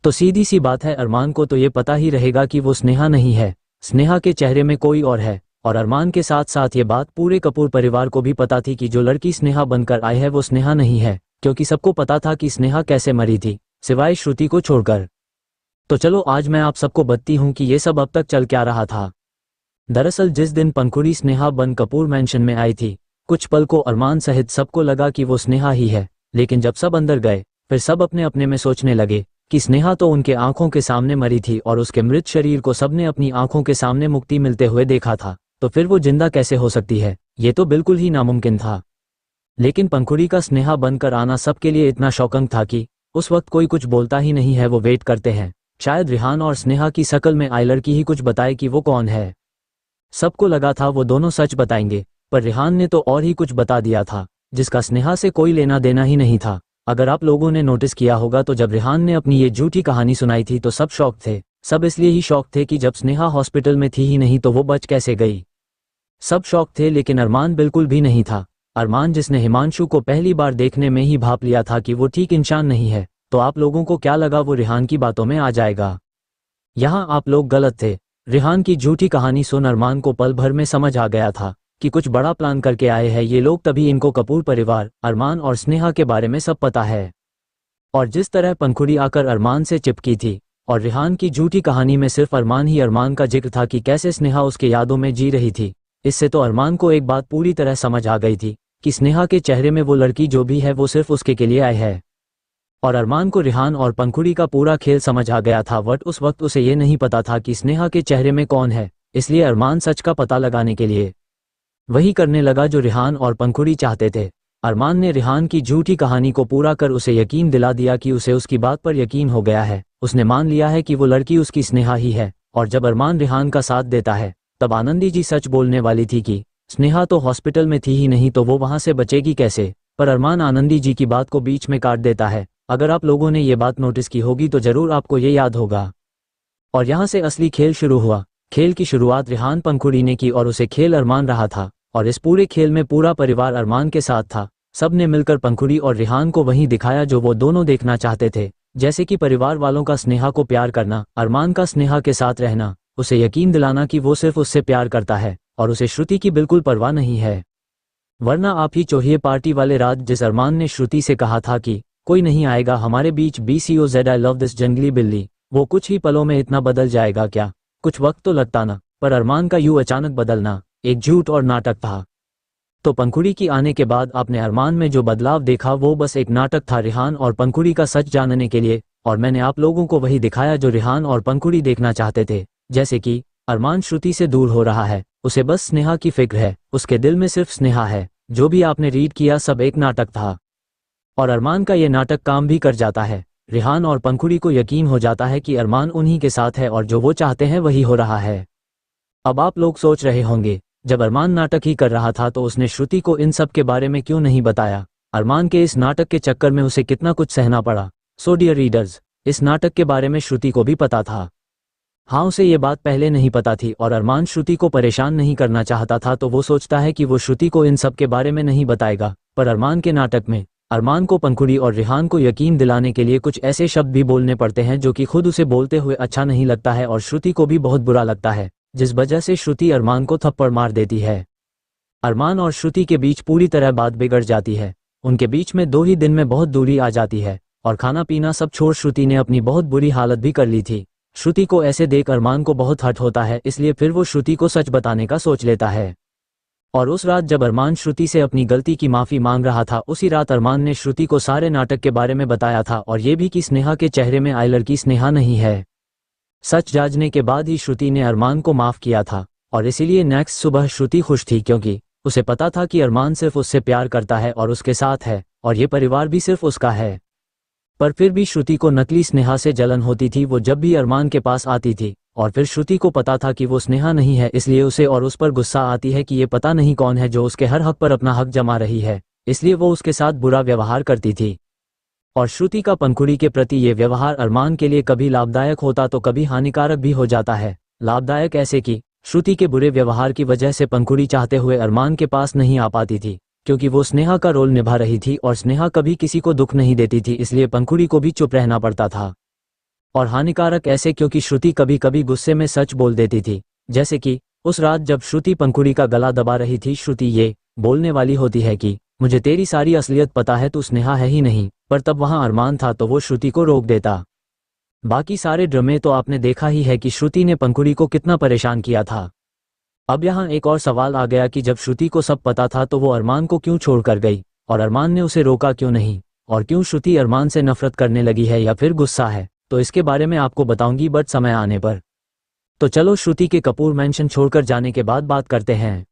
तो सीधी सी बात है, अरमान को तो ये पता ही रहेगा कि वो स्नेहा नहीं है, स्नेहा के चेहरे में कोई और है। और अरमान के साथ साथ ये बात पूरे कपूर परिवार को भी पता थी कि जो लड़की स्नेहा बनकर आई है वो स्नेहा नहीं है, क्योंकि सबको पता था कि स्नेहा कैसे मरी थी, सिवाय श्रुति को छोड़कर। तो चलो आज मैं आप सबको बताती हूँ कि ये सब अब तक चल क्या रहा था। दरअसल जिस दिन पंखुड़ी स्नेहा बन कपूर मैंशन में आई थी, कुछ पल को अरमान सहित सबको लगा कि वो स्नेहा ही है, लेकिन जब सब अंदर गए फिर सब अपने अपने में सोचने लगे कि स्नेहा तो उनके आंखों के सामने मरी थी और उसके मृत शरीर को सबने अपनी आंखों के सामने मुक्ति मिलते हुए देखा था, तो फिर वो जिंदा कैसे हो सकती है, ये तो बिल्कुल ही नामुमकिन था। लेकिन पंखुड़ी का स्नेहा बनकर आना सबके लिए इतना शॉकिंग था कि उस वक्त कोई कुछ बोलता ही नहीं है, वो वेट करते हैं शायद रिहान और स्नेहा की शक्ल में आई लड़की ही कुछ बताए कि वो कौन है। सबको लगा था वो दोनों सच बताएंगे, पर रिहान ने तो और ही कुछ बता दिया था जिसका स्नेहा से कोई लेना देना ही नहीं था। अगर आप लोगों ने नोटिस किया होगा तो जब रिहान ने अपनी ये झूठी कहानी सुनाई थी तो सब शॉक थे। सब इसलिए ही शॉक थे कि जब स्नेहा हॉस्पिटल में थी ही नहीं तो वो बच कैसे गई। सब शॉक थे, लेकिन अरमान बिल्कुल भी नहीं था। अरमान जिसने हिमांशु को पहली बार देखने में ही भाप लिया था कि वो ठीक इंसान नहीं है, तो आप लोगों को क्या लगा वो रिहान की बातों में आ जाएगा। यहाँ आप लोग गलत थे। रिहान की झूठी कहानी सुन अरमान को पल भर में समझ आ गया था कि कुछ बड़ा प्लान करके आए हैं ये लोग, तभी इनको कपूर परिवार, अरमान और स्नेहा के बारे में सब पता है। और जिस तरह पंखुड़ी आकर अरमान से चिपकी थी और रिहान की झूठी कहानी में सिर्फ अरमान का जिक्र था कि कैसे स्नेहा उसके यादों में जी रही थी, इससे तो अरमान को एक बात पूरी तरह समझ आ गई थी कि स्नेहा के चेहरे में वो लड़की जो भी है वो सिर्फ उसके के लिए आई है। और अरमान को रिहान और पंखुड़ी का पूरा खेल समझ आ गया था, बट उस वक्त उसे ये नहीं पता था कि स्नेहा के चेहरे में कौन है। इसलिए अरमान सच का पता लगाने के लिए वही करने लगा जो रिहान और पंखुड़ी चाहते थे। अरमान ने रिहान की झूठी कहानी को पूरा कर उसे यकीन दिला दिया कि उसे उसकी बात पर यकीन हो गया है। उसने मान लिया है कि वो लड़की उसकी स्नेहा ही है। और जब अरमान रिहान का साथ देता है तब आनंदी जी सच बोलने वाली थी कि स्नेहा तो हॉस्पिटल में थी ही नहीं तो वो वहां से बचेगी कैसे, पर अरमान आनंदी जी की बात को बीच में काट देता है। अगर आप लोगों ने ये बात नोटिस की होगी तो जरूर आपको ये याद होगा। और यहाँ से असली खेल शुरू हुआ। खेल की शुरुआत रिहान पंखुड़ी ने की और उसे खेल अरमान रहा था, और इस पूरे खेल में पूरा परिवार अरमान के साथ था। सब ने मिलकर पंखुड़ी और रिहान को वही दिखाया जो वो दोनों देखना चाहते थे, जैसे कि परिवार वालों का स्नेहा को प्यार करना, अरमान का स्नेहा के साथ रहना, उसे यकीन दिलाना कि वो सिर्फ उससे प्यार करता है और उसे श्रुति की बिल्कुल परवाह नहीं है। वरना आप ही चाहिए पार्टी वाले रात जिस अरमान ने श्रुति से कहा था कि कोई नहीं आएगा हमारे बीच, BCOZ आई लव दिस जंगली बिल्ली, वो कुछ ही पलों में इतना बदल जाएगा क्या? कुछ वक्त तो लगता ना, पर अरमान का यूं अचानक बदलना एक झूठ और नाटक था। तो पंखुड़ी की आने के बाद आपने अरमान में जो बदलाव देखा वो बस एक नाटक था रिहान और पंखुड़ी का सच जानने के लिए, और मैंने आप लोगों को वही दिखाया जो रिहान और पंखुड़ी देखना चाहते थे। जैसे कि अरमान श्रुति से दूर हो रहा है, उसे बस स्नेहा की फिक्र है, उसके दिल में सिर्फ स्नेहा है। जो भी आपने रीड किया सब एक नाटक था, और अरमान का ये नाटक काम भी कर जाता है। रिहान और पंखुड़ी को यकीन हो जाता है कि अरमान उन्हीं के साथ है और जो वो चाहते हैं वही हो रहा है। अब आप लोग सोच रहे होंगे, जब अरमान नाटक ही कर रहा था तो उसने श्रुति को इन सब के बारे में क्यों नहीं बताया? अरमान के इस नाटक के चक्कर में उसे कितना कुछ सहना पड़ा। सो डियर रीडर्स, इस नाटक के बारे में श्रुति को भी पता था। हाँ, उसे ये बात पहले नहीं पता थी और अरमान श्रुति को परेशान नहीं करना चाहता था, तो वो सोचता है कि वो श्रुति को इन सब के बारे में नहीं बताएगा। पर अरमान के नाटक में अरमान को पंखुड़ी और रिहान को यकीन दिलाने के लिए कुछ ऐसे शब्द भी बोलने पड़ते हैं जो कि खुद उसे बोलते हुए अच्छा नहीं लगता है और श्रुति को भी बहुत बुरा लगता है, जिस वजह से श्रुति अरमान को थप्पड़ मार देती है। अरमान और श्रुति के बीच पूरी तरह बात बिगड़ जाती है। उनके बीच में 2 ही दिन में बहुत दूरी आ जाती है और खाना पीना सब छोड़ श्रुति ने अपनी बहुत बुरी हालत भी कर ली थी। श्रुति को ऐसे देख अरमान को बहुत हर्ट होता है, इसलिए फिर वो श्रुति को सच बताने का सोच लेता है। और उस रात जब अरमान श्रुति से अपनी गलती की माफ़ी मांग रहा था, उसी रात अरमान ने श्रुति को सारे नाटक के बारे में बताया था, और ये भी कि स्नेहा के चेहरे में आई लड़की स्नेहा नहीं है। सच जानने के बाद ही श्रुति ने अरमान को माफ़ किया था, और इसीलिए नेक्स्ट सुबह श्रुति खुश थी क्योंकि उसे पता था कि अरमान सिर्फ उससे प्यार करता है और उसके साथ है, और ये परिवार भी सिर्फ उसका है। पर फिर भी श्रुति को नकली स्नेहा से जलन होती थी। वो जब भी अरमान के पास आती थी और फिर श्रुति को पता था कि वो स्नेहा नहीं है, इसलिए उसे और उस पर गुस्सा आती है कि ये पता नहीं कौन है जो उसके हर हक पर अपना हक जमा रही है, इसलिए वो उसके साथ बुरा व्यवहार करती थी। और श्रुति का पंखुड़ी के प्रति ये व्यवहार अरमान के लिए कभी लाभदायक होता तो कभी हानिकारक भी हो जाता है। लाभदायक ऐसे कि श्रुति के बुरे व्यवहार की वजह से पंखुड़ी चाहते हुए अरमान के पास नहीं आ पाती थी, क्योंकि वो स्नेहा का रोल निभा रही थी और स्नेहा कभी किसी को दुख नहीं देती थी, इसलिए पंखुड़ी को भी चुप रहना पड़ता था। और हानिकारक ऐसे क्योंकि श्रुति कभी कभी गुस्से में सच बोल देती थी। जैसे कि उस रात जब श्रुति पंखुड़ी का गला दबा रही थी, श्रुति ये बोलने वाली होती है कि मुझे तेरी सारी असलियत पता है, तू स्नेहा है ही नहीं, पर तब वहां अरमान था तो वो श्रुति को रोक देता। बाकी सारे ड्रामे तो आपने देखा ही है कि श्रुति ने पंखुड़ी को कितना परेशान किया था। अब यहाँ एक और सवाल आ गया कि जब श्रुति को सब पता था तो वो अरमान को क्यों छोड़कर गई, और अरमान ने उसे रोका क्यों नहीं, और क्यों श्रुति अरमान से नफरत करने लगी है या फिर गुस्सा है, तो इसके बारे में आपको बताऊंगी बट समय आने पर। तो चलो श्रुति के कपूर मैंशन छोड़कर जाने के बाद बात करते हैं।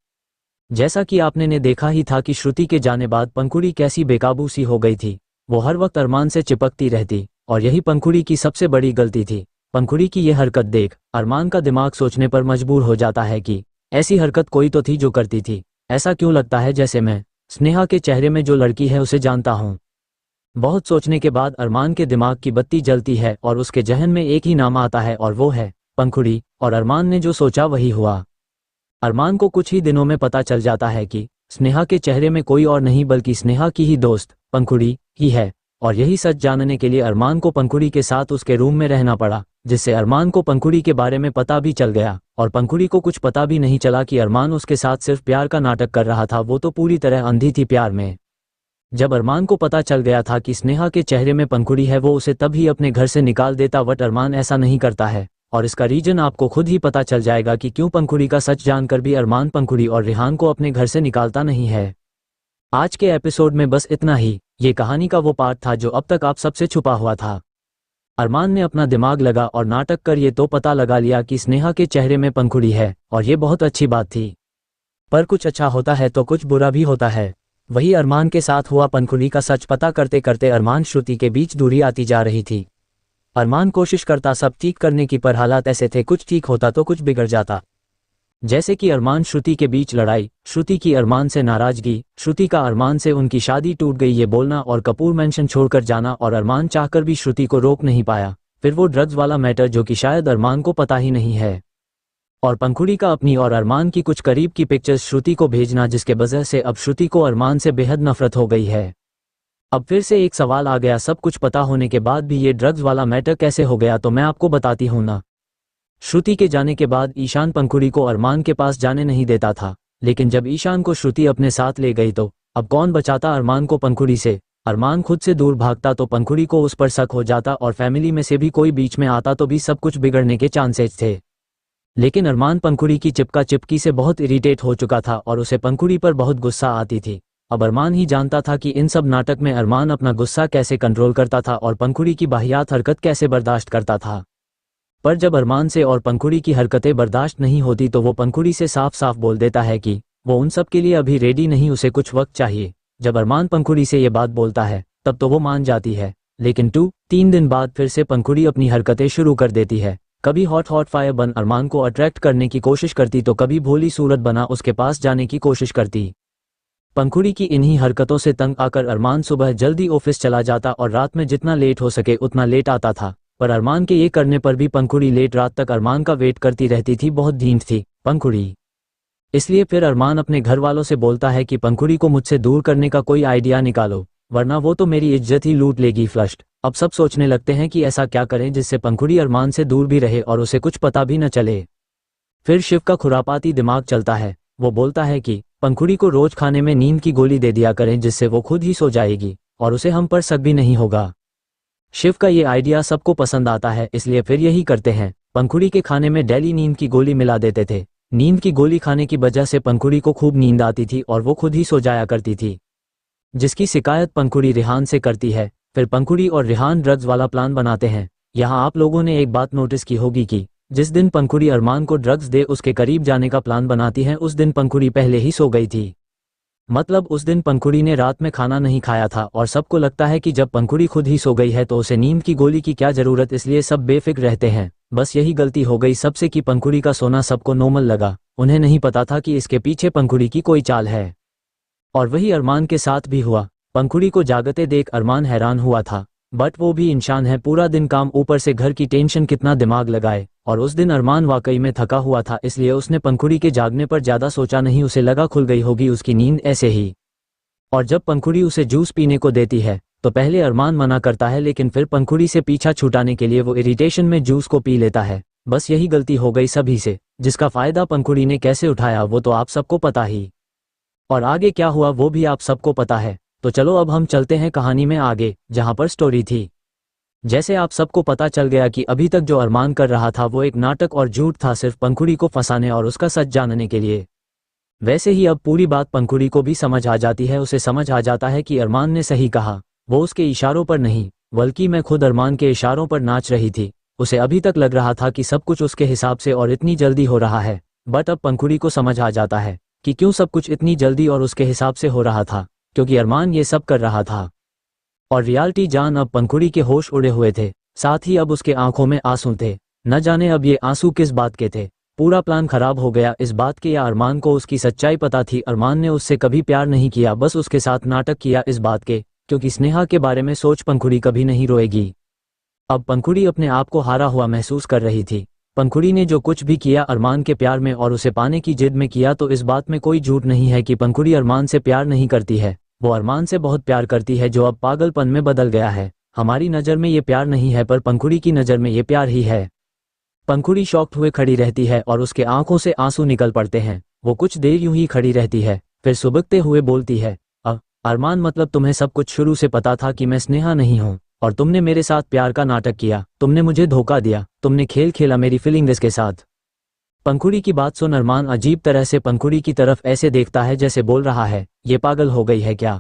जैसा कि आपने ने देखा ही था कि श्रुति के जाने बाद पंखुड़ी कैसी बेकाबू सी हो गई थी। वो हर वक्त अरमान से चिपकती रहती और यही पंखुड़ी की सबसे बड़ी गलती थी। पंखुड़ी की यह हरकत देख अरमान का दिमाग सोचने पर मजबूर हो जाता है कि ऐसी हरकत कोई तो थी जो करती थी। ऐसा क्यों लगता है जैसे मैं स्नेहा के चेहरे में जो लड़की है उसे जानता हूँ। बहुत सोचने के बाद अरमान के दिमाग की बत्ती जलती है और उसके जहन में एक ही नाम आता है और वो है पंखुड़ी। और अरमान ने जो सोचा वही हुआ। अरमान को कुछ ही दिनों में पता चल जाता है कि स्नेहा के चेहरे में कोई और नहीं बल्कि स्नेहा की ही दोस्त पंखुड़ी ही है। और यही सच जानने के लिए अरमान को पंखुड़ी के साथ उसके रूम में रहना पड़ा, जिससे अरमान को पंखुड़ी के बारे में पता भी चल गया। और पंखुड़ी को कुछ पता भी नहीं चला कि अरमान उसके साथ सिर्फ प्यार का नाटक कर रहा था, वो तो पूरी तरह अंधी थी प्यार में। जब अरमान को पता चल गया था कि स्नेहा के चेहरे में पंखुड़ी है, वो उसे तब ही अपने घर से निकाल देता, बट अरमान ऐसा नहीं करता है। और इसका रीजन आपको खुद ही पता चल जाएगा कि क्यों पंखुड़ी का सच जानकर भी अरमान पंखुड़ी और रिहान को अपने घर से निकालता नहीं है। आज के एपिसोड में बस इतना ही। ये कहानी का वो पार्ट था जो अब तक आप सबसे छुपा हुआ था। अरमान ने अपना दिमाग लगा और नाटक कर ये तो पता लगा लिया कि स्नेहा के चेहरे में पंखुड़ी है, और ये बहुत अच्छी बात थी। पर कुछ अच्छा होता है तो कुछ बुरा भी होता है। वही अरमान के साथ हुआ। पंखुड़ी का सच पता करते करते अरमान श्रुति के बीच दूरी आती जा रही थी। अरमान कोशिश करता सब ठीक करने की, पर हालात ऐसे थे, कुछ ठीक होता तो कुछ बिगड़ जाता। जैसे कि अरमान श्रुति के बीच लड़ाई, श्रुति की अरमान से नाराजगी, श्रुति का अरमान से उनकी शादी टूट गई ये बोलना, और कपूर मैंशन छोड़कर जाना, और अरमान चाहकर भी श्रुति को रोक नहीं पाया। फिर वो ड्रग्स वाला मैटर जो कि शायद अरमान को पता ही नहीं है, और पंखुड़ी का अपनी और अरमान की कुछ करीब की पिक्चर्स श्रुति को भेजना, जिसके वजह से अब श्रुति को अरमान से बेहद नफरत हो गई है। अब फिर से एक सवाल आ गया, सब कुछ पता होने के बाद भी ये ड्रग्स वाला मैटर कैसे हो गया, तो मैं आपको बताती हूँ ना। श्रुति के जाने के बाद ईशान पंखुड़ी को अरमान के पास जाने नहीं देता था, लेकिन जब ईशान को श्रुति अपने साथ ले गई तो अब कौन बचाता अरमान को पंखुड़ी से। अरमान खुद से दूर भागता तो पंखुड़ी को उस पर शक हो जाता, और फैमिली में से भी कोई बीच में आता तो भी सब कुछ बिगड़ने के चांसेस थे। लेकिन अरमान पंखुड़ी की चिपका चिपकी से बहुत इरिटेट हो चुका था और उसे पंखुड़ी पर बहुत गुस्सा आती थी। अब अरमान ही जानता था कि इन सब नाटक में अरमान अपना गुस्सा कैसे कंट्रोल करता था और पंखुड़ी की वाहियात हरकत कैसे बर्दाश्त करता था। पर जब अरमान से और पंखुड़ी की हरकतें बर्दाश्त नहीं होती तो वो पंखुड़ी से साफ साफ बोल देता है कि वो उन सब के लिए अभी रेडी नहीं, उसे कुछ वक्त चाहिए। जब अरमान पंखुड़ी से ये बात बोलता है तब तो वो मान जाती है, लेकिन 2-3 दिन बाद फिर से पंखुड़ी अपनी हरकतें शुरू कर देती है। कभी हॉट फायर बन अरमान को अट्रैक्ट करने की कोशिश करती तो कभी भोली सूरत बना उसके पास जाने की कोशिश करती। पंखुड़ी की इन्हीं हरकतों से तंग आकर अरमान सुबह जल्दी ऑफिस चला जाता और रात में जितना लेट हो सके उतना लेट आता था। पर अरमान के ये करने पर भी पंखुड़ी लेट रात तक अरमान का वेट करती रहती थी। बहुत ढीठ थी पंखुड़ी। इसलिए फिर अरमान अपने घर वालों से बोलता है कि पंखुड़ी को मुझसे दूर करने का कोई आइडिया निकालो, वरना वो तो मेरी इज्जत ही लूट लेगी। फ्लश्ड। अब सब सोचने लगते हैं कि ऐसा क्या करें जिससे पंखुड़ी अरमान से दूर भी रहे और उसे कुछ पता भी न चले। फिर शिव का खुरापाती दिमाग चलता है। वो बोलता है कि पंखुड़ी को रोज खाने में नींद की गोली दे दिया करें, जिससे वो खुद ही सो जाएगी और उसे हम पर शक भी नहीं होगा। शिव का ये आइडिया सबको पसंद आता है, इसलिए फिर यही करते हैं। पंखुड़ी के खाने में डेली नींद की गोली मिला देते थे। नींद की गोली खाने की वजह से पंखुड़ी को खूब नींद आती थी और वो खुद ही सो जाया करती थी, जिसकी शिकायत पंखुड़ी रिहान से करती है। फिर पंखुड़ी और रिहान ड्रग्स वाला प्लान बनाते हैं। यहाँ आप लोगों ने एक बात नोटिस की होगी कि जिस दिन पंखुड़ी अरमान को ड्रग्स दे उसके करीब जाने का प्लान बनाती है, उस दिन पंखुड़ी पहले ही सो गई थी। मतलब उस दिन पंखुड़ी ने रात में खाना नहीं खाया था, और सबको लगता है कि जब पंखुड़ी खुद ही सो गई है तो उसे नींद की गोली की क्या जरूरत, इसलिए सब बेफिक्र रहते हैं। बस यही गलती हो गई सबसे कि पंखुड़ी का सोना सबको नॉर्मल लगा। उन्हें नहीं पता था कि इसके पीछे पंखुड़ी की कोई चाल है। और वही अरमान के साथ भी हुआ। पंखुड़ी को जागते देख अरमान हैरान हुआ था, बट वो भी इंसान है, पूरा दिन काम ऊपर से घर की टेंशन, कितना दिमाग लगाए। और उस दिन अरमान वाकई में थका हुआ था, इसलिए उसने पंखुड़ी के जागने पर ज्यादा सोचा नहीं। उसे लगा खुल गई होगी उसकी नींद ऐसे ही। और जब पंखुड़ी उसे जूस पीने को देती है तो पहले अरमान मना करता है, लेकिन फिर पंखुड़ी से पीछा छुटाने के लिए वो इरिटेशन में जूस को पी लेता है। बस यही गलती हो गई सभी से, जिसका फायदा पंखुड़ी ने कैसे उठाया वो तो आप सबको पता ही, और आगे क्या हुआ वो भी आप सबको पता है। तो चलो अब हम चलते हैं कहानी में आगे, जहां पर स्टोरी थी। जैसे आप सबको पता चल गया कि अभी तक जो अरमान कर रहा था वो एक नाटक और झूठ था, सिर्फ पंखुड़ी को फंसाने और उसका सच जानने के लिए। वैसे ही अब पूरी बात पंखुड़ी को भी समझ आ जाती है। उसे समझ आ जाता है कि अरमान ने सही कहा, वो उसके इशारों पर नहीं बल्कि मैं खुद अरमान के इशारों पर नाच रही थी। उसे अभी तक लग रहा था कि सब कुछ उसके हिसाब से और इतनी जल्दी हो रहा है, बट अब पंखुड़ी को समझ आ जाता है कि क्यों सब कुछ इतनी जल्दी और उसके हिसाब से हो रहा था, क्योंकि अरमान ये सब कर रहा था। और रियलिटी जान अब पंखुड़ी के होश उड़े हुए थे, साथ ही अब उसके आंखों में आंसू थे। न जाने अब ये आंसू किस बात के थे। पूरा प्लान खराब हो गया इस बात के, या अरमान को उसकी सच्चाई पता थी। अरमान ने उससे कभी प्यार नहीं किया, बस उसके साथ नाटक किया इस बात के, क्योंकि स्नेहा के बारे में सोच पंखुड़ी कभी नहीं रोएगी। अब पंखुड़ी अपने आप को हारा हुआ महसूस कर रही थी। पंखुड़ी ने जो कुछ भी किया अरमान के प्यार में और उसे पाने की जिद में किया, तो इस बात में कोई झूठ नहीं है कि पंखुड़ी अरमान से प्यार नहीं करती है। वो अरमान से बहुत प्यार करती है, जो अब पागलपन में बदल गया है। हमारी नज़र में ये प्यार नहीं है, पर पंखुड़ी की नज़र में ये प्यार ही है। पंखुड़ी शॉक्ड हुए खड़ी रहती है और उसके आंखों से आंसू निकल पड़ते हैं। वो कुछ देर यूं ही खड़ी रहती है, फिर सुबकते हुए बोलती है, अरमान मतलब तुम्हें सब कुछ शुरू से पता था कि मैं स्नेहा नहीं हूँ, और तुमने मेरे साथ प्यार का नाटक किया, तुमने मुझे धोखा दिया, तुमने खेल खेला मेरी फीलिंग्स के साथ। पंखुड़ी की बात सुन अरमान अजीब तरह से पंखुड़ी की तरफ ऐसे देखता है जैसे बोल रहा है, ये पागल हो गई है क्या।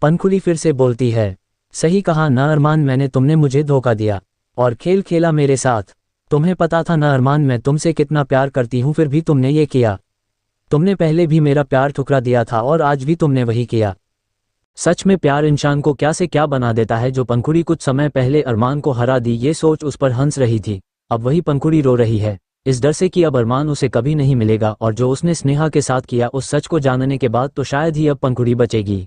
पंखुड़ी फिर से बोलती है, सही कहा ना अरमान, तुमने मुझे धोखा दिया और खेल खेला मेरे साथ। तुम्हें पता था ना अरमान मैं तुमसे कितना प्यार करती हूँ, फिर भी तुमने ये किया। तुमने पहले भी मेरा प्यार ठुकरा दिया था और आज भी तुमने वही किया। सच में प्यार इंसान को क्या से क्या बना देता है। जो पंखुड़ी कुछ समय पहले अरमान को हरा दी, ये सोच उस पर हंस रही थी, अब वही पंखुड़ी रो रही है, इस डर से कि अब अरमान उसे कभी नहीं मिलेगा, और जो उसने स्नेहा के साथ किया उस सच को जानने के बाद तो शायद ही अब पंखुड़ी बचेगी।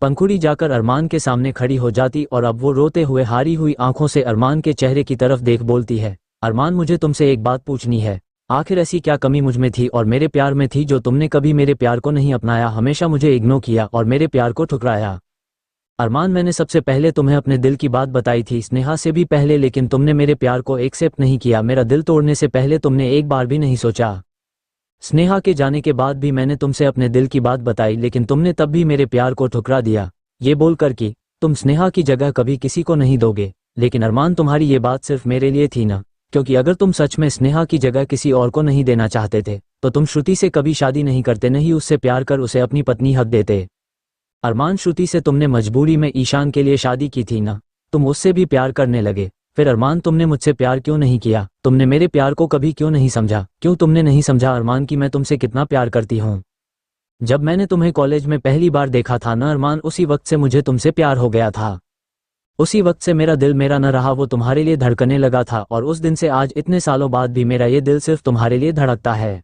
पंखुड़ी जाकर अरमान के सामने खड़ी हो जाती और अब वो रोते हुए हारी हुई आंखों से अरमान के चेहरे की तरफ देख बोलती है, अरमान मुझे तुमसे एक बात पूछनी है, आखिर ऐसी क्या कमी मुझमें थी और मेरे प्यार में थी जो तुमने कभी मेरे प्यार को नहीं अपनाया, हमेशा मुझे इग्नोर किया और मेरे प्यार को ठुकराया। अरमान मैंने सबसे पहले तुम्हें अपने दिल की बात बताई थी, स्नेहा से भी पहले, लेकिन तुमने मेरे प्यार को एक्सेप्ट नहीं किया। मेरा दिल तोड़ने से पहले तुमने एक बार भी नहीं सोचा। स्नेहा के जाने के बाद भी मैंने तुमसे अपने दिल की बात बताई, लेकिन तुमने तब भी मेरे प्यार को ठुकरा दिया, ये बोलकर कि तुम स्नेहा की जगह कभी किसी को नहीं दोगे। लेकिन अरमान तुम्हारी ये बात सिर्फ मेरे लिए थी ना, क्योंकि अगर तुम सच में स्नेहा की जगह किसी और को नहीं देना चाहते थे तो तुम श्रुति से कभी शादी नहीं करते, नहीं उससे प्यार कर उसे अपनी पत्नी हक देते। अरमान श्रुति से तुमने मजबूरी में ईशान के लिए शादी की थी ना, तुम उससे भी प्यार करने लगे। फिर अरमान तुमने मुझसे प्यार क्यों नहीं किया, तुमने मेरे प्यार को कभी क्यों नहीं समझा, क्यों तुमने नहीं समझा अरमान कि मैं तुमसे कितना प्यार करती हूँ। जब मैंने तुम्हें कॉलेज में पहली बार देखा था ना अरमान, उसी वक्त से मुझे तुमसे प्यार हो गया था। उसी वक्त से मेरा दिल मेरा न रहा, वो तुम्हारे लिए धड़कने लगा था, और उस दिन से आज इतने सालों बाद भी मेरा ये दिल सिर्फ तुम्हारे लिए धड़कता है।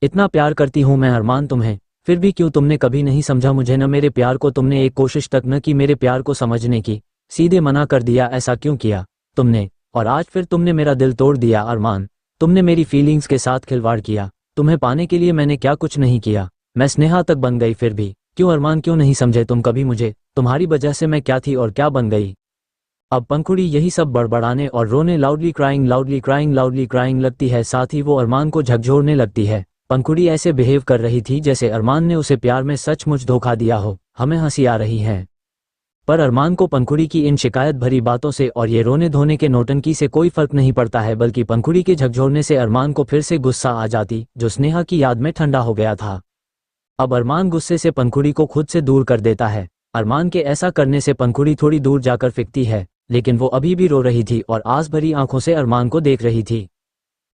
इतना प्यार करती हूँ मैं अरमान तुम्हें, फिर भी क्यों तुमने कभी नहीं समझा मुझे, न मेरे प्यार को तुमने एक कोशिश तक न की मेरे प्यार को समझने की, सीधे मना कर दिया। ऐसा क्यों किया तुमने, और आज फिर तुमने मेरा दिल तोड़ दिया अरमान। तुमने मेरी फीलिंग्स के साथ खिलवाड़ किया। तुम्हें पाने के लिए मैंने क्या कुछ नहीं किया, मैं स्नेहा तक बन गई, फिर भी क्यों अरमान, क्यों नहीं समझे तुम कभी मुझे, तुम्हारी वजह से मैं क्या थी और क्या बन गई। अब पंखुड़ी यही सब बड़बड़ाने और रोने लाउडली क्राइंग लगती है, साथ ही वो अरमान को झकझोरने लगती है। पंखुड़ी ऐसे बिहेव कर रही थी जैसे अरमान ने उसे प्यार में सचमुच धोखा दिया हो। हमें हंसी आ रही है, पर अरमान को पंखुड़ी की इन शिकायत भरी बातों से और ये रोने धोने के नौटंकी से कोई फर्क नहीं पड़ता है, बल्कि पंखुड़ी के झकझोरने से अरमान को फिर से गुस्सा आ जाती, जो स्नेहा की याद में ठंडा हो गया था। अब अरमान गुस्से से पंखुड़ी को खुद से दूर कर देता है। अरमान के ऐसा करने से पंखुड़ी थोड़ी दूर जाकर फिकती है, लेकिन वो अभी भी रो रही थी और आस भरी आंखों से अरमान को देख रही थी।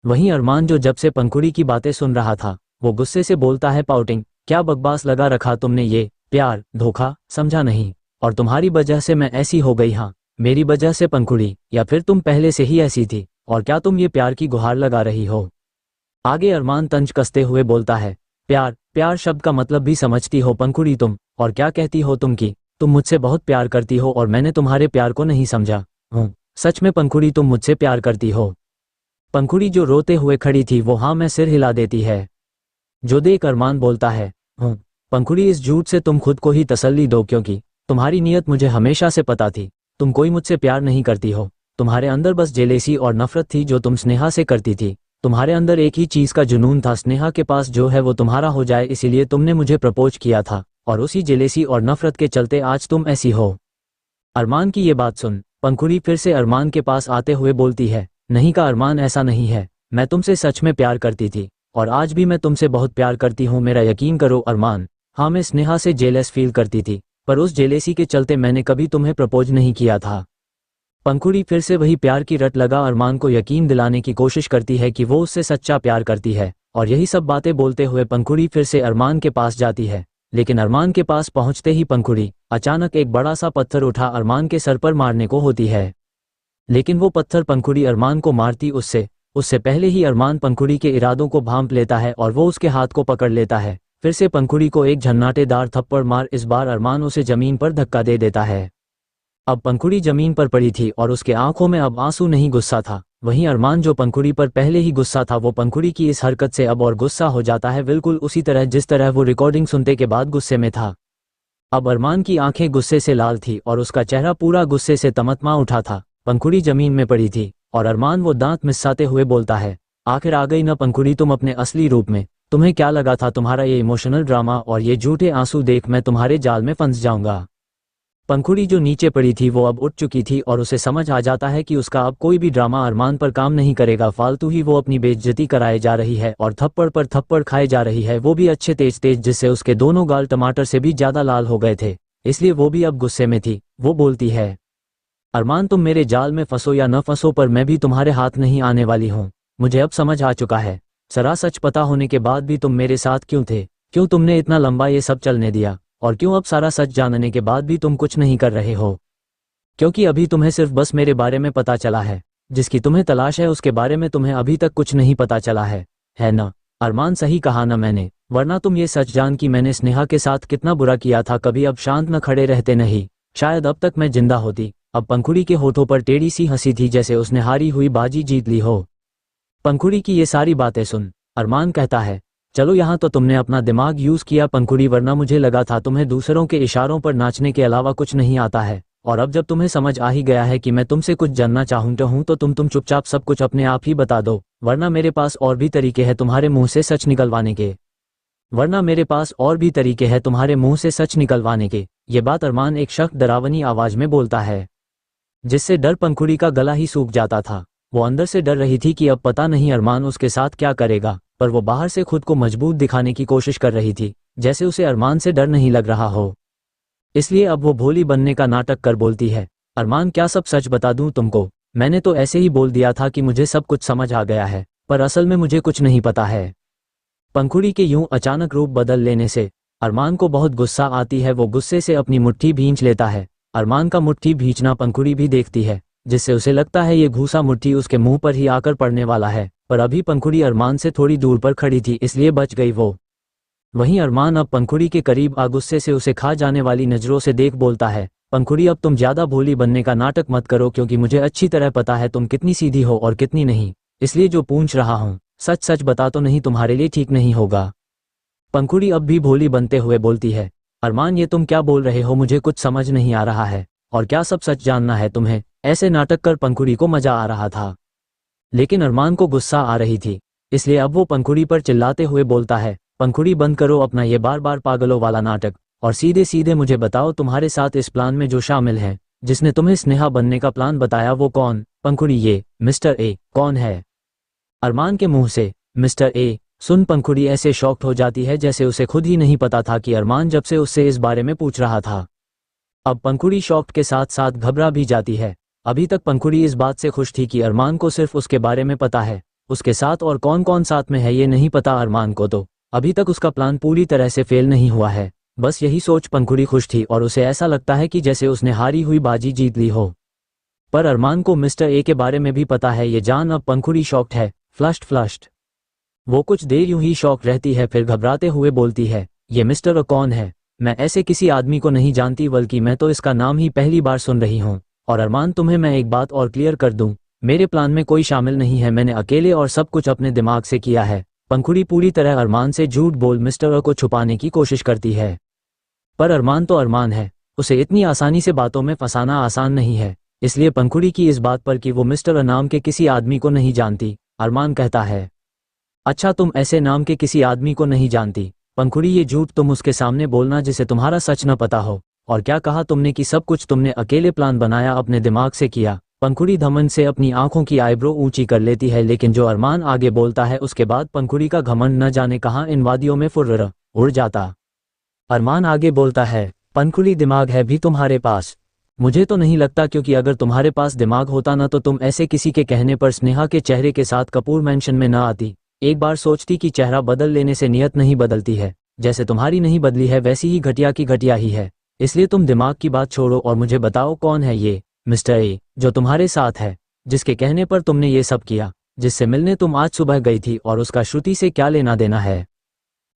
वहीं अरमान जो जब से पंखुड़ी की बातें सुन रहा था, वो गुस्से से बोलता है, पाउटिंग, क्या बकवास लगा रखा तुमने, ये प्यार धोखा समझा नहीं, और तुम्हारी वजह से मैं ऐसी हो गई। हाँ, मेरी वजह से पंखुड़ी, या फिर तुम पहले से ही ऐसी थी, और क्या तुम ये प्यार की गुहार लगा रही हो। आगे अरमान तंज कसते हुए बोलता है, प्यार, प्यार शब्द का मतलब भी समझती हो पंखुड़ी तुम, और क्या कहती हो तुम कि तुम मुझसे बहुत प्यार करती हो और मैंने तुम्हारे प्यार को नहीं समझा हूँ। सच में पंखुड़ी तुम मुझसे प्यार करती हो। पंखुड़ी जो रोते हुए खड़ी थी वो हाँ में सिर हिला देती है, जो देख अरमान बोलता है, हूँ। पंखुड़ी इस झूठ से तुम खुद को ही तसल्ली दो, क्योंकि तुम्हारी नीयत मुझे हमेशा से पता थी। तुम कोई मुझसे प्यार नहीं करती हो। तुम्हारे अंदर बस जेलेसी और नफरत थी जो तुम स्नेहा से करती थी। तुम्हारे अंदर एक ही चीज का जुनून था, स्नेहा के पास जो है वो तुम्हारा हो जाए, इसीलिए तुमने मुझे प्रपोज किया था और उसी जेलेसी और नफरत के चलते आज तुम ऐसी हो। अरमान की ये बात सुन पंखुड़ी फिर से अरमान के पास आते हुए बोलती है, नहीं का अरमान, ऐसा नहीं है, मैं तुमसे सच में प्यार करती थी और आज भी मैं तुमसे बहुत प्यार करती हूँ, मेरा यकीन करो अरमान। हाँ, मैं स्नेहा से जेलस फील करती थी, पर उस जेलेसी के चलते मैंने कभी तुम्हें प्रपोज नहीं किया था। पंखुड़ी फिर से वही प्यार की रट लगा अरमान को यकीन दिलाने की कोशिश करती है कि वो उससे सच्चा प्यार करती है, और यही सब बातें बोलते हुए पंखुड़ी फिर से अरमान के पास जाती है। लेकिन अरमान के पास पहुंचते ही पंखुड़ी अचानक एक बड़ा सा पत्थर उठा अरमान के सर पर मारने को होती है। लेकिन वो पत्थर पंखुड़ी अरमान को मारती उससे पहले ही अरमान पंखुड़ी के इरादों को भांप लेता है और वो उसके हाथ को पकड़ लेता है। फिर से पंखुड़ी को एक झन्नाटेदार थप्पड़ मार इस बार अरमान उसे जमीन पर धक्का दे देता है। अब पंखुड़ी जमीन पर पड़ी थी और उसके आंखों में अब आंसू नहीं गुस्सा था। वहीं अरमान जो पंखुड़ी पर पहले ही गुस्सा था वो पंखुड़ी की इस हरकत से अब और गुस्सा हो जाता है, बिल्कुल उसी तरह जिस तरह वो रिकॉर्डिंग सुनते के बाद गुस्से में था। अब अरमान की आंखें गुस्से से लाल थी और उसका चेहरा पूरा गुस्से से तमतमा उठा था। पंखुड़ी जमीन में पड़ी थी और अरमान वो दांत मिसाते हुए बोलता है, आखिर आ गई न पंखुड़ी तुम अपने असली रूप में। तुम्हें क्या लगा था तुम्हारा ये इमोशनल ड्रामा और ये झूठे आंसू देख मैं तुम्हारे जाल में फंस जाऊंगा। पंखुड़ी जो नीचे पड़ी थी वो अब उठ चुकी थी और उसे समझ आ जाता है कि उसका अब कोई भी ड्रामा अरमान पर काम नहीं करेगा, फालतू ही वो अपनी बेइज्जती कराए जा रही है और थप्पड़ पर थप्पड़ खाए जा रही है, वो भी अच्छे तेज तेज, जिससे उसके दोनों गाल टमाटर से भी ज्यादा लाल हो गए थे, इसलिए वो भी अब गुस्से में थी। वो बोलती है, अरमान तुम मेरे जाल में फंसो या न फंसो पर मैं भी तुम्हारे हाथ नहीं आने वाली हूँ। मुझे अब समझ आ चुका है, सारा सच पता होने के बाद भी तुम मेरे साथ क्यों थे, क्यों तुमने इतना लंबा ये सब चलने दिया, और क्यों अब सारा सच जानने के बाद भी तुम कुछ नहीं कर रहे हो। क्योंकि अभी तुम्हें सिर्फ बस मेरे बारे में पता चला है, जिसकी तुम्हें तलाश है उसके बारे में तुम्हें अभी तक कुछ नहीं पता चला है ना। अरमान सही कहा ना मैंने, वरना तुम ये सच जान कि मैंने स्नेहा के साथ कितना बुरा किया था कभी अब शांत न खड़े रहते, नहीं शायद अब तक मैं जिंदा होती। अब पंखुड़ी के होठों पर टेढ़ी सी हंसी थी जैसे उसने हारी हुई बाजी जीत ली हो। पंखुड़ी की ये सारी बातें सुन अरमान कहता है, चलो यहाँ तो तुमने अपना दिमाग यूज किया पंखुड़ी, वरना मुझे लगा था तुम्हें दूसरों के इशारों पर नाचने के अलावा कुछ नहीं आता है, और अब जब तुम्हें समझ आ ही गया है कि मैं तुमसे कुछ जानना चाहता हूँ तो तुम चुपचाप सब कुछ अपने आप ही बता दो, वरना मेरे पास और भी तरीके हैं तुम्हारे मुंह से सच निकलवाने के। ये बात अरमान एक सख्त डरावनी आवाज में बोलता है, जिससे डर पंखुड़ी का गला ही सूख जाता था। वो अंदर से डर रही थी कि अब पता नहीं अरमान उसके साथ क्या करेगा, पर वो बाहर से खुद को मजबूत दिखाने की कोशिश कर रही थी, जैसे उसे अरमान से डर नहीं लग रहा हो। इसलिए अब वो भोली बनने का नाटक कर बोलती है, अरमान क्या सब सच बता दूं तुमको? मैंने तो ऐसे ही बोल दिया था कि मुझे सब कुछ समझ आ गया है, पर असल में मुझे कुछ नहीं पता है। पंखुड़ी के यूं अचानक रूप बदल लेने से अरमान को बहुत गुस्सा आती है। वो गुस्से से अपनी मुट्ठी भींच लेता है। अरमान का मुट्ठी भींचना पंखुड़ी भी देखती है, जिससे उसे लगता है ये घूसा मुट्ठी उसके मुंह पर ही आकर पड़ने वाला है, पर अभी पंखुड़ी अरमान से थोड़ी दूर पर खड़ी थी इसलिए बच गई वो। वहीं अरमान अब पंखुड़ी के करीब आ गुस्से से उसे खा जाने वाली नजरों से देख बोलता है, पंखुड़ी अब तुम ज्यादा भोली बनने का नाटक मत करो, क्योंकि मुझे अच्छी तरह पता है तुम कितनी सीधी हो और कितनी नहीं, इसलिए जो पूछ रहा हूँ सच सच बता, तो नहीं तुम्हारे लिए ठीक नहीं होगा। पंखुड़ी अब भी भोली बनते हुए बोलती है, अरमान ये तुम क्या बोल रहे हो, मुझे कुछ समझ नहीं आ रहा है, और क्या सब सच जानना है तुम्हें? ऐसे नाटक कर पंखुड़ी को मजा आ रहा था, लेकिन अरमान को गुस्सा आ रही थी, इसलिए अब वो पंखुड़ी पर चिल्लाते हुए बोलता है, पंखुड़ी बंद करो अपना ये बार बार पागलों वाला नाटक, और सीधे सीधे मुझे बताओ तुम्हारे साथ इस प्लान में जो शामिल है, जिसने तुम्हें स्नेहा बनने का प्लान बताया, वो कौन? पंखुड़ी ये मिस्टर ए कौन है? अरमान के मुंह से मिस्टर ए सुन पंखुड़ी ऐसे शॉक्ड हो जाती है जैसे उसे खुद ही नहीं पता था कि अरमान जब से उससे इस बारे में पूछ रहा था। अब पंखुड़ी शॉक्ड के साथ साथ घबरा भी जाती है। अभी तक पंखुड़ी इस बात से खुश थी कि अरमान को सिर्फ उसके बारे में पता है, उसके साथ और कौन कौन साथ में है ये नहीं पता अरमान को, तो अभी तक उसका प्लान पूरी तरह से फेल नहीं हुआ है। बस यही सोच पंखुड़ी खुश थी और उसे ऐसा लगता है कि जैसे उसने हारी हुई बाजी जीत ली हो। पर अरमान को मिस्टर ए के बारे में भी पता है, ये जान अब पंखुड़ी शॉक्ड है, फ्लश्ड। वो कुछ देर यूं ही शॉक रहती है, फिर घबराते हुए बोलती है, ये मिस्टर ओ कौन है? मैं ऐसे किसी आदमी को नहीं जानती, बल्कि मैं तो इसका नाम ही पहली बार सुन रही हूँ। और अरमान तुम्हें मैं एक बात और क्लियर कर दूं, मेरे प्लान में कोई शामिल नहीं है, मैंने अकेले और सब कुछ अपने दिमाग से किया है। पंखुड़ी पूरी तरह अरमान से झूठ बोल मिस्टर ओ को छुपाने की कोशिश करती है, पर अरमान तो अरमान है, उसे इतनी आसानी से बातों में फंसाना आसान नहीं है। इसलिए पंखुड़ी की इस बात पर कि वो मिस्टर नाम के किसी आदमी को नहीं जानती, अरमान कहता है, अच्छा तुम ऐसे नाम के किसी आदमी को नहीं जानती पंखुड़ी, ये झूठ तुम उसके सामने बोलना जिसे तुम्हारा सच न पता हो। और क्या कहा तुमने कि सब कुछ तुमने अकेले प्लान बनाया, अपने दिमाग से किया? पंखुड़ी धमन से अपनी आंखों की आईब्रो ऊंची कर लेती है, लेकिन जो अरमान आगे बोलता है उसके बाद पंखुड़ी का घमंड न जाने कहां इन वादियों में फुर्र उड़ जाता। अरमान आगे बोलता है, पंखुड़ी दिमाग है भी तुम्हारे पास? मुझे तो नहीं लगता, क्योंकि अगर तुम्हारे पास दिमाग होता ना तो तुम ऐसे किसी के कहने पर स्नेहा के चेहरे के साथ कपूर मेंशन में न आती। एक बार सोचती कि चेहरा बदल लेने से नियत नहीं बदलती है, जैसे तुम्हारी नहीं बदली है वैसी ही घटिया की घटिया ही है। इसलिए तुम दिमाग की बात छोड़ो और मुझे बताओ कौन है ये मिस्टर ए जो तुम्हारे साथ है, जिसके कहने पर तुमने ये सब किया, जिससे मिलने तुम आज सुबह गई थी, और उसका श्रुति से क्या लेना देना है?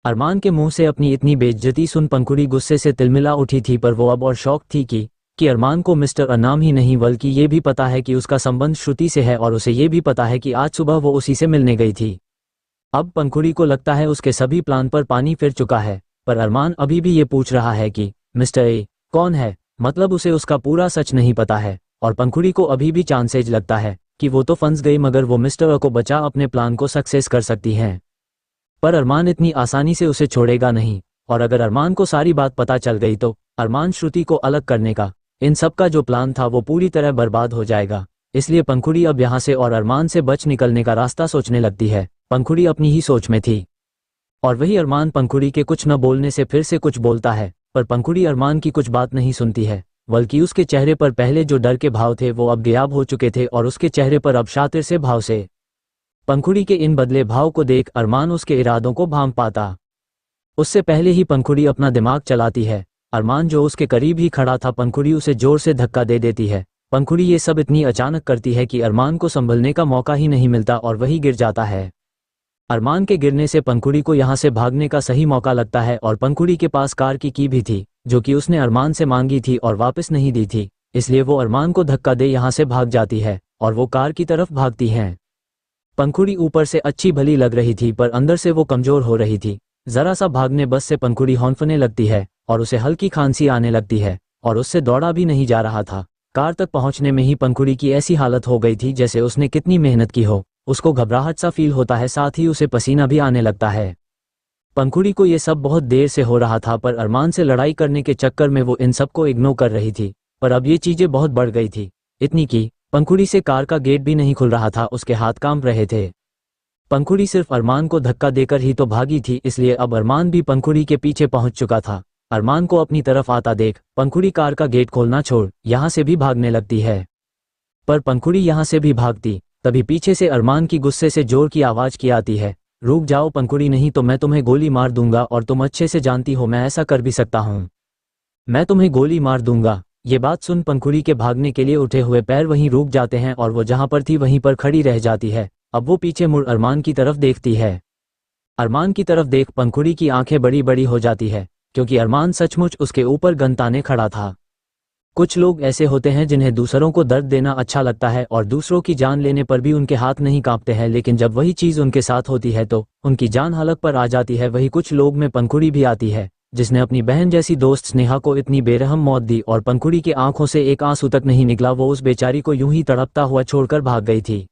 अरमान के मुंह से अपनी इतनी बेइज्जती सुन पंखुड़ी गुस्से से तिलमिला उठी थी, पर वो अब और शौक थी कि अरमान को मिस्टर अनाम ही नहीं बल्कि ये भी पता है कि उसका संबंध श्रुति से है, और उसे ये भी पता है कि आज सुबह वो उसी से मिलने गई थी। अब पंखुड़ी को लगता है उसके सभी प्लान पर पानी फिर चुका है, पर अरमान अभी भी ये पूछ रहा है कि मिस्टर ए कौन है, मतलब उसे उसका पूरा सच नहीं पता है। और पंखुड़ी को अभी भी चांसेज लगता है कि वो तो फंस गई, मगर वो मिस्टर अ को बचा अपने प्लान को सक्सेस कर सकती हैं। पर अरमान इतनी आसानी से उसे छोड़ेगा नहीं, और अगर अरमान को सारी बात पता चल गई तो अरमान श्रुति को अलग करने का, इन सब का जो प्लान था वो पूरी तरह बर्बाद हो जाएगा। इसलिए पंखुड़ी अब यहाँ से और अरमान से बच निकलने का रास्ता सोचने लगती है। पंखुड़ी अपनी ही सोच में थी, और वही अरमान पंखुड़ी के कुछ न बोलने से फिर से कुछ बोलता है, पर पंखुड़ी अरमान की कुछ बात नहीं सुनती है, बल्कि उसके चेहरे पर पहले जो डर के भाव थे वो अब गायब हो चुके थे, और उसके चेहरे पर अब शातिर से भाव से। पंखुड़ी के इन बदले भाव को देख अरमान उसके इरादों को भांप पाता। उससे पहले ही पंखुड़ी अपना दिमाग चलाती है। अरमान जो उसके करीब ही खड़ा था, पंखुड़ी उसे जोर से धक्का दे देती है। पंखुड़ी ये सब इतनी अचानक करती है कि अरमान को संभलने का मौका ही नहीं मिलता और वही गिर जाता है। अरमान के गिरने से पंखुड़ी को यहाँ से भागने का सही मौका लगता है, और पंखुड़ी के पास कार की भी थी जो कि उसने अरमान से मांगी थी और वापस नहीं दी थी, इसलिए वो अरमान को धक्का दे यहाँ से भाग जाती है और वो कार की तरफ भागती हैं। पंखुड़ी ऊपर से अच्छी भली लग रही थी, पर अंदर से वो कमजोर हो रही थी। जरा सा भागने बस से पंखुड़ी हौंफने लगती है और उसे हल्की खांसी आने लगती है, और उससे दौड़ा भी नहीं जा रहा था। कार तक पहुंचने में ही पंखुड़ी की ऐसी हालत हो गई थी जैसे उसने कितनी मेहनत की हो। उसको घबराहट सा फील होता है, साथ ही उसे पसीना भी आने लगता है। पंखुड़ी को ये सब बहुत देर से हो रहा था, पर अरमान से लड़ाई करने के चक्कर में वो इन सब को इग्नोर कर रही थी। पर अब ये चीजें बहुत बढ़ गई थी, इतनी कि पंखुड़ी से कार का गेट भी नहीं खुल रहा था, उसके हाथ कांप रहे थे। पंखुड़ी सिर्फ अरमान को धक्का देकर ही तो भागी थी, इसलिए अब अरमान भी पंखुड़ी के पीछे पहुंच चुका था। अरमान को अपनी तरफ आता देख पंखुड़ी कार का गेट खोलना छोड़ यहाँ से भी भागने लगती है। पर पंखुड़ी यहाँ से भी भागती, तभी पीछे से अरमान की गुस्से से जोर की आवाज की आती है, रुक जाओ पंखुड़ी, नहीं तो मैं तुम्हें गोली मार दूंगा, और तुम अच्छे से जानती हो मैं ऐसा कर भी सकता हूँ। मैं तुम्हें गोली मार दूंगा। ये बात सुन पंखुड़ी के भागने के लिए उठे हुए पैर वहीं रुक जाते हैं और वो जहां पर थी वहीं पर खड़ी रह जाती है। अब वो पीछे मुड़ अरमान की तरफ देखती है। अरमान की तरफ देख पंखुड़ी की आंखें बड़ी बड़ी हो जाती है, क्योंकि अरमान सचमुच उसके ऊपर गन ताने खड़ा था। कुछ लोग ऐसे होते हैं जिन्हें दूसरों को दर्द देना अच्छा लगता है और दूसरों की जान लेने पर भी उनके हाथ नहीं कांपते हैं, लेकिन जब वही चीज़ उनके साथ होती है तो उनकी जान हलक पर आ जाती है। वही कुछ लोग में पंखुड़ी भी आती है, जिसने अपनी बहन जैसी दोस्त स्नेहा को इतनी बेरहम मौत दी और पंखुड़ी की आंखों से एक आंसू तक नहीं निकला। वो उस बेचारी को यूं ही तड़पता हुआ छोड़कर भाग गई थी।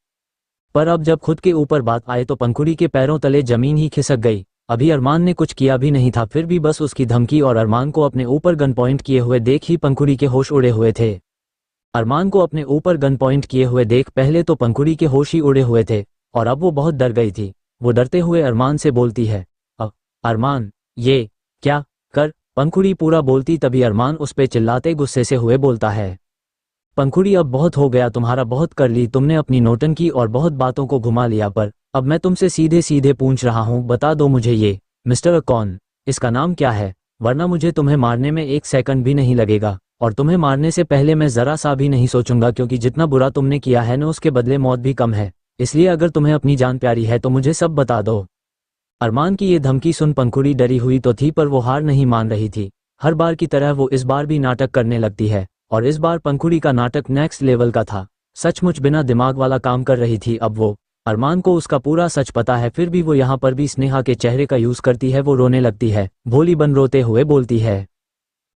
पर अब जब खुद के ऊपर बात आए तो पंखुड़ी के पैरों तले जमीन ही खिसक गई। अभी अरमान ने कुछ किया भी नहीं था, फिर भी बस उसकी धमकी और अरमान को अपने ऊपर गन पॉइंट किए हुए देख ही पंखुड़ी के होश उड़े हुए थे। अरमान को अपने ऊपर गन पॉइंट किए हुए देख पहले तो पंखुड़ी के होश ही उड़े हुए थे, और अब वो बहुत डर गई थी। वो डरते हुए अरमान से बोलती है, अरमान ये क्या कर। पंखुड़ी पूरा बोलती तभी अरमान उस पे चिल्लाते गुस्से से हुए बोलता है, पंखुड़ी अब बहुत हो गया तुम्हारा, बहुत कर ली तुमने अपनी नौटंकी और बहुत बातों को घुमा लिया, पर अब मैं तुमसे सीधे सीधे पूछ रहा हूँ, बता दो मुझे ये मिस्टर कौन, इसका नाम क्या है, वरना मुझे तुम्हें मारने में एक सेकंड भी नहीं लगेगा, और तुम्हें मारने से पहले मैं जरा सा भी नहीं सोचूंगा, क्योंकि जितना बुरा तुमने किया है ना उसके बदले मौत भी कम है। इसलिए अगर तुम्हें अपनी जान प्यारी है तो मुझे सब बता दो। अरमान की ये धमकी सुन पंखुड़ी डरी हुई तो थी, पर वो हार नहीं मान रही थी। हर बार की तरह वो इस बार भी नाटक करने लगती है, और इस बार पंखुड़ी का नाटक नेक्स्ट लेवल का था। सचमुच बिना दिमाग वाला काम कर रही थी। अब वो अरमान को उसका पूरा सच पता है, फिर भी वो यहाँ पर भी स्नेहा के चेहरे का यूज करती है। वो रोने लगती है, भोली बन रोते हुए बोलती है,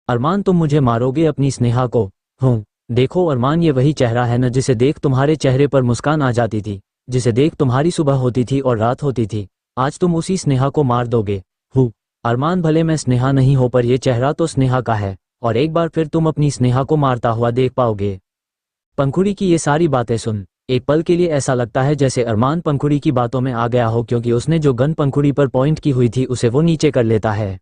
अरमान तुम मुझे मारोगे अपनी स्नेहा को? हूँ। देखो अरमान, ये वही चेहरा है न जिसे देख तुम्हारे चेहरे पर मुस्कान आ जाती थी, जिसे देख तुम्हारी सुबह होती थी और रात होती थी। आज तुम उसी स्नेहा को मार दोगे। हूँ। अरमान, भले मैं स्नेहा नहीं हो पर यह चेहरा तो स्नेहा का है, और एक बार फिर तुम अपनी स्नेहा को मारता हुआ देख पाओगे। पंखुड़ी की ये सारी बातें सुन एक पल के लिए ऐसा लगता है जैसे अरमान पंखुड़ी की बातों में आ गया हो, क्योंकि उसने जो गन पंखुड़ी पर पॉइंट की हुई थी उसे वो नीचे कर लेता है।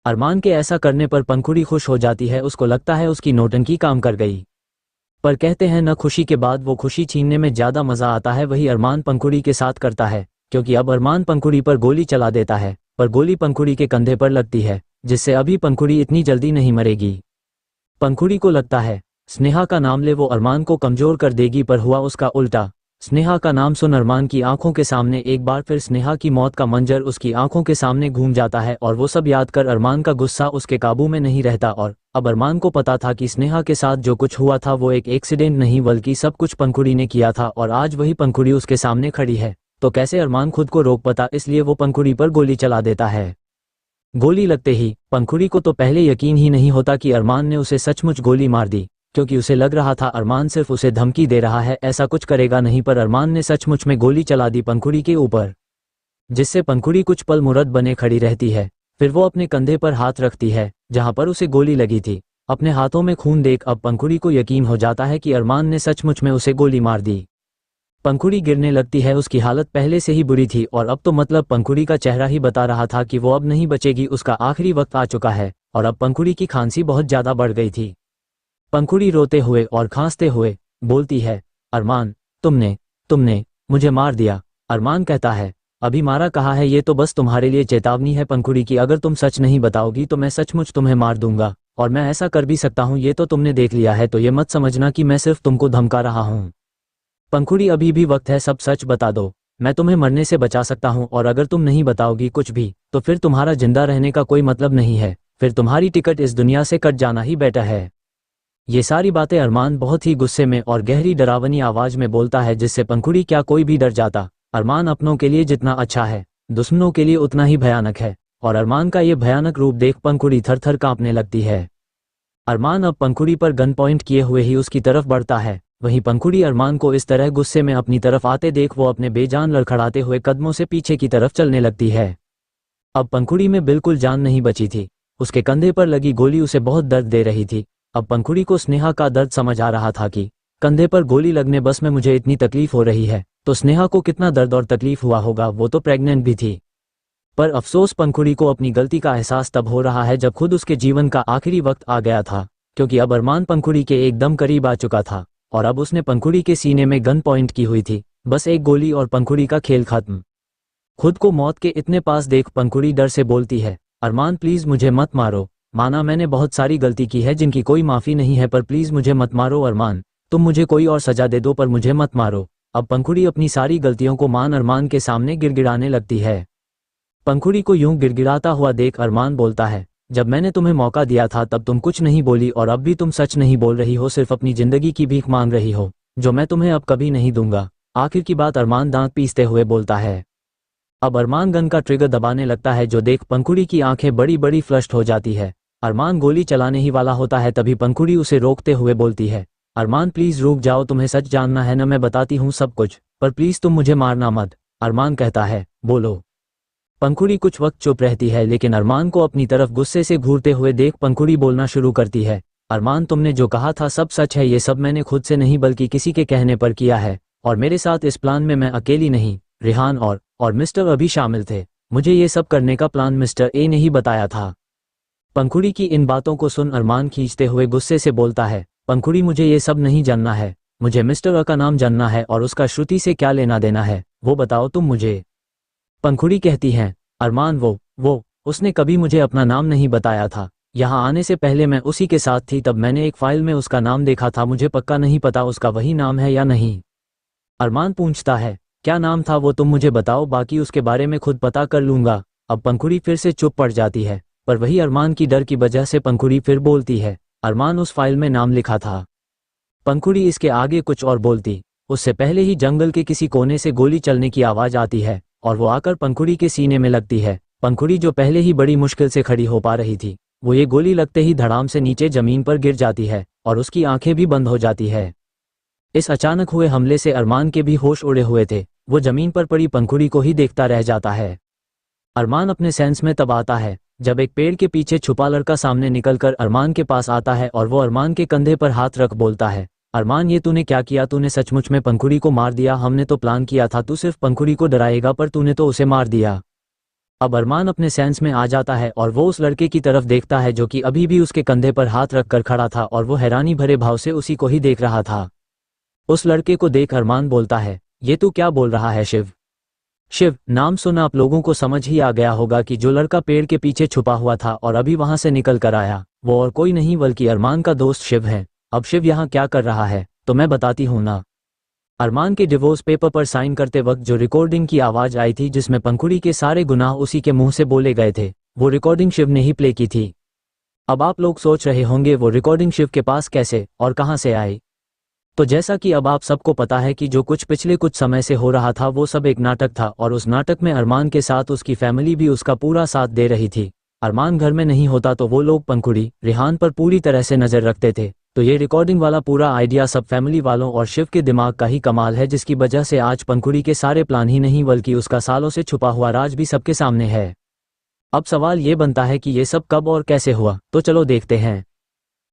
अरमान के ऐसा करने पर पंखुड़ी खुश हो जाती है, उसको लगता है उसकी नौटंकी काम कर गई। पर कहते हैं न, खुशी के बाद वो खुशी छीनने में ज़्यादा मज़ा आता है, वही अरमान पंखुड़ी के साथ करता है। क्योंकि अब अरमान पंखुड़ी पर गोली चला देता है, पर गोली पंखुड़ी के कंधे पर लगती है, जिससे अभी पंखुड़ी इतनी जल्दी नहीं मरेगी। पंखुड़ी को लगता है स्नेहा का नाम ले वो अरमान को कमज़ोर कर देगी, पर हुआ उसका उल्टा। स्नेहा का नाम सुन अरमान की आंखों के सामने एक बार फिर स्नेहा की मौत का मंजर उसकी आंखों के सामने घूम जाता है, और वो सब याद कर अरमान का गुस्सा उसके काबू में नहीं रहता। और अब अरमान को पता था कि स्नेहा के साथ जो कुछ हुआ था वो एक एक्सीडेंट नहीं बल्कि सब कुछ पंखुड़ी ने किया था, और आज वही पंखुड़ी उसके सामने खड़ी है, तो कैसे अरमान खुद को रोक पाता। इसलिए वो पंखुड़ी पर गोली चला देता है। गोली लगते ही पंखुड़ी को तो पहले यकीन ही नहीं होता कि अरमान ने उसे सचमुच गोली मार दी, क्योंकि उसे लग रहा था अरमान सिर्फ उसे धमकी दे रहा है, ऐसा कुछ करेगा नहीं। पर अरमान ने सचमुच में गोली चला दी पंखुड़ी के ऊपर, जिससे पंखुड़ी कुछ पल मुरद बने खड़ी रहती है। फिर वो अपने कंधे पर हाथ रखती है जहां पर उसे गोली लगी थी। अपने हाथों में खून देख अब पंखुड़ी को यकीन हो जाता है कि अरमान ने सचमुच में उसे गोली मार दी। पंखुड़ी गिरने लगती है, उसकी हालत पहले से ही बुरी थी, और अब तो मतलब पंखुड़ी का चेहरा ही बता रहा था कि वो अब नहीं बचेगी, उसका आखिरी वक्त आ चुका है। और अब पंखुड़ी की खांसी बहुत ज़्यादा बढ़ गई थी। पंखुड़ी रोते हुए और खांसते हुए बोलती है, अरमान, तुमने मुझे मार दिया। अरमान कहता है, अभी मारा कहा है, ये तो बस तुम्हारे लिए चेतावनी है पंखुड़ी की, अगर तुम सच नहीं बताओगी तो मैं सचमुच तुम्हें मार दूंगा, और मैं ऐसा कर भी सकता हूँ, ये तो तुमने देख लिया है, तो ये मत समझना कि मैं सिर्फ तुमको धमका रहा हूँ। पंखुड़ी, अभी भी वक्त है, सब सच बता दो, मैं तुम्हें मरने से बचा सकता हूँ, और अगर तुम नहीं बताओगी कुछ भी तो फिर तुम्हारा जिंदा रहने का कोई मतलब नहीं है, फिर तुम्हारी टिकट इस दुनिया से कट जाना ही बेटर है। ये सारी बातें अरमान बहुत ही गुस्से में और गहरी डरावनी आवाज में बोलता है, जिससे पंखुड़ी क्या कोई भी डर जाता। अरमान अपनों के लिए जितना अच्छा है दुश्मनों के लिए उतना ही भयानक है, और अरमान का ये भयानक रूप देख पंखुड़ी थर थर कांपने लगती है। अरमान अब पंखुड़ी पर गन पॉइंट किए हुए ही उसकी तरफ बढ़ता है। वहीं पंखुड़ी अरमान को इस तरह गुस्से में अपनी तरफ आते देख वो अपने बेजान लड़खड़ाते हुए कदमों से पीछे की तरफ चलने लगती है। अब पंखुड़ी में बिल्कुल जान नहीं बची थी, उसके कंधे पर लगी गोली उसे बहुत दर्द दे रही थी। अब पंखुड़ी को स्नेहा का दर्द समझ आ रहा था कि कंधे पर गोली लगने बस में मुझे इतनी तकलीफ हो रही है, तो स्नेहा को कितना दर्द और तकलीफ हुआ होगा, वो तो प्रेग्नेंट भी थी। पर अफसोस पंखुड़ी को अपनी गलती का एहसास तब हो रहा है जब खुद उसके जीवन का आखिरी वक्त आ गया था, क्योंकि अब अरमान पंखुड़ी के एकदम करीब आ चुका था, और अब उसने पंखुड़ी के सीने में गन पॉइंट की हुई थी। बस एक गोली और पंखुड़ी का खेल खत्म। खुद को मौत के इतने पास देख पंखुड़ी डर से बोलती है, अरमान प्लीज मुझे मत मारो, माना मैंने बहुत सारी गलती की है जिनकी कोई माफ़ी नहीं है, पर प्लीज़ मुझे मत मारो अरमान, तुम मुझे कोई और सजा दे दो पर मुझे मत मारो। अब पंखुड़ी अपनी सारी गलतियों को मान अरमान के सामने गिड़गिड़ाने लगती है। पंखुड़ी को यूं गिड़गिड़ाता हुआ देख अरमान बोलता है, जब मैंने तुम्हें मौका दिया था तब तुम कुछ नहीं बोली, और अब भी तुम सच नहीं बोल रही हो, सिर्फ अपनी जिंदगी की भीख मांग रही हो, जो मैं तुम्हें अब कभी नहीं दूंगा। आखिर की बात अरमान दांत पीसते हुए बोलता है। अब अरमान गन का ट्रिगर दबाने लगता है, जो देख पंखुड़ी की आंखें बड़ी बड़ी फ्लश्ड हो जाती है। अरमान गोली चलाने ही वाला होता है, तभी पंखुड़ी उसे रोकते हुए बोलती है, अरमान प्लीज रुक जाओ, तुम्हें सच जानना है न, मैं बताती हूँ सब कुछ, पर प्लीज तुम मुझे मारना मत। अरमान कहता है, बोलो। पंखुड़ी कुछ वक्त चुप रहती है, लेकिन अरमान को अपनी तरफ गुस्से से घूरते हुए देख पंखुड़ी बोलना शुरू करती है, अरमान तुमने जो कहा था सब सच है, ये सब मैंने खुद से नहीं बल्कि किसी के कहने पर किया है, और मेरे साथ इस प्लान में मैं अकेली नहीं, रिहान और मिस्टर अभी शामिल थे। मुझे ये सब करने का प्लान मिस्टर ए ने ही बताया था। पंखुड़ी की इन बातों को सुन अरमान खींचते हुए गुस्से से बोलता है, पंखुड़ी मुझे ये सब नहीं जानना है, मुझे मिस्टर अ का नाम जानना है, और उसका श्रुति से क्या लेना देना है वो बताओ तुम मुझे। पंखुड़ी कहती है, अरमान वो उसने कभी मुझे अपना नाम नहीं बताया था, यहाँ आने से पहले मैं उसी के साथ थी, तब मैंने एक फाइल में उसका नाम देखा था, मुझे पक्का नहीं पता उसका वही नाम है या नहीं। अरमान पूछता है, क्या नाम था वो तुम मुझे बताओ, बाकी उसके बारे में खुद पता कर लूंगा। अब पंखुड़ी फिर से चुप पड़ जाती है, पर वही अरमान की डर की वजह से पंखुड़ी फिर बोलती है, अरमान उस फाइल में नाम लिखा था। पंखुड़ी इसके आगे कुछ और बोलती, उससे पहले ही जंगल के किसी कोने से गोली चलने की आवाज आती है, और वो आकर पंखुड़ी के सीने में लगती है। पंखुड़ी जो पहले ही बड़ी मुश्किल से खड़ी हो पा रही थी, वो ये गोली लगते ही धड़ाम से नीचे जमीन पर गिर जाती है और उसकी आंखें भी बंद हो जाती है। इस अचानक हुए हमले से अरमान के भी होश उड़े हुए थे। वो जमीन पर पड़ी पंखुड़ी को ही देखता रह जाता है। अरमान अपने सेंस में तब आता है जब एक पेड़ के पीछे छुपा लड़का सामने निकलकर अरमान के पास आता है और वो अरमान के कंधे पर हाथ रख बोलता है, अरमान ये तूने क्या किया? तूने सचमुच में पंखुड़ी को मार दिया। हमने तो प्लान किया था तू सिर्फ पंखुड़ी को डराएगा, पर तूने तो उसे मार दिया। अब अरमान अपने सेंस में आ जाता है और वो उस लड़के की तरफ देखता है जो कि अभी भी उसके कंधे पर हाथ रखकर खड़ा था और वो हैरानी भरे भाव से उसी को ही देख रहा था। उस लड़के को देख अरमान बोलता है, ये तू क्या बोल रहा है शिव? शिव नाम सुन आप लोगों को समझ ही आ गया होगा कि जो लड़का पेड़ के पीछे छुपा हुआ था और अभी वहां से निकल कर आया वो और कोई नहीं बल्कि अरमान का दोस्त शिव है। अब शिव यहाँ क्या कर रहा है तो मैं बताती हूँ ना। अरमान के डिवोर्स पेपर पर साइन करते वक्त जो रिकॉर्डिंग की आवाज आई थी जिसमें पंखुड़ी के सारे गुनाह उसी के मुंह से बोले गए थे, वो रिकॉर्डिंग शिव ने ही प्ले की थी। अब आप लोग सोच रहे होंगे वो रिकॉर्डिंग शिव के पास कैसे और कहां से आई। तो जैसा कि अब आप सबको पता है कि जो कुछ पिछले कुछ समय से हो रहा था वो सब एक नाटक था और उस नाटक में अरमान के साथ उसकी फैमिली भी उसका पूरा साथ दे रही थी। अरमान घर में नहीं होता तो वो लोग पंखुड़ी रिहान पर पूरी तरह से नजर रखते थे। तो ये रिकॉर्डिंग वाला पूरा आइडिया सब फैमिली वालों और शिव के दिमाग का ही कमाल है, जिसकी वजह से आज पंखुड़ी के सारे प्लान ही नहीं बल्कि उसका सालों से छुपा हुआ राज भी सबके सामने है। अब सवाल ये बनता है कि ये सब कब और कैसे हुआ, तो चलो देखते हैं।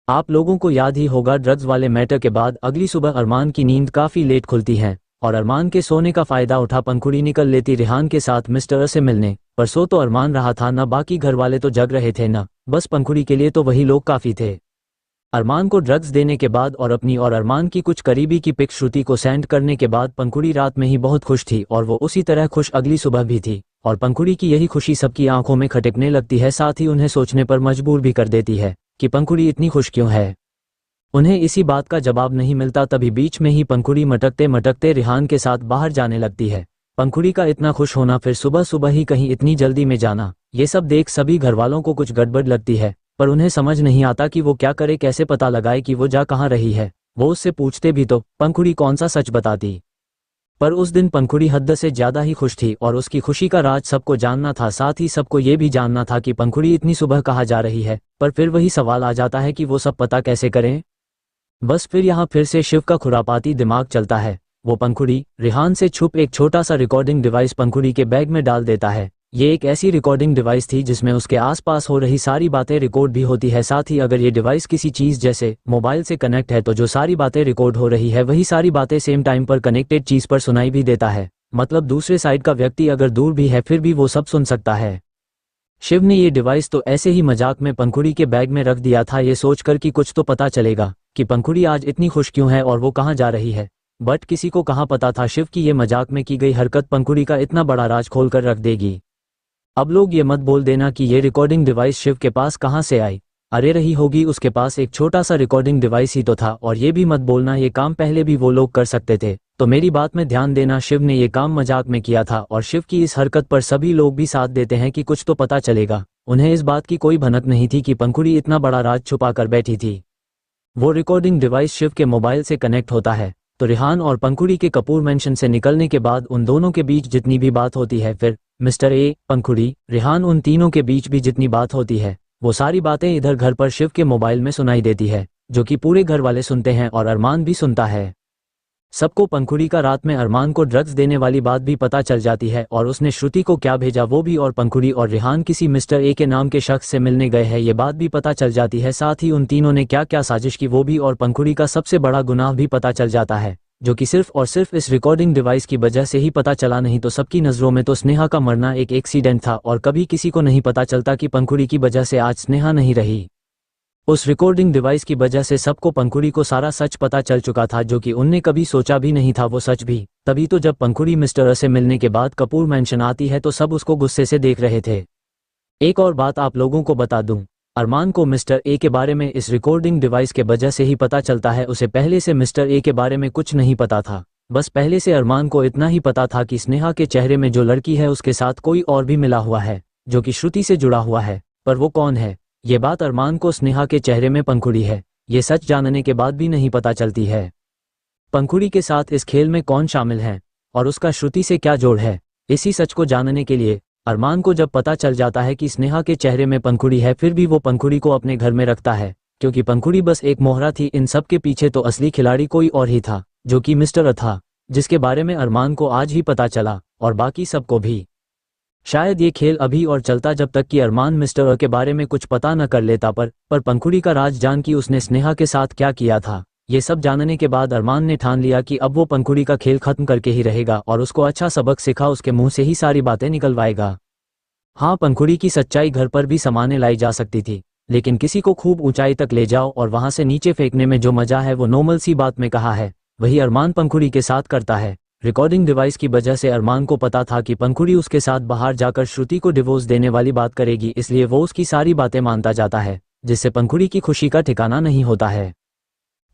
आप लोगों को याद ही होगा ड्रग्स वाले मैटर के बाद अगली सुबह अरमान की नींद काफी लेट खुलती है और अरमान के सोने का फायदा उठा पंखुड़ी निकल लेती रिहान के साथ मिस्टर से मिलने। पर सो तो अरमान रहा था, न बाकी घर वाले तो जग रहे थे, न बस पंखुड़ी के लिए तो वही लोग काफी थे। अरमान को ड्रग्स देने के बाद और अपनी और अरमान की कुछ करीबी की पिक श्रुति को सेंड करने के बाद पंखुड़ी रात में ही बहुत खुश थी और वो उसी तरह खुश अगली सुबह भी थी। और पंखुड़ी की यही खुशी सबकी आंखों में खटकने लगती है, साथ ही उन्हें सोचने पर मजबूर भी कर देती है कि पंखुड़ी इतनी खुश क्यों है। उन्हें इसी बात का जवाब नहीं मिलता, तभी बीच में ही पंखुड़ी मटकते मटकते रिहान के साथ बाहर जाने लगती है। पंखुड़ी का इतना खुश होना, फिर सुबह सुबह ही कहीं इतनी जल्दी में जाना, ये सब देख सभी घरवालों को कुछ गड़बड़ लगती है। पर उन्हें समझ नहीं आता कि वो क्या करे, कैसे पता लगाए कि वो जा कहाँ रही है। वो उससे पूछते भी तो पंखुड़ी कौन सा सच बताती। पर उस दिन पंखुड़ी हद से ज्यादा ही खुश थी और उसकी खुशी का राज सबको जानना था, साथ ही सबको ये भी जानना था कि पंखुड़ी इतनी सुबह कहाँ जा रही है। पर फिर वही सवाल आ जाता है कि वो सब पता कैसे करें। बस फिर यहाँ फिर से शिव का खुरापाती दिमाग चलता है। वो पंखुड़ी रिहान से छुप एक छोटा सा रिकॉर्डिंग डिवाइस पंखुड़ी के बैग में डाल देता है। ये एक ऐसी रिकॉर्डिंग डिवाइस थी जिसमें उसके आसपास हो रही सारी बातें रिकॉर्ड भी होती है, साथ ही अगर ये डिवाइस किसी चीज जैसे मोबाइल से कनेक्ट है तो जो सारी बातें रिकॉर्ड हो रही है वही सारी बातें सेम टाइम पर कनेक्टेड चीज पर सुनाई भी देता है। मतलब दूसरे साइड का व्यक्ति अगर दूर भी है फिर भी वो सब सुन सकता है। शिव ने ये डिवाइस तो ऐसे ही मजाक में पंखुड़ी के बैग में रख दिया था, ये सोचकर कि कुछ तो पता चलेगा कि पंखुड़ी आज इतनी खुश क्यों है और वो कहाँ जा रही है। बट किसी को कहाँ पता था शिव की ये मजाक में की गई हरकत पंखुड़ी का इतना बड़ा राज खोल कर रख देगी। अब लोग ये मत बोल देना कि ये रिकॉर्डिंग डिवाइस शिव के पास कहाँ से आई। अरे रही होगी उसके पास एक छोटा सा रिकॉर्डिंग डिवाइस ही तो था। और ये भी मत बोलना ये काम पहले भी वो लोग कर सकते थे। तो मेरी बात में ध्यान देना, शिव ने ये काम मजाक में किया था और शिव की इस हरकत पर सभी लोग भी साथ देते हैं कि कुछ तो पता चलेगा। उन्हें इस बात की कोई भनक नहीं थी कि पंखुड़ी इतना बड़ा राज छुपा कर बैठी थी। वो रिकॉर्डिंग डिवाइस शिव के मोबाइल से कनेक्ट होता है तो रिहान और पंखुड़ी के कपूर मेंशन से निकलने के बाद उन दोनों के बीच जितनी भी बात होती है, फिर मिस्टर ए, पंखुड़ी, रिहान, उन तीनों के बीच भी जितनी बात होती है वो सारी बातें इधर घर पर शिव के मोबाइल में सुनाई देती है, जो कि पूरे घर वाले सुनते हैं और अरमान भी सुनता है। सबको पंखुड़ी का रात में अरमान को ड्रग्स देने वाली बात भी पता चल जाती है और उसने श्रुति को क्या भेजा वो भी, और पंखुड़ी और रिहान किसी मिस्टर ए के नाम के शख्स से मिलने गए हैं ये बात भी पता चल जाती है। साथ ही उन तीनों ने क्या क्या साजिश की वो भी, और पंखुड़ी का सबसे बड़ा गुनाह भी पता चल जाता है, जो कि सिर्फ और सिर्फ इस रिकॉर्डिंग डिवाइस की वजह से ही पता चला। नहीं तो सबकी नज़रों में तो स्नेहा का मरना एक एक्सीडेंट था और कभी किसी को नहीं पता चलता कि पंखुड़ी की वजह से आज स्नेहा नहीं रही। उस रिकॉर्डिंग डिवाइस की वजह से सबको पंखुड़ी को सारा सच पता चल चुका था, जो कि उनने कभी सोचा भी नहीं था वो सच भी। तभी तो जब पंखुड़ी मिस्टर से मिलने के बाद कपूर मैंशन आती है तो सब उसको गुस्से से देख रहे थे। एक और बात आप लोगों को बता दूं, अरमान को मिस्टर ए के बारे में इस रिकॉर्डिंग डिवाइस के वजह से ही पता चलता है। उसे पहले से मिस्टर ए के बारे में कुछ नहीं पता था। बस पहले से अरमान को इतना ही पता था कि स्नेहा के चेहरे में जो लड़की है उसके साथ कोई और भी मिला हुआ है, जो कि श्रुति से जुड़ा हुआ है। पर वो कौन है ये बात अरमान को स्नेहा के चेहरे में पंखुड़ी है ये सच जानने के बाद भी नहीं पता चलती है। पंखुड़ी के साथ इस खेल में कौन शामिल है और उसका श्रुति से क्या जोड़ है, इसी सच को जानने के लिए अरमान को जब पता चल जाता है कि स्नेहा के चेहरे में पंखुड़ी है, फिर भी वो पंखुड़ी को अपने घर में रखता है, क्योंकि पंखुड़ी बस एक मोहरा थी। इन सब के पीछे तो असली खिलाड़ी कोई और ही था, जो कि मिस्टर अ था, जिसके बारे में अरमान को आज ही पता चला, और बाकी सबको भी। शायद ये खेल अभी और चलता जब तक कि अरमान मिस्टर अ के बारे में कुछ पता न कर लेता, पर पंखुड़ी का राज जान कि उसने स्नेहा के साथ क्या किया था। ये सब जानने के बाद अरमान ने ठान लिया कि अब वो पंखुड़ी का खेल खत्म करके ही रहेगा और उसको अच्छा सबक सिखा उसके मुंह से ही सारी बातें निकलवाएगा। हाँ, पंखुड़ी की सच्चाई घर पर भी समाने लाई जा सकती थी, लेकिन किसी को खूब ऊंचाई तक ले जाओ और वहां से नीचे फेंकने में जो मजा है वो नॉर्मल सी बात में कहा है, वही अरमान पंखुड़ी के साथ करता है। रिकॉर्डिंग डिवाइस की वजह से अरमान को पता था कि पंखुड़ी उसके साथ बाहर जाकर श्रुति को डिवोर्स देने वाली बात करेगी, इसलिए वो उसकी सारी बातें मानता जाता है, जिससे पंखुड़ी की खुशी का ठिकाना नहीं होता है।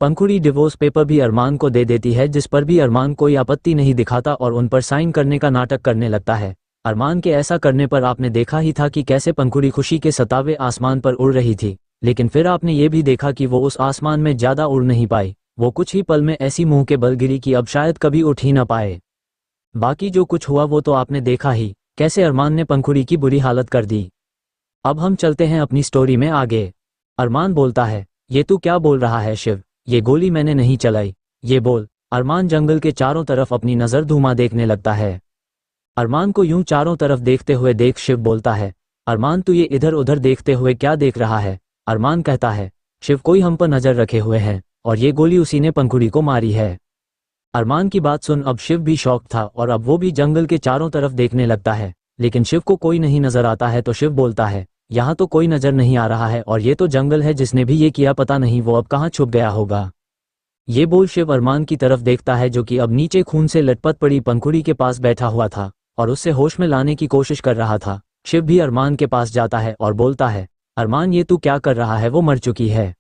पंखुड़ी डिवोर्स पेपर भी अरमान को दे देती है, जिस पर भी अरमान कोई आपत्ति नहीं दिखाता और उन पर साइन करने का नाटक करने लगता है। अरमान के ऐसा करने पर आपने देखा ही था कि कैसे पंखुड़ी खुशी के सतावे आसमान पर उड़ रही थी, लेकिन फिर आपने ये भी देखा कि वो उस आसमान में ज्यादा उड़ नहीं पाई। वो कुछ ही पल में ऐसी मुंह के बल गिरी कि अब शायद कभी उठ ही ना पाए। बाकी जो कुछ हुआ वो तो आपने देखा ही, कैसे अरमान ने पंखुड़ी की बुरी हालत कर दी। अब हम चलते हैं अपनी स्टोरी में आगे। अरमान बोलता है, ये तू क्या बोल रहा है शिव, ये गोली मैंने नहीं चलाई, ये बोल। अरमान जंगल के चारों तरफ अपनी नज़र धूमा देखने लगता है। अरमान को यूं चारों तरफ देखते हुए देख शिव बोलता है, अरमान तू ये इधर उधर देखते हुए क्या देख रहा है। अरमान कहता है, शिव कोई हम पर नजर रखे हुए हैं और ये गोली उसी ने पंखुड़ी को मारी है। अरमान की बात सुन अब शिव भी शॉक था और अब वो भी जंगल के चारों तरफ देखने लगता है, लेकिन शिव को कोई नहीं नजर आता है। तो शिव बोलता है, यहाँ तो कोई नजर नहीं आ रहा है और ये तो जंगल है, जिसने भी ये किया पता नहीं वो अब कहाँ छुप गया होगा। ये बोल शिव अरमान की तरफ देखता है, जो कि अब नीचे खून से लटपट पड़ी पंखुड़ी के पास बैठा हुआ था और उससे होश में लाने की कोशिश कर रहा था। शिव भी अरमान के पास जाता है और बोलता है, अरमान ये तू क्या कर रहा है, वो मर चुकी है।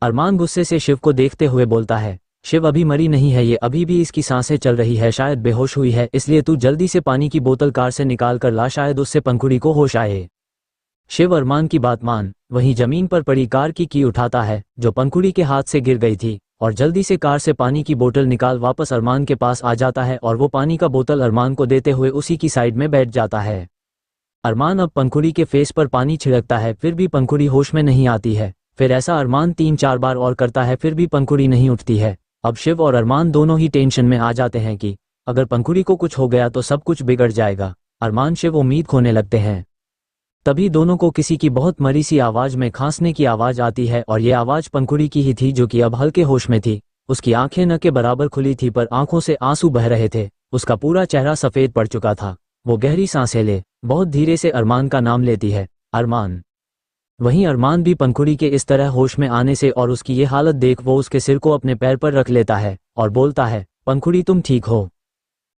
अरमान गुस्से से शिव को देखते हुए बोलता है, शिव अभी मरी नहीं है, ये अभी भी इसकी सांसें चल रही है, शायद बेहोश हुई है, इसलिए तू जल्दी से पानी की बोतल कार से निकाल कर ला, शायद उससे पंखुड़ी को होश आए। शिव अरमान की बात मान वहीं जमीन पर पड़ी कार की उठाता है, जो पंखुड़ी के हाथ से गिर गई थी, और जल्दी से कार से पानी की बोतल निकाल वापस अरमान के पास आ जाता है और वो पानी का बोतल अरमान को देते हुए उसी की साइड में बैठ जाता है। अरमान अब पंखुड़ी के फेस पर पानी छिड़कता है, फिर भी पंखुड़ी होश में नहीं आती है। फिर ऐसा अरमान 3-4 बार और करता है, फिर भी पंखुड़ी नहीं उठती है। अब शिव और अरमान दोनों ही टेंशन में आ जाते हैं कि अगर पंखुड़ी को कुछ हो गया तो सब कुछ बिगड़ जाएगा। अरमान शिव उम्मीद खोने लगते हैं। तभी दोनों को किसी की बहुत मरी सी आवाज में खांसने की आवाज आती है और ये आवाज पंखुड़ी की ही थी, जो कि अब हल्के होश में थी। उसकी आंखें न के बराबर खुली थी, पर आंखों से आंसू बह रहे थे। उसका पूरा चेहरा सफेद पड़ चुका था। वो गहरी सांसें ले बहुत धीरे से अरमान का नाम लेती है, अरमान। वहीं अरमान भी पंखुड़ी के इस तरह होश में आने से और उसकी ये हालत देख वो उसके सिर को अपने पैर पर रख लेता है और बोलता है, पंखुड़ी तुम ठीक हो।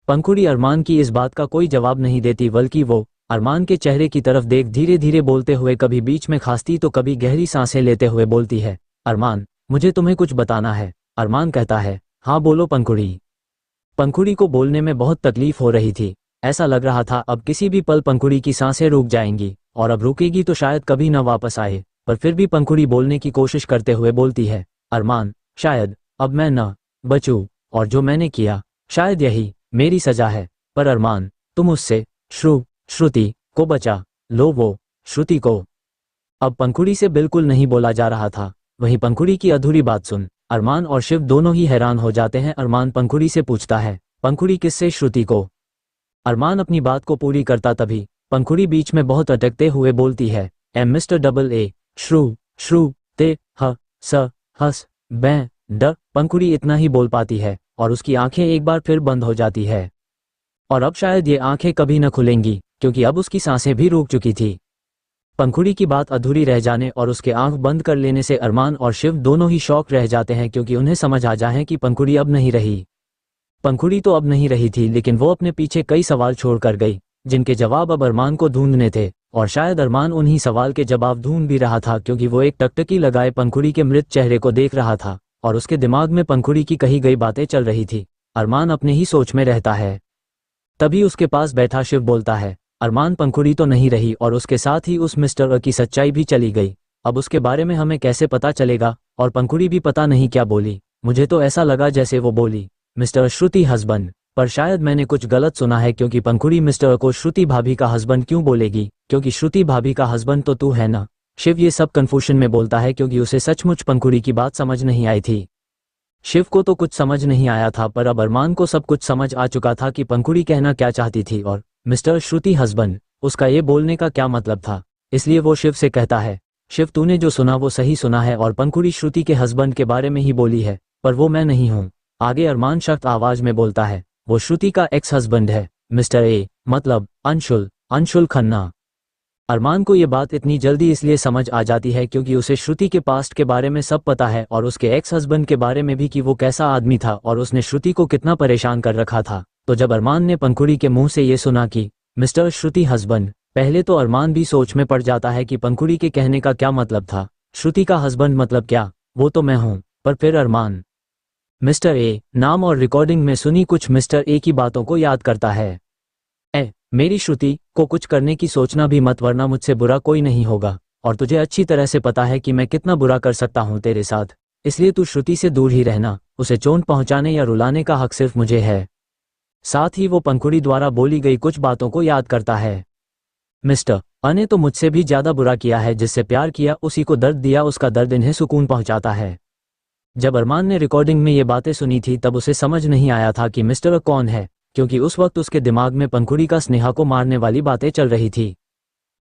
पंखुड़ी अरमान की इस बात का कोई जवाब नहीं देती, बल्कि वो अरमान के चेहरे की तरफ देख धीरे धीरे बोलते हुए कभी बीच में खांसती तो कभी गहरी सांसें लेते हुए बोलती है, अरमान मुझे तुम्हें कुछ बताना है। अरमान कहता है, हाँ बोलो पंखुड़ी। पंखुड़ी को बोलने में बहुत तकलीफ हो रही थी। ऐसा लग रहा था अब किसी भी पल पंखुड़ी की सांसें रुक जाएंगी और अब रुकेगी तो शायद कभी न वापस आए। पर फिर भी पंखुड़ी बोलने की कोशिश करते हुए बोलती है, अरमान शायद अब मैं न बचूं और जो मैंने किया शायद यही मेरी सजा है। पर अरमान तुम उससे श्रुति को बचा लो, वो श्रुति को। अब पंखुड़ी से बिल्कुल नहीं बोला जा रहा था। वहीं पंखुड़ी की अधूरी बात सुन अरमान और शिव दोनों ही हैरान हो जाते हैं। अरमान पंखुड़ी से पूछता है, पंखुड़ी किससे, श्रुति को? अरमान अपनी बात को पूरी करता तभी पंखुड़ी बीच में बहुत अटकते हुए बोलती है, MR श्रु ते ह स हस बै ड। पंखुड़ी इतना ही बोल पाती है और उसकी आंखें एक बार फिर बंद हो जाती है और अब शायद ये आंखें कभी न खुलेंगी, क्योंकि अब उसकी सांसें भी रुक चुकी थी। पंखुड़ी की बात अधूरी रह जाने और उसके आंख बंद कर लेने से अरमान और शिव दोनों ही शॉक रह जाते हैं, क्योंकि उन्हें समझ आ जाए कि पंखुड़ी अब नहीं रही। पंखुड़ी तो अब नहीं रही थी, लेकिन वो अपने पीछे कई सवाल छोड़ कर गई, जिनके जवाब अब अरमान को ढूंढने थे। और शायद अरमान उन्हीं सवाल के जवाब ढूंढ भी रहा था, क्योंकि वो एक टकटकी लगाए पंखुड़ी के मृत चेहरे को देख रहा था और उसके दिमाग में पंखुड़ी की कही गई बातें चल रही थी। अरमान अपने ही सोच में रहता है। तभी उसके पास बैठा शिव बोलता है, अरमान पंखुड़ी तो नहीं रही और उसके साथ ही उस मिस्टर की सच्चाई भी चली गई। अब उसके बारे में हमें कैसे पता चलेगा? और पंखुड़ी भी पता नहीं क्या बोली। मुझे तो ऐसा लगा जैसे वो बोली, मिस्टर श्रुति हस्बैंड। पर शायद मैंने कुछ गलत सुना है, क्योंकि पंखुड़ी मिस्टर को श्रुति भाभी का हस्बैंड क्यों बोलेगी, क्योंकि श्रुति भाभी का हस्बैंड तो तू है ना। शिव ये सब कन्फ्यूजन में बोलता है, क्योंकि उसे सचमुच पंखुड़ी की बात समझ नहीं आई थी। शिव को तो कुछ समझ नहीं आया था, पर अब अरमान को सब कुछ समझ आ चुका था कि पंखुड़ी कहना क्या चाहती थी और मिस्टर श्रुति हस्बैंड, उसका ये बोलने का क्या मतलब था। इसलिए वो शिव से कहता है, शिव तूने जो सुना वो सही सुना है और पंखुड़ी श्रुति के हस्बैंड के बारे में ही बोली है, पर वो मैं नहीं हूँ। आगे अरमान सख्त आवाज में बोलता है, वो श्रुति का एक्स हस्बैंड है, मिस्टर ए, मतलब अंशुल खन्ना। अरमान को ये बात इतनी जल्दी इसलिए समझ आ जाती है क्योंकि उसे श्रुति के पास्ट के बारे में सब पता है और उसके एक्स हस्बैंड के बारे में भी कि वो कैसा आदमी था और उसने श्रुति को कितना परेशान कर रखा था। तो जब अरमान ने पंखुड़ी के मुंह से ये सुना कि मिस्टर श्रुति हस्बैंड, पहले तो अरमान भी सोच में पड़ जाता है कि पंखुड़ी के कहने का क्या मतलब था। श्रुति का हस्बैंड मतलब क्या, वो तो मैं हूँ। पर फिर अरमान मिस्टर ए नाम और रिकॉर्डिंग में सुनी कुछ मिस्टर ए की बातों को याद करता है। मेरी श्रुति को कुछ करने की सोचना भी मत, वरना मुझसे बुरा कोई नहीं होगा और तुझे अच्छी तरह से पता है कि मैं कितना बुरा कर सकता हूँ तेरे साथ, इसलिए तू श्रुति से दूर ही रहना। उसे चोट पहुंचाने या रुलाने का हक सिर्फ मुझे है। साथ ही वो पंखुड़ी द्वारा बोली गई कुछ बातों को याद करता है। मिस्टर अ ने तो मुझसे भी ज्यादा बुरा किया है, जिससे प्यार किया उसी को दर्द दिया, उसका दर्द इन्हें सुकून पहुंचाता है। जब अरमान ने रिकॉर्डिंग में ये बातें सुनी थी तब उसे समझ नहीं आया था कि मिस्टर कौन है, क्योंकि उस वक्त उसके दिमाग में पंखुड़ी का स्नेहा को मारने वाली बातें चल रही थी।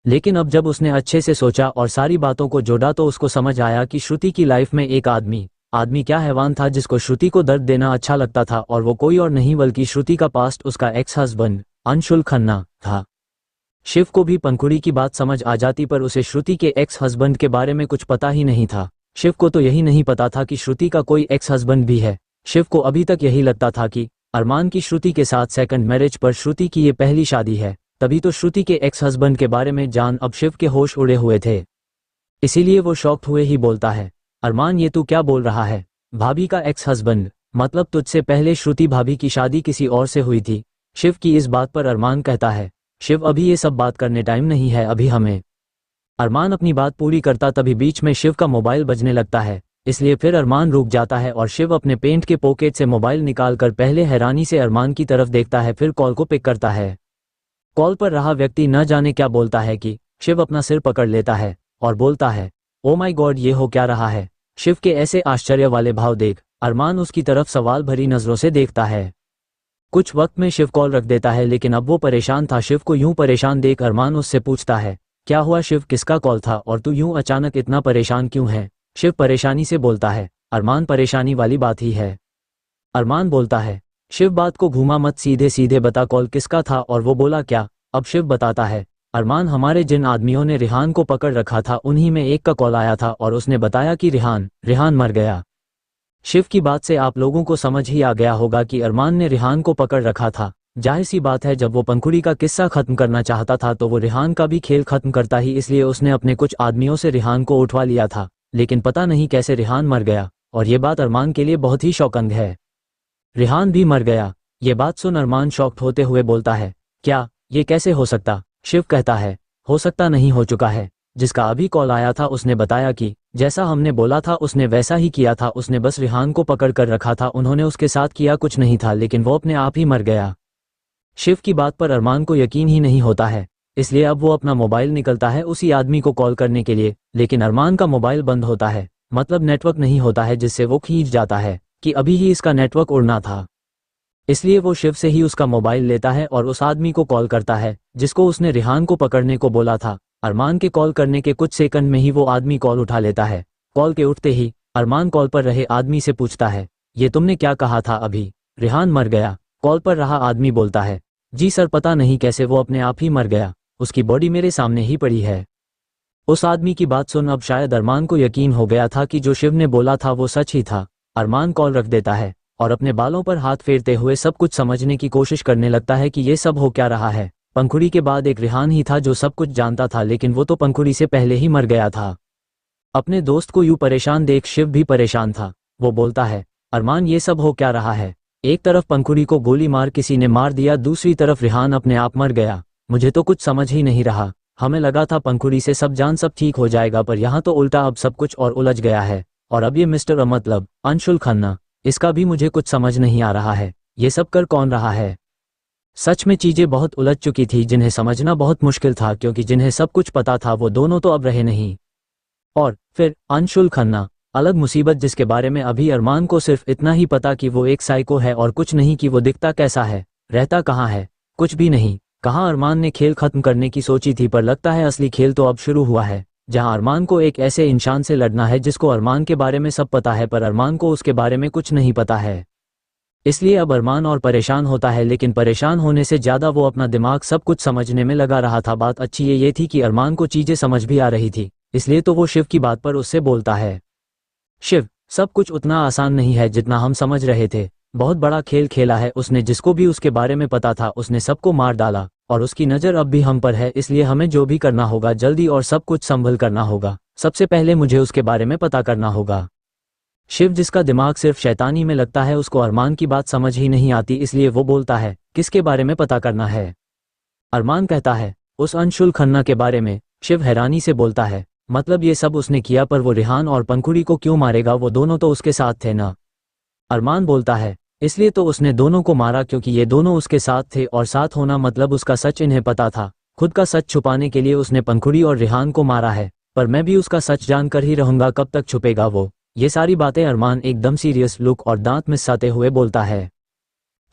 लेकिन अब जब उसने अच्छे से सोचा और सारी बातों को जोड़ा तो उसको समझ आया कि श्रुति की लाइफ में एक आदमी क्या हैवान था जिसको श्रुति को दर्द देना अच्छा लगता था, और वो कोई और नहीं बल्कि श्रुति का पास्ट उसका एक्स हस्बैंड अंशुल खन्ना था। शिव को भी पंखुड़ी की बात समझ आ जाती, पर उसे श्रुति के एक्स हस्बैंड के बारे में कुछ पता ही नहीं था। शिव को तो यही नहीं पता था कि श्रुति का कोई एक्स हस्बैंड भी है। शिव को अभी तक यही लगता था कि अरमान की श्रुति के साथ सेकंड मैरिज, पर श्रुति की ये पहली शादी है। तभी तो श्रुति के एक्स हस्बैंड के बारे में जान अब शिव के होश उड़े हुए थे, इसीलिए वो शॉक्ड हुए ही बोलता है, अरमान ये तू क्या बोल रहा है? भाभी का एक्स हस्बैंड मतलब तुझसे पहले श्रुति भाभी की शादी किसी और से हुई थी। शिव की इस बात पर अरमान कहता है, शिव अभी ये सब बात करने टाइम नहीं है, अभी हमें। अरमान अपनी बात पूरी करता तभी बीच में शिव का मोबाइल बजने लगता है, इसलिए फिर अरमान रुक जाता है और शिव अपने पेंट के पॉकेट से मोबाइल निकालकर पहले हैरानी से अरमान की तरफ देखता है, फिर कॉल को पिक करता है। कॉल पर रहा व्यक्ति न जाने क्या बोलता है कि शिव अपना सिर पकड़ लेता है और बोलता है, ओ माय गॉड ये हो क्या रहा है? शिव के ऐसे आश्चर्य वाले भाव देख अरमान उसकी तरफ सवाल भरी नजरों से देखता है। कुछ वक्त में शिव कॉल रख देता है, लेकिन अब वो परेशान था। शिव को यूं परेशान देख अरमान उससे पूछता है, क्या हुआ शिव, किसका कॉल था और तू यूं अचानक इतना परेशान क्यों है? शिव परेशानी से बोलता है, अरमान परेशानी वाली बात ही है। अरमान बोलता है, शिव बात को घुमा मत, सीधे सीधे बता कॉल किसका था? और वो बोला क्या? अब शिव बताता है, अरमान हमारे जिन आदमियों ने रिहान को पकड़ रखा था उन्हीं में एक का कॉल आया था और उसने बताया कि रिहान मर गया। शिव की बात से आप लोगों को समझ ही आ गया होगा कि अरमान ने रिहान को पकड़ रखा था। जाहिर सी बात है, जब वो पंखुड़ी का किस्सा खत्म करना चाहता था तो वो रिहान का भी खेल खत्म करता ही, इसलिए उसने अपने कुछ आदमियों से रिहान को उठवा लिया था। लेकिन पता नहीं कैसे रिहान मर गया, और ये बात अरमान के लिए बहुत ही शॉकिंग है। रिहान भी मर गया। ये बात सुन अरमान शॉक्ड होते हुए बोलता है, क्या ये कैसे हो सकता? शिव कहता है, हो सकता नहीं, हो चुका है। जिसका अभी कॉल आया था उसने बताया कि जैसा हमने बोला था उसने वैसा ही किया था, उसने बस रिहान को पकड़ कर रखा था, उन्होंने उसके साथ किया कुछ नहीं था, लेकिन वो अपने आप ही मर गया। शिव की बात पर अरमान को यकीन ही नहीं होता है, इसलिए अब वो अपना मोबाइल निकलता है उसी आदमी को कॉल करने के लिए, लेकिन अरमान का मोबाइल बंद होता है, मतलब नेटवर्क नहीं होता है, जिससे वो खींच जाता है कि अभी ही इसका नेटवर्क उड़ना था। इसलिए वो शिव से ही उसका मोबाइल लेता है और उस आदमी को कॉल करता है जिसको उसने रिहान को पकड़ने को बोला था। अरमान के कॉल करने के कुछ सेकंड में ही वो आदमी कॉल उठा लेता है। कॉल के उठते ही अरमान कॉल पर रहे आदमी से पूछता है, ये तुमने क्या कहा था अभी? रिहान मर गया। कॉल पर रहा आदमी बोलता है, जी सर पता नहीं कैसे वो अपने आप ही मर गया, उसकी बॉडी मेरे सामने ही पड़ी है। उस आदमी की बात सुन अब शायद अरमान को यकीन हो गया था कि जो शिव ने बोला था वो सच ही था। अरमान कॉल रख देता है और अपने बालों पर हाथ फेरते हुए सब कुछ समझने की कोशिश करने लगता है कि ये सब हो क्या रहा है। पंखुड़ी के बाद एक रिहान ही था जो सब कुछ जानता था, लेकिन वो तो पंखुड़ी से पहले ही मर गया था। अपने दोस्त को यूं परेशान देख शिव भी परेशान था। वो बोलता है, अरमान ये सब हो क्या रहा है? एक तरफ पंखुड़ी को गोली मार किसी ने मार दिया, दूसरी तरफ रिहान अपने आप मर गया। मुझे तो कुछ समझ ही नहीं रहा। हमें लगा था पंखुड़ी से सब ठीक हो जाएगा, पर यहाँ तो उल्टा अब सब कुछ और उलझ गया है। और अब ये मिस्टर मतलब अंशुल खन्ना, इसका भी मुझे कुछ समझ नहीं आ रहा है। ये सब कर कौन रहा है? सच में चीजें बहुत उलझ चुकी थी, जिन्हें समझना बहुत मुश्किल था, क्योंकि जिन्हें सब कुछ पता था वो दोनों तो अब रहे नहीं। और फिर अंशुल खन्ना, अलग मुसीबत, जिसके बारे में अभी अरमान को सिर्फ इतना ही पता कि वो एक साइको है और कुछ नहीं कि वो दिखता कैसा है, रहता कहाँ है, कुछ भी नहीं। कहाँ अरमान ने खेल खत्म करने की सोची थी, पर लगता है असली खेल तो अब शुरू हुआ है, जहां अरमान को एक ऐसे इंसान से लड़ना है जिसको अरमान के बारे में सब पता है, पर अरमान को उसके बारे में कुछ नहीं पता है। इसलिए अब अरमान और परेशान होता है, लेकिन परेशान होने से ज़्यादा वो अपना दिमाग सब कुछ समझने में लगा रहा था। बात अच्छी ये थी कि अरमान को चीज़ें समझ भी आ रही थी, इसलिए तो वो शिव की बात पर उससे बोलता है, शिव, सब कुछ उतना आसान नहीं है जितना हम समझ रहे थे। बहुत बड़ा खेल खेला है उसने, जिसको भी उसके बारे में पता था उसने सबको मार डाला, और उसकी नज़र अब भी हम पर है। इसलिए हमें जो भी करना होगा जल्दी और सब कुछ संभल करना होगा। सबसे पहले मुझे उसके बारे में पता करना होगा। शिव, जिसका दिमाग सिर्फ शैतानी में लगता है, उसको अरमान की बात समझ ही नहीं आती, इसलिए वो बोलता है, किसके बारे में पता करना है? अरमान कहता है, उस अंशुल खन्ना के बारे में। शिव हैरानी से बोलता है, मतलब ये सब उसने किया, पर वो रिहान और पंखुड़ी को क्यों मारेगा? वो दोनों तो उसके साथ थे ना। अरमान बोलता है, इसलिए तो उसने दोनों को मारा, क्योंकि ये दोनों उसके साथ थे, और साथ होना मतलब उसका सच इन्हें पता था। खुद का सच छुपाने के लिए उसने पंखुड़ी और रिहान को मारा है, पर मैं भी उसका सच जानकर ही रहूंगा, कब तक छुपेगा वो? ये सारी बातें अरमान एकदम सीरियस लुक और दांत मिसाते हुए बोलता है।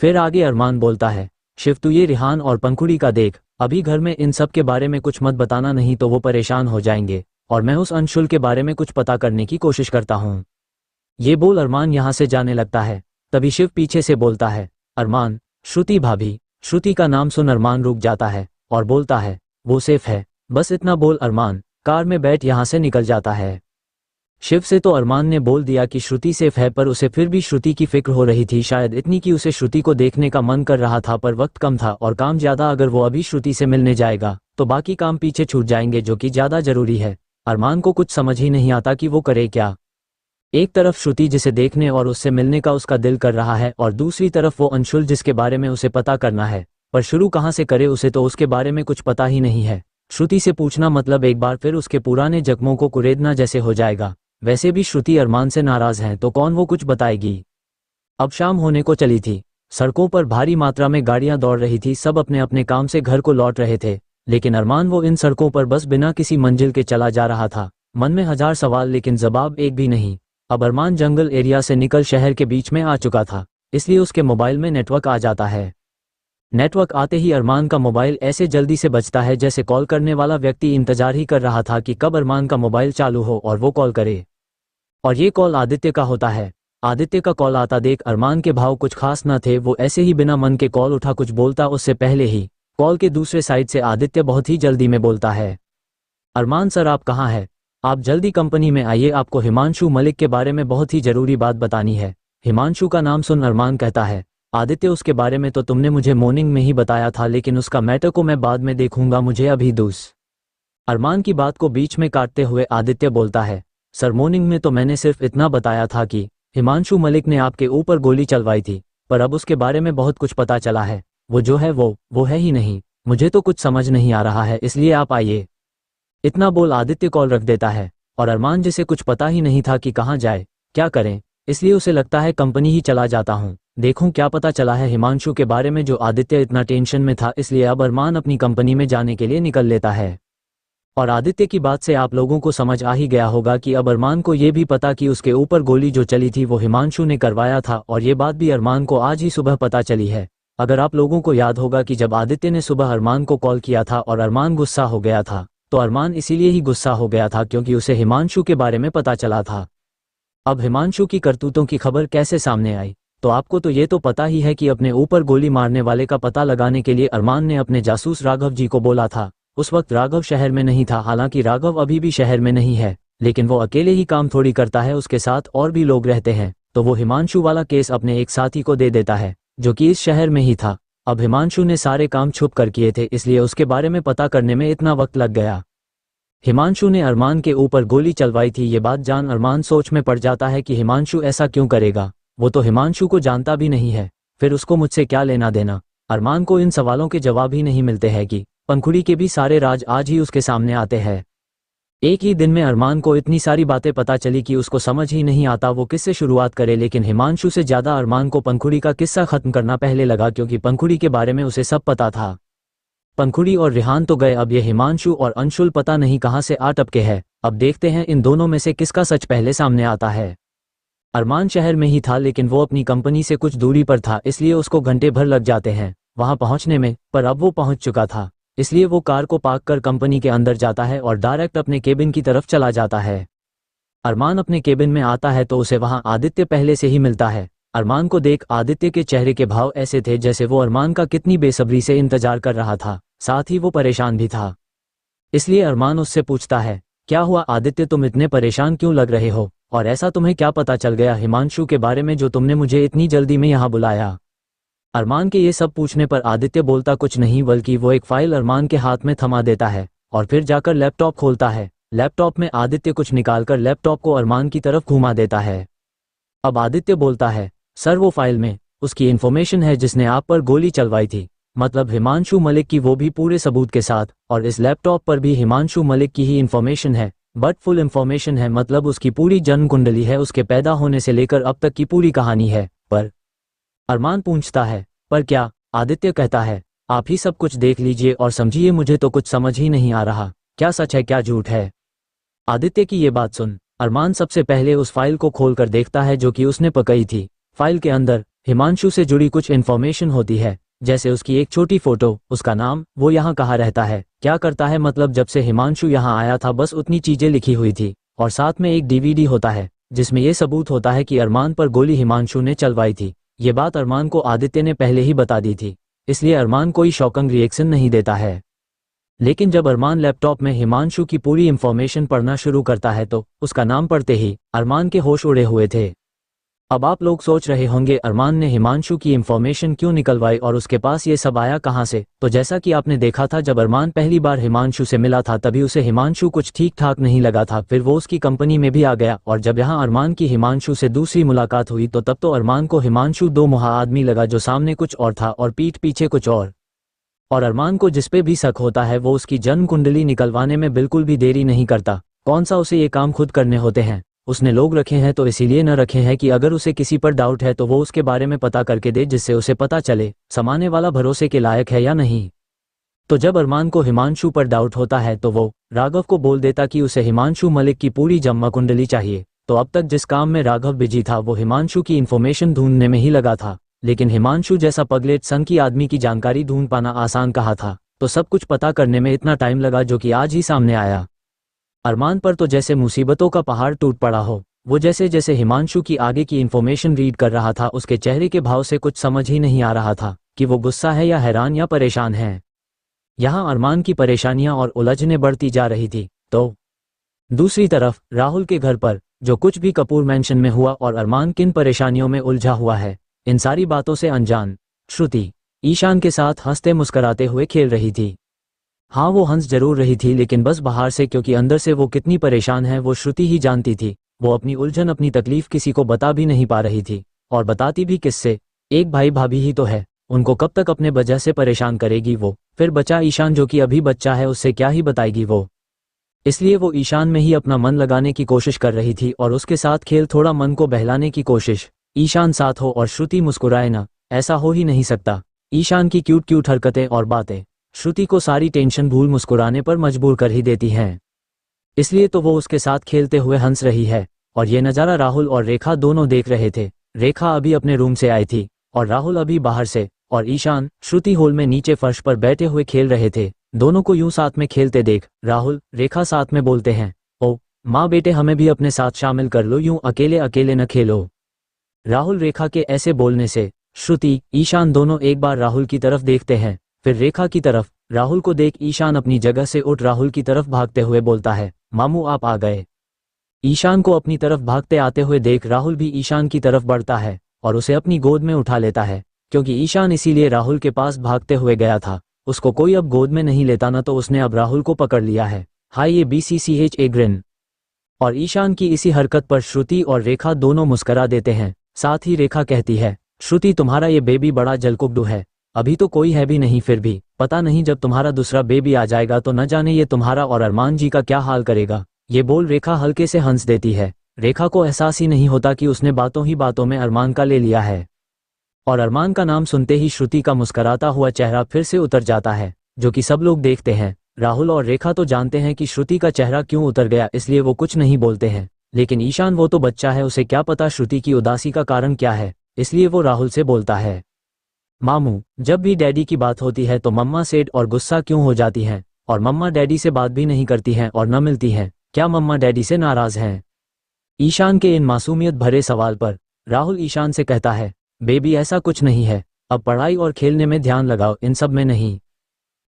फिर आगे अरमान बोलता है, शिव, तू ये रिहान और पंखुड़ी का देख, अभी घर में इन सब के बारे में कुछ मत बताना, नहीं तो वो परेशान हो जाएंगे, और मैं उस अंशुल के बारे में कुछ पता करने की कोशिश करता हूँ। ये बोल अरमान यहाँ से जाने लगता है। तभी शिव पीछे से बोलता है, अरमान, श्रुति भाभी। श्रुति का नाम सुन अरमान रुक जाता है और बोलता है, वो सेफ है, बस इतना बोल अरमान कार में बैठ यहाँ से निकल जाता है। शिव से तो अरमान ने बोल दिया कि श्रुति सेफ है, पर उसे फिर भी श्रुति की फिक्र हो रही थी, शायद इतनी कि उसे श्रुति को देखने का मन कर रहा था, पर वक्त कम था और काम ज्यादा। अगर वो अभी श्रुति से मिलने जाएगा तो बाकी काम पीछे छूट जाएंगे, जो कि ज्यादा जरूरी है। अरमान को कुछ समझ ही नहीं आता कि वो करे क्या। एक तरफ श्रुति, जिसे देखने और उससे मिलने का उसका दिल कर रहा है, और दूसरी तरफ वो अंशुल, जिसके बारे में उसे पता करना है, पर शुरू कहाँ से करे? उसे तो उसके बारे में कुछ पता ही नहीं है। श्रुति से पूछना मतलब एक बार फिर उसके पुराने जख्मों को कुरेदना जैसे हो जाएगा। वैसे भी श्रुति अरमान से नाराज हैं, तो कौन वो कुछ बताएगी। अब शाम होने को चली थी। सड़कों पर भारी मात्रा में गाड़ियां दौड़ रही थी, सब अपने अपने काम से घर को लौट रहे थे, लेकिन अरमान वो इन सड़कों पर बस बिना किसी मंजिल के चला जा रहा था। मन में हजार सवाल, लेकिन जवाब एक भी नहीं। अब अरमान जंगल एरिया से निकल शहर के बीच में आ चुका था, इसलिए उसके मोबाइल में नेटवर्क आ जाता है। नेटवर्क आते ही अरमान का मोबाइल ऐसे जल्दी से बजता है जैसे कॉल करने वाला व्यक्ति इंतजार ही कर रहा था कि कब अरमान का मोबाइल चालू हो और वो कॉल करे। और ये कॉल आदित्य का होता है। आदित्य का कॉल आता देख अरमान के भाव कुछ खास न थे, वो ऐसे ही बिना मन के कॉल उठा, कुछ बोलता उससे पहले ही कॉल के दूसरे साइड से आदित्य बहुत ही जल्दी में बोलता है, अरमान सर, आप कहाँ हैं? आप जल्दी कंपनी में आइए, आपको हिमांशु मलिक के बारे में बहुत ही जरूरी बात बतानी है। हिमांशु का नाम सुन अरमान कहता है, आदित्य, उसके बारे में तो तुमने मुझे मॉर्निंग में ही बताया था, लेकिन उसका मैटर को मैं बाद में देखूंगा, मुझे अभी अरमान की बात को बीच में काटते हुए आदित्य बोलता है, सर, मॉर्निंग में तो मैंने सिर्फ इतना बताया था कि हिमांशु मलिक ने आपके ऊपर गोली चलवाई थी, पर अब उसके बारे में बहुत कुछ पता चला है। वो जो है वो है ही नहीं। मुझे तो कुछ समझ नहीं आ रहा है, इसलिए आप आइए। इतना बोल आदित्य कॉल रख देता है, और अरमान, जिसे कुछ पता ही नहीं था कि कहाँ जाए, क्या करें, इसलिए उसे लगता है कंपनी ही चला जाता हूँ, देखूं क्या पता चला है हिमांशु के बारे में। जो आदित्य इतना टेंशन में था, इसलिए अब अरमान अपनी कंपनी में जाने के लिए निकल लेता है। और आदित्य की बात से आप लोगों को समझ आ ही गया होगा कि अब अरमान को ये भी पता कि उसके ऊपर गोली जो चली थी वो हिमांशु ने करवाया था, और ये बात भी अरमान को आज ही सुबह पता चली है। अगर आप लोगों को याद होगा कि जब आदित्य ने सुबह अरमान को कॉल किया था और अरमान गुस्सा हो गया था, तो अरमान इसीलिए ही गुस्सा हो गया था क्योंकि उसे हिमांशु के बारे में पता चला था। अब हिमांशु की करतूतों की खबर कैसे सामने आई, तो आपको तो ये तो पता ही है कि अपने ऊपर गोली मारने वाले का पता लगाने के लिए अरमान ने अपने जासूस राघव जी को बोला था। उस वक्त राघव शहर में नहीं था, हालांकि राघव अभी भी शहर में नहीं है, लेकिन वो अकेले ही काम थोड़ी करता है, उसके साथ और भी लोग रहते हैं। तो वो हिमांशु वाला केस अपने एक साथी को दे देता है जो कि इस शहर में ही था। अब हिमांशु ने सारे काम छुप कर किए थे, इसलिए उसके बारे में पता करने में इतना वक्त लग गया। हिमांशु ने अरमान के ऊपर गोली चलवाई थी, ये बात जान अरमान सोच में पड़ जाता है कि हिमांशु ऐसा क्यों करेगा, वो तो हिमांशु को जानता भी नहीं है, फिर उसको मुझसे क्या लेना देना। अरमान को इन सवालों के जवाब ही नहीं मिलते हैं कि पंखुड़ी के भी सारे राज आज ही उसके सामने आते हैं। एक ही दिन में अरमान को इतनी सारी बातें पता चली कि उसको समझ ही नहीं आता वो किससे शुरुआत करे, लेकिन हिमांशु से ज़्यादा अरमान को पंखुड़ी का किस्सा ख़त्म करना पहले लगा, क्योंकि पंखुड़ी के बारे में उसे सब पता था। पंखुड़ी और रिहान तो गए, अब ये हिमांशु और अंशुल पता नहीं कहाँ से आ टपके हैं। अब देखते हैं इन दोनों में से किसका सच पहले सामने आता है। अरमान शहर में ही था, लेकिन वो अपनी कंपनी से कुछ दूरी पर था, इसलिए उसको घंटे भर लग जाते हैं वहां पहुंचने में। पर अब वो पहुंच चुका था, इसलिए वो कार को पार्क कर कंपनी के अंदर जाता है और डायरेक्ट अपने केबिन की तरफ चला जाता है। अरमान अपने केबिन में आता है तो उसे वहां आदित्य पहले से ही मिलता है। अरमान को देख आदित्य के चेहरे के भाव ऐसे थे जैसे वो अरमान का कितनी बेसब्री से इंतजार कर रहा था, साथ ही वो परेशान भी था। इसलिए अरमान उससे पूछता है, क्या हुआ आदित्य, तुम इतने परेशान क्यों लग रहे हो, और ऐसा तुम्हें क्या पता चल गया हिमांशु के बारे में जो तुमने मुझे इतनी जल्दी में यहाँ बुलाया। अरमान के ये सब पूछने पर आदित्य बोलता कुछ नहीं, बल्कि वो एक फाइल अरमान के हाथ में थमा देता है और फिर जाकर लैपटॉप खोलता है। लैपटॉप में आदित्य कुछ निकालकर लैपटॉप को अरमान की तरफ घुमा देता है। अब आदित्य बोलता है, सर वो फाइल में उसकी इन्फॉर्मेशन है जिसने आप पर गोली चलवाई थी, मतलब हिमांशु मलिक की, वो भी पूरे सबूत के साथ, और इस लैपटॉप पर भी हिमांशु मलिक की ही इन्फॉर्मेशन है, बट फुल इन्फॉर्मेशन है, मतलब उसकी पूरी जन्म कुंडली है, उसके पैदा होने से लेकर अब तक की पूरी कहानी है। पर अरमान पूछता है, पर क्या? आदित्य कहता है, आप ही सब कुछ देख लीजिए और समझिए, मुझे तो कुछ समझ ही नहीं आ रहा, क्या सच है क्या झूठ है। आदित्य की ये बात सुन अरमान सबसे पहले उस फाइल को खोलकर देखता है जो कि उसने पकड़ी थी। फाइल के अंदर हिमांशु से जुड़ी कुछ इन्फॉर्मेशन होती है, जैसे उसकी एक छोटी फोटो, उसका नाम, वो यहाँ कहाँ रहता है, क्या करता है, मतलब जब से हिमांशु यहाँ आया था बस उतनी चीजें लिखी हुई थी। और साथ में एक डीवीडी होता है जिसमें यह सबूत होता है कि अरमान पर गोली हिमांशु ने चलवाई थी। ये बात अरमान को आदित्य ने पहले ही बता दी थी, इसलिए अरमान कोई शॉकिंग रिएक्शन नहीं देता है। लेकिन जब अरमान लैपटॉप में हिमांशु की पूरी इंफॉर्मेशन पढ़ना शुरू करता है तो उसका नाम पढ़ते ही अरमान के होश उड़े हुए थे। अब आप लोग सोच रहे होंगे अरमान ने हिमांशु की इंफॉर्मेशन क्यों निकलवाई और उसके पास ये सब आया कहाँ से। तो जैसा कि आपने देखा था, जब अरमान पहली बार हिमांशु से मिला था तभी उसे हिमांशु कुछ ठीक ठाक नहीं लगा था, फिर वो उसकी कंपनी में भी आ गया, और जब यहाँ अरमान की हिमांशु से दूसरी मुलाकात हुई तो तब तो अरमान को हिमांशु दो मुहा आदमी लगा, जो सामने कुछ और था और पीठ पीछे कुछ और अरमान को जिस पे भी शक होता है वो उसकी जन्म कुंडली निकलवाने में बिल्कुल भी देरी नहीं करता। कौन सा उसे ये काम खुद करने होते हैं, उसने लोग रखे हैं तो इसीलिए न रखे हैं कि अगर उसे किसी पर डाउट है तो वो उसके बारे में पता करके दे, जिससे उसे पता चले सामने वाला भरोसे के लायक है या नहीं। तो जब अरमान को हिमांशु पर डाउट होता है तो वो राघव को बोल देता कि उसे हिमांशु मलिक की पूरी जन्म कुंडली चाहिए। तो अब तक जिस काम में राघव बिजी था वो हिमांशु की इन्फॉर्मेशन ढूंढने में ही लगा था, लेकिन हिमांशु जैसा पगलेट सन की आदमी की जानकारी ढूंढ पाना आसान कहा था, तो सब कुछ पता करने में इतना टाइम लगा जो कि आज ही सामने आया। अरमान पर तो जैसे मुसीबतों का पहाड़ टूट पड़ा हो। वो जैसे जैसे हिमांशु की आगे की इन्फॉर्मेशन रीड कर रहा था उसके चेहरे के भाव से कुछ समझ ही नहीं आ रहा था कि वो गुस्सा है या हैरान या परेशान है। यहाँ अरमान की परेशानियां और उलझनें बढ़ती जा रही थी, तो दूसरी तरफ राहुल के घर पर जो कुछ भी कपूर मैंशन में हुआ और अरमान किन परेशानियों में उलझा हुआ है, इन सारी बातों से अनजान श्रुति ईशान के साथ हंसते मुस्कराते हुए खेल रही थी। हाँ, वो हंस जरूर रही थी, लेकिन बस बाहर से, क्योंकि अंदर से वो कितनी परेशान है वो श्रुति ही जानती थी। वो अपनी उलझन, अपनी तकलीफ किसी को बता भी नहीं पा रही थी, और बताती भी किससे। एक भाई भाभी ही तो है, उनको कब तक अपने वजह से परेशान करेगी वो। फिर बचा ईशान जो कि अभी बच्चा है, उससे क्या ही बताएगी वो। इसलिए वो ईशान में ही अपना मन लगाने की कोशिश कर रही थी और उसके साथ खेल, थोड़ा मन को बहलाने की कोशिश। ईशान साथ हो और श्रुति मुस्कुराए ना, ऐसा हो ही नहीं सकता। ईशान की क्यूट क्यूट हरकतें और बातें श्रुति को सारी टेंशन भूल मुस्कुराने पर मजबूर कर ही देती हैं। इसलिए तो वो उसके साथ खेलते हुए हंस रही है, और ये नज़ारा राहुल और रेखा दोनों देख रहे थे। रेखा अभी अपने रूम से आई थी और राहुल अभी बाहर से, और ईशान श्रुति हॉल में नीचे फर्श पर बैठे हुए खेल रहे थे। दोनों को यूं साथ में खेलते देख राहुल रेखा साथ में बोलते हैं, ओ माँ बेटे, हमें भी अपने साथ शामिल कर लो, यूं अकेले अकेले न खेलो। राहुल रेखा के ऐसे बोलने से श्रुति ईशान दोनों एक बार राहुल की तरफ देखते हैं, फिर रेखा की तरफ। राहुल को देख ईशान अपनी जगह से उठ राहुल की तरफ भागते हुए बोलता है, मामू आप आ गए। ईशान को अपनी तरफ भागते आते हुए देख राहुल भी ईशान की तरफ बढ़ता है और उसे अपनी गोद में उठा लेता है, क्योंकि ईशान इसीलिए राहुल के पास भागते हुए गया था। उसको कोई अब गोद में नहीं लेता, ना तो उसने अब राहुल को पकड़ लिया है। हाय ये BCCH ए ग्रिन। और ईशान की इसी हरकत पर श्रुति और रेखा दोनों मुस्करा देते हैं। साथ ही रेखा कहती है, श्रुति तुम्हारा ये बेबी बड़ा जलकुकड़ू है, अभी तो कोई है भी नहीं, फिर भी पता नहीं जब तुम्हारा दूसरा बेबी आ जाएगा तो न जाने ये तुम्हारा और अरमान जी का क्या हाल करेगा। ये बोल रेखा हल्के से हंस देती है। रेखा को एहसास ही नहीं होता कि उसने बातों ही बातों में अरमान का ले लिया है। और अरमान का नाम सुनते ही श्रुति का मुस्कुराता हुआ चेहरा फिर से उतर जाता है, जो कि सब लोग देखते हैं। राहुल और रेखा तो जानते हैं कि श्रुति का चेहरा क्यों उतर गया, इसलिए वो कुछ नहीं बोलते हैं। लेकिन ईशान वो तो बच्चा है, उसे क्या पता श्रुति की उदासी का कारण क्या है, इसलिए वो राहुल से बोलता है, मामू, जब भी डैडी की बात होती है तो मम्मा सेड और गुस्सा क्यों हो जाती हैं, और मम्मा डैडी से बात भी नहीं करती हैं और न मिलती हैं, क्या मम्मा डैडी से नाराज हैं? ईशान के इन मासूमियत भरे सवाल पर राहुल ईशान से कहता है, बेबी ऐसा कुछ नहीं है, अब पढ़ाई और खेलने में ध्यान लगाओ, इन सब में नहीं।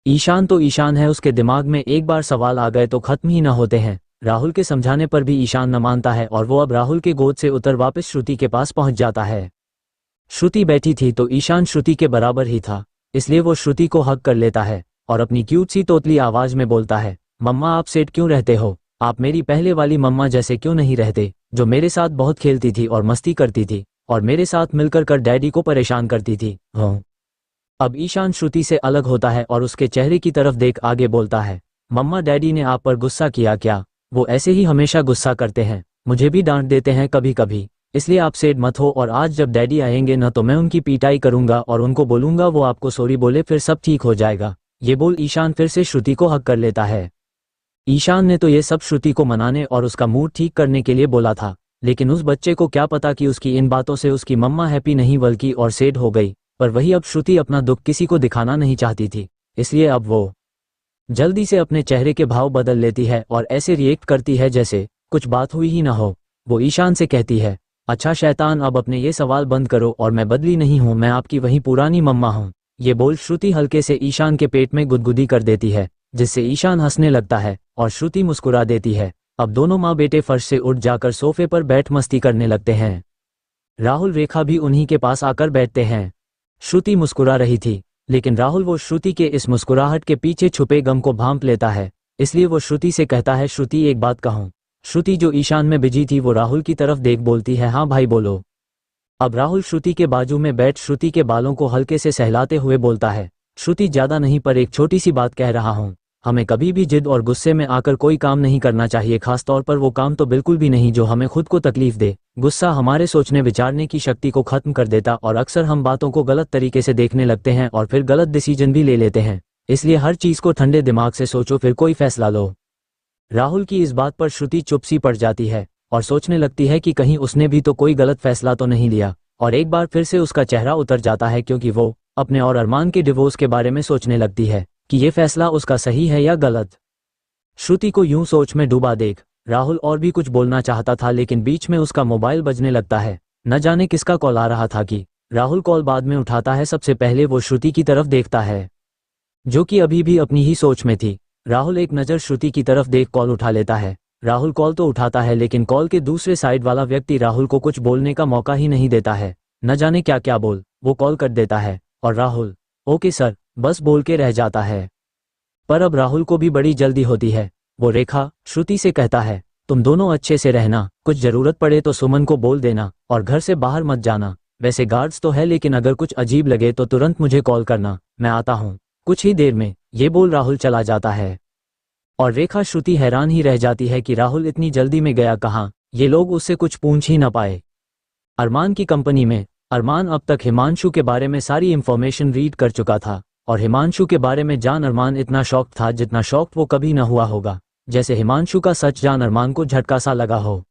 ईशान तो ईशान है, उसके दिमाग में एक बार सवाल आ गए तो खत्म ही न होते हैं। राहुल के समझाने पर भी ईशान न मानता है और वो अब राहुल के गोद से उतर वापस श्रुति के पास पहुंच जाता है। श्रुति बैठी थी तो ईशान श्रुति के बराबर ही था, इसलिए वो श्रुति को हग कर लेता है और अपनी क्यूट सी तोतली आवाज में बोलता है, मम्मा आप सेट क्यों रहते हो? आप मेरी पहले वाली मम्मा जैसे क्यों नहीं रहते, जो मेरे साथ बहुत खेलती थी और मस्ती करती थी और मेरे साथ मिलकर कर डैडी को परेशान करती थी। हाँ। अब ईशान श्रुति से अलग होता है और उसके चेहरे की तरफ देख आगे बोलता है, मम्मा डैडी ने आप पर गुस्सा किया क्या? वो ऐसे ही हमेशा गुस्सा करते हैं, मुझे भी डांट देते हैं कभी कभी, इसलिए आप सेड मत हो, और आज जब डैडी आएंगे न तो मैं उनकी पिटाई करूंगा और उनको बोलूंगा वो आपको सॉरी बोले, फिर सब ठीक हो जाएगा। ये बोल ईशान फिर से श्रुति को हक कर लेता है। ईशान ने तो ये सब श्रुति को मनाने और उसका मूड ठीक करने के लिए बोला था, लेकिन उस बच्चे को क्या पता कि उसकी इन बातों से उसकी मम्मा हैप्पी नहीं बल्कि और सैड हो गई। पर वही अब श्रुति अपना दुख किसी को दिखाना नहीं चाहती थी, इसलिए अब वो जल्दी से अपने चेहरे के भाव बदल लेती है और ऐसे रिएक्ट करती है जैसे कुछ बात हुई ही ना हो। वो ईशान से कहती है, अच्छा शैतान, अब अपने ये सवाल बंद करो और मैं बदली नहीं हूँ, मैं आपकी वही पुरानी मम्मा हूँ। ये बोल श्रुति हल्के से ईशान के पेट में गुदगुदी कर देती है, जिससे ईशान हंसने लगता है और श्रुति मुस्कुरा देती है। अब दोनों माँ बेटे फर्श से उठ जाकर सोफे पर बैठ मस्ती करने लगते हैं। राहुल रेखा भी उन्हीं के पास आकर बैठते हैं। श्रुति मुस्कुरा रही थी, लेकिन राहुल वो श्रुति के इस मुस्कुराहट के पीछे छुपे गम को भांप लेता है, इसलिए वो श्रुति से कहता है, श्रुति एक बात कहूँ। श्रुति जो ईशान में बिजी थी वो राहुल की तरफ देख बोलती है, हाँ भाई बोलो। अब राहुल श्रुति के बाजू में बैठ श्रुति के बालों को हल्के से सहलाते हुए बोलता है, श्रुति ज्यादा नहीं पर एक छोटी सी बात कह रहा हूँ, हमें कभी भी जिद और गुस्से में आकर कोई काम नहीं करना चाहिए, खास तौर पर वो काम तो बिल्कुल भी नहीं जो हमें खुद को तकलीफ दे। गुस्सा हमारे सोचने विचारने की शक्ति को खत्म कर देता और अक्सर हम बातों को गलत तरीके से देखने लगते हैं और फिर गलत डिसीजन भी ले लेते हैं, इसलिए हर चीज को ठंडे दिमाग से सोचो फिर कोई फैसला लो। राहुल की इस बात पर श्रुति चुप सी पड़ जाती है और सोचने लगती है कि कहीं उसने भी तो कोई गलत फैसला तो नहीं लिया, और एक बार फिर से उसका चेहरा उतर जाता है क्योंकि वो अपने और अरमान के डिवोर्स के बारे में सोचने लगती है कि ये फैसला उसका सही है या गलत। श्रुति को यूं सोच में डूबा देख राहुल और भी कुछ बोलना चाहता था, लेकिन बीच में उसका मोबाइल बजने लगता है। न जाने किसका कॉल आ रहा था कि राहुल कॉल बाद में उठाता है। सबसे पहले वो श्रुति की तरफ देखता है, जो कि अभी भी अपनी ही सोच में थी। राहुल एक नज़र श्रुति की तरफ देख कॉल उठा लेता है। राहुल कॉल तो उठाता है, लेकिन कॉल के दूसरे साइड वाला व्यक्ति राहुल को कुछ बोलने का मौका ही नहीं देता है। न जाने क्या क्या बोल वो कॉल कर देता है और राहुल ओके सर बस बोल के रह जाता है। पर अब राहुल को भी बड़ी जल्दी होती है। वो रेखा श्रुति से कहता है, तुम दोनों अच्छे से रहना, कुछ जरूरत पड़े तो सुमन को बोल देना और घर से बाहर मत जाना। वैसे गार्ड्स तो है, लेकिन अगर कुछ अजीब लगे तो तुरंत मुझे कॉल करना, मैं आता हूँ कुछ ही देर में। ये बोल राहुल चला जाता है और रेखा श्रुति हैरान ही रह जाती है कि राहुल इतनी जल्दी में गया कहाँ, ये लोग उससे कुछ पूछ ही ना पाए। अरमान की कंपनी में अरमान अब तक हिमांशु के बारे में सारी इंफॉर्मेशन रीड कर चुका था और हिमांशु के बारे में जान अरमान इतना शॉक था जितना शॉक वो कभी न हुआ होगा, जैसे हिमांशु का सच जान अरमान को झटका सा लगा हो।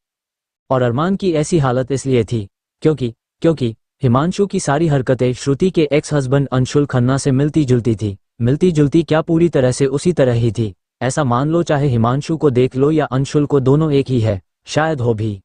और अरमान की ऐसी हालत इसलिए थी क्योंकि हिमांशु की सारी हरकतें श्रुति के एक्स हस्बैंड अंशुल खन्ना से मिलती जुलती थी। मिलती जुलती क्या, पूरी तरह से उसी तरह ही थी। ऐसा मान लो, चाहे हिमांशु को देख लो या अंशुल को, दोनों एक ही है, शायद हो भी।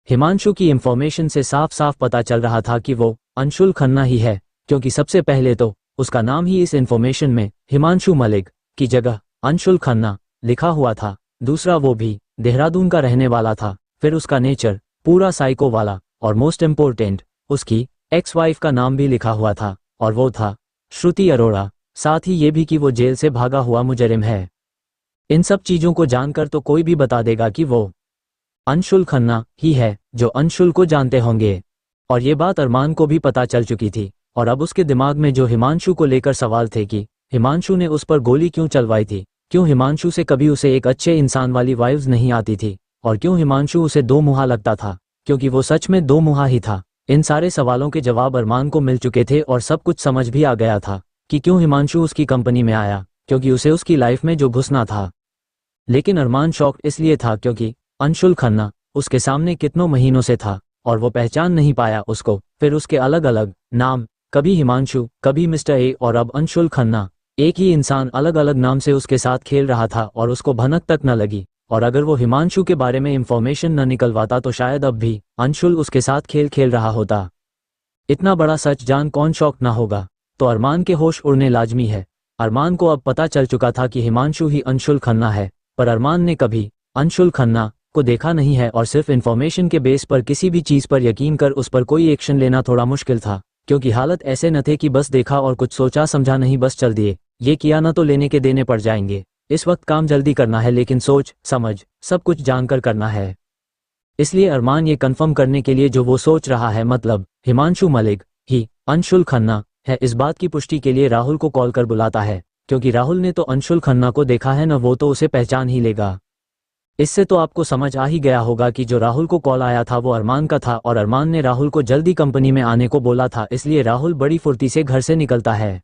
हिमांशु की इंफॉर्मेशन से साफ साफ पता चल रहा था कि वो अंशुल खन्ना ही है, क्योंकि सबसे पहले तो उसका नाम ही इस इंफॉर्मेशन में हिमांशु मलिक की जगह अंशुल खन्ना लिखा हुआ था। दूसरा, वो भी देहरादून का रहने वाला था। फिर उसका नेचर पूरा साइको वाला, और मोस्ट इम्पोर्टेंट उसकी एक्स वाइफ का नाम भी लिखा हुआ था, और वो था श्रुति अरोड़ा। साथ ही ये भी कि वो जेल से भागा हुआ मुजरिम है। इन सब चीजों को जानकर तो कोई भी बता देगा कि वो अंशुल खन्ना ही है जो अंशुल को जानते होंगे। और ये बात अरमान को भी पता चल चुकी थी, और अब उसके दिमाग में जो हिमांशु को लेकर सवाल थे कि हिमांशु ने उस पर गोली क्यों चलवाई थी, क्यों हिमांशु से कभी उसे एक अच्छे इंसान वाली वाइब्स नहीं आती थी, और क्यों हिमांशु उसे दो मुहा लगता था, क्योंकि वो सच में दो मुहा ही था। इन सारे सवालों के जवाब अरमान को मिल चुके थे और सब कुछ समझ भी आ गया था कि क्यों हिमांशु उसकी कंपनी में आया, क्योंकि उसे उसकी लाइफ में जो घुसना था। लेकिन अरमान शॉक्ड इसलिए था क्योंकि अंशुल खन्ना उसके सामने कितनों महीनों से था और वो पहचान नहीं पाया उसको। फिर उसके अलग अलग नाम, कभी हिमांशु, कभी मिस्टर ए और अब अंशुल खन्ना, एक ही इंसान अलग अलग नाम से उसके साथ खेल रहा था और उसको भनक तक न लगी। और अगर वो हिमांशु के बारे में इंफॉर्मेशन न निकलवाता तो शायद अब भी अंशुल उसके साथ खेल खेल रहा होता। इतना बड़ा सच जान कौन शॉक ना होगा। तो अरमान के होश उड़ने लाजमी है। अरमान को अब पता चल चुका था कि हिमांशु ही अंशुल खन्ना है, पर अरमान ने कभी अंशुल खन्ना को देखा नहीं है और सिर्फ इंफॉर्मेशन के बेस पर किसी भी चीज़ पर यकीन कर उस पर कोई एक्शन लेना थोड़ा मुश्किल था, क्योंकि हालत ऐसे न थे कि बस देखा और कुछ सोचा समझा नहीं बस चल दिए। ये किया ना तो लेने के देने पड़ जाएंगे। इस वक्त काम जल्दी करना है, लेकिन सोच समझ सब कुछ जानकर करना है। इसलिए अरमान ये कंफर्म करने के लिए जो वो सोच रहा है, मतलब हिमांशु मलिक ही अंशुल खन्ना है, इस बात की पुष्टि के लिए राहुल को कॉल कर बुलाता है, क्योंकि राहुल ने तो अंशुल खन्ना को देखा है न, वो तो उसे पहचान ही लेगा। इससे तो आपको समझ आ ही गया होगा कि जो राहुल को कॉल आया था वो अरमान का था और अरमान ने राहुल को जल्दी कंपनी में आने को बोला था। इसलिए राहुल बड़ी फुर्ती से घर से निकलता है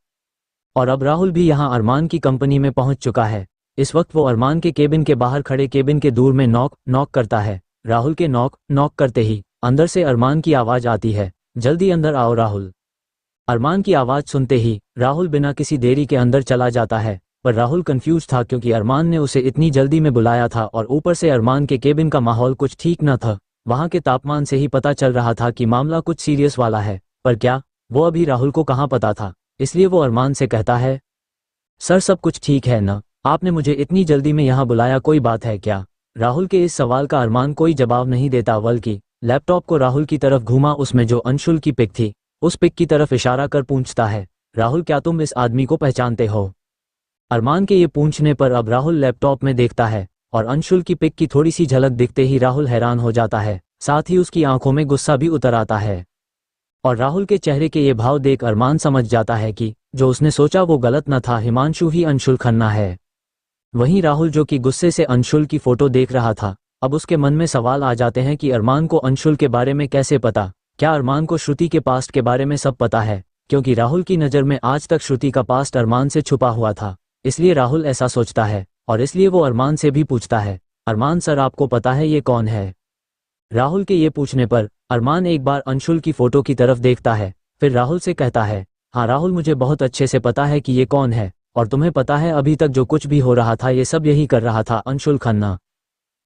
और अब राहुल भी यहाँ अरमान की कंपनी में पहुंच चुका है। इस वक्त वो अरमान के केबिन के बाहर खड़े केबिन के दूर में नॉक नॉक करता है। राहुल के नॉक नॉक करते ही अंदर से अरमान की आवाज़ आती है, जल्दी अंदर आओ राहुल। अरमान की आवाज़ सुनते ही राहुल बिना किसी देरी के अंदर चला जाता है, पर राहुल कंफ्यूज था क्योंकि अरमान ने उसे इतनी जल्दी में बुलाया था और ऊपर से अरमान के केबिन का माहौल कुछ ठीक न था। वहाँ के तापमान से ही पता चल रहा था कि मामला कुछ सीरियस वाला है, पर क्या वो अभी राहुल को कहाँ पता था। इसलिए वो अरमान से कहता है, सर सब कुछ ठीक है ना, आपने मुझे इतनी जल्दी में यहाँ बुलाया, कोई बात है क्या? राहुल के इस सवाल का अरमान कोई जवाब नहीं देता, बल्कि लैपटॉप को राहुल की तरफ घुमा उसमें जो अंशुल की पिक थी उस पिक की तरफ इशारा कर पूछता है, राहुल क्या तुम इस आदमी को पहचानते हो? अरमान के ये पूछने पर अब राहुल लैपटॉप में देखता है और अंशुल की पिक की थोड़ी सी झलक दिखते ही राहुल हैरान हो जाता है, साथ ही उसकी आंखों में गुस्सा भी उतर आता है। और राहुल के चेहरे के ये भाव देख अरमान समझ जाता है कि जो उसने सोचा वो गलत न था, हिमांशु ही अंशुल खन्ना है। वहीं राहुल जो कि गुस्से से अंशुल की फोटो देख रहा था, अब उसके मन में सवाल आ जाते हैं कि अरमान को अंशुल के बारे में कैसे पता? क्या अरमान को श्रुति के पास्ट के बारे में सब पता है? क्योंकि राहुल की नज़र में आज तक श्रुति का पास्ट अरमान से छुपा हुआ था, इसलिए राहुल ऐसा सोचता है और इसलिए वो अरमान से भी पूछता है, अरमान सर आपको पता है ये कौन है? राहुल के ये पूछने पर अरमान एक बार अंशुल की फोटो की तरफ देखता है, फिर राहुल से कहता है, हाँ राहुल मुझे बहुत अच्छे से पता है कि ये कौन है, और तुम्हें पता है अभी तक जो कुछ भी हो रहा था ये सब यही कर रहा था अंशुल खन्ना।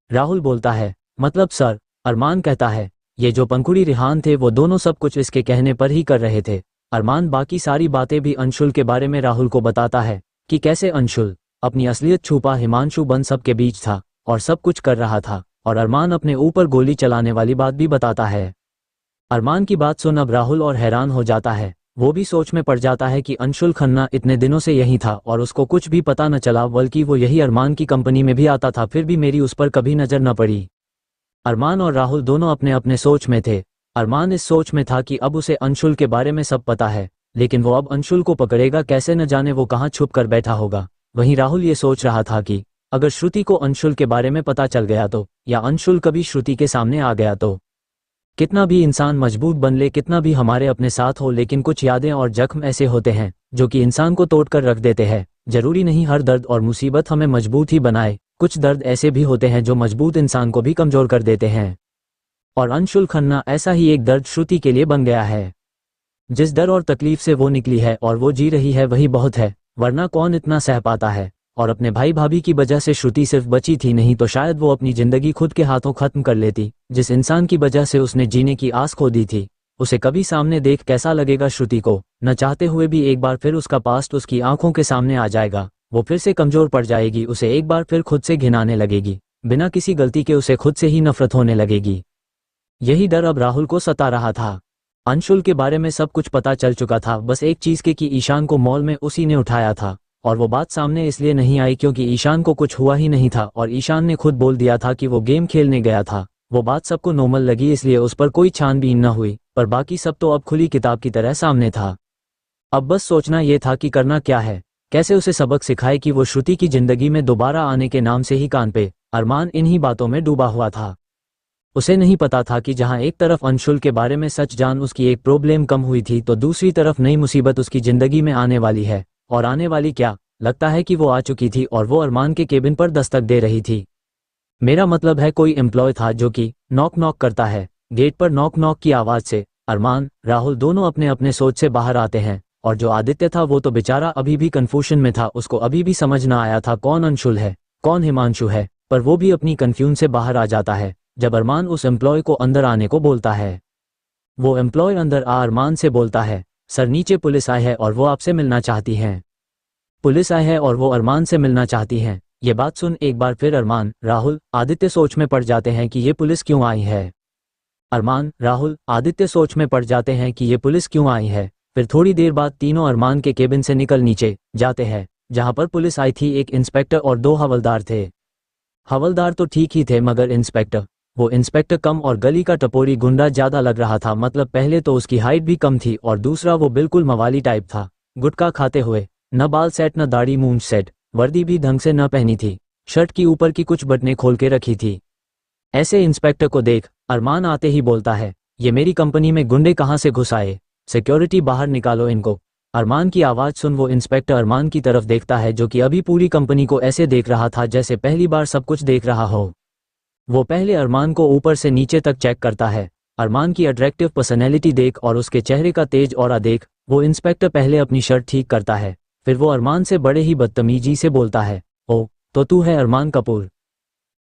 राहुल बोलता है, मतलब सर? अरमान कहता है, ये जो पंखुड़ी रिहान थे वो दोनों सब कुछ इसके कहने पर ही कर रहे थे। अरमान बाकी सारी बातें भी अंशुल के बारे में राहुल को बताता है कि कैसे अंशुल अपनी असलियत छुपा हिमांशु बन सब के बीच था और सब कुछ कर रहा था, और अरमान अपने ऊपर गोली चलाने वाली बात भी बताता है। अरमान की बात सुन अब राहुल और हैरान हो जाता है, वो भी सोच में पड़ जाता है कि अंशुल खन्ना इतने दिनों से यही था और उसको कुछ भी पता न चला, बल्कि वो यही अरमान की कंपनी में भी आता था, फिर भी मेरी उस पर कभी नजर न पड़ी। अरमान और राहुल दोनों अपने अपने सोच में थे। अरमान इस सोच में था कि अब उसे अंशुल के बारे में सब पता है, लेकिन वो अब अंशुल को पकड़ेगा कैसे, न जाने वो कहाँ छुप कर बैठा होगा। वहीं राहुल ये सोच रहा था कि अगर श्रुति को अंशुल के बारे में पता चल गया तो, या अंशुल कभी श्रुति के सामने आ गया तो, कितना भी इंसान मजबूत बन ले, कितना भी हमारे अपने साथ हो, लेकिन कुछ यादें और जख्म ऐसे होते हैं जो कि इंसान को तोड़ कर रख देते हैं। जरूरी नहीं हर दर्द और मुसीबत हमें मजबूत ही बनाए, कुछ दर्द ऐसे भी होते हैं जो मजबूत इंसान को भी कमजोर कर देते हैं। और अंशुल खन्ना ऐसा ही एक दर्द श्रुति के लिए बन गया है। जिस डर और तकलीफ से वो निकली है और वो जी रही है वही बहुत है, वरना कौन इतना सह पाता है। और अपने भाई भाभी की वजह से श्रुति सिर्फ बची थी, नहीं तो शायद वो अपनी जिंदगी खुद के हाथों खत्म कर लेती। जिस इंसान की वजह से उसने जीने की आस खो दी थी, उसे कभी सामने देख कैसा लगेगा श्रुति को? न चाहते हुए भी एक बार फिर उसका पास्ट उसकी आंखों के सामने आ जाएगा। वो फिर से कमजोर पड़ जाएगी, उसे एक बार फिर खुद से घिनाने लगेगी, बिना किसी गलती के उसे खुद से ही नफरत होने लगेगी। यही डर अब राहुल को सता रहा था। अंशुल के बारे में सब कुछ पता चल चुका था, बस एक चीज के कि ईशान को मॉल में उसी ने उठाया था, और वो बात सामने इसलिए नहीं आई क्योंकि ईशान को कुछ हुआ ही नहीं था और ईशान ने खुद बोल दिया था कि वो गेम खेलने गया था। वो बात सबको नॉर्मल लगी, इसलिए उस पर कोई छानबीन न हुई, पर बाकी सब तो अब खुली किताब की तरह सामने था। अब बस सोचना ये था कि करना क्या है। कैसे उसे सबक सिखाए कि वो श्रुति की जिंदगी में दोबारा आने के नाम से ही कान पे। अरमान इन्हीं बातों में डूबा हुआ था। उसे नहीं पता था कि जहां एक तरफ अंशुल के बारे में सच जान उसकी एक प्रॉब्लम कम हुई थी, तो दूसरी तरफ नई मुसीबत उसकी जिंदगी में आने वाली है। और आने वाली क्या, लगता है कि वो आ चुकी थी और वो अरमान के केबिन पर दस्तक दे रही थी। मेरा मतलब है कोई एम्प्लॉय था जो कि नॉक नॉक करता है। गेट पर नॉक नॉक की आवाज से अरमान, राहुल दोनों अपने अपने सोच से बाहर आते हैं। और जो आदित्य था वो तो बेचारा अभी भी कंफ्यूजन में था। उसको अभी भी समझ ना आया था कौन अंशुल है, कौन हिमांशु है, पर वो भी अपनी कंफ्यूजन से बाहर आ जाता है जब अरमान उस एम्प्लॉय को अंदर आने को बोलता है। वो एम्प्लॉय अंदर आ अरमान से बोलता है, सर नीचे पुलिस आई है और वो आपसे मिलना चाहती हैं। पुलिस आई है और वो अरमान से मिलना चाहती हैं। ये बात सुन एक बार फिर अरमान, राहुल, आदित्य सोच में पड़ जाते हैं कि ये पुलिस क्यों आई है। अरमान, राहुल, आदित्य सोच में पड़ जाते हैं कि ये पुलिस क्यों आई है। फिर थोड़ी देर बाद तीनों अरमान के केबिन से निकल नीचे जाते हैं जहां पर पुलिस आई थी। एक इंस्पेक्टर और 2 हवलदार थे। हवलदार तो ठीक ही थे मगर इंस्पेक्टर, वो इंस्पेक्टर कम और गली का टपोरी गुंडा ज्यादा लग रहा था। मतलब पहले तो उसकी हाइट भी कम थी और दूसरा वो बिल्कुल मवाली टाइप था। गुटखा खाते हुए, न बाल सेट न दाढ़ी मूंछ सेट, वर्दी भी ढंग से न पहनी थी, शर्ट की ऊपर की कुछ बटनें खोल के रखी थी। ऐसे इंस्पेक्टर को देख अरमान आते ही बोलता है, ये मेरी कंपनी में गुंडे कहाँ से घुस आए, सिक्योरिटी बाहर निकालो इनको। अरमान की आवाज़ सुन वो इंस्पेक्टर अरमान की तरफ देखता है जो कि अभी पूरी कंपनी को ऐसे देख रहा था जैसे पहली बार सब कुछ देख रहा हो। वो पहले अरमान को ऊपर से नीचे तक चेक करता है। अरमान की अट्रैक्टिव पर्सनैलिटी देख और उसके चेहरे का तेज ऑरा देख वो इंस्पेक्टर पहले अपनी शर्ट ठीक करता है। फिर वो अरमान से बड़े ही बदतमीजी से बोलता है, ओ तो तू है अरमान कपूर।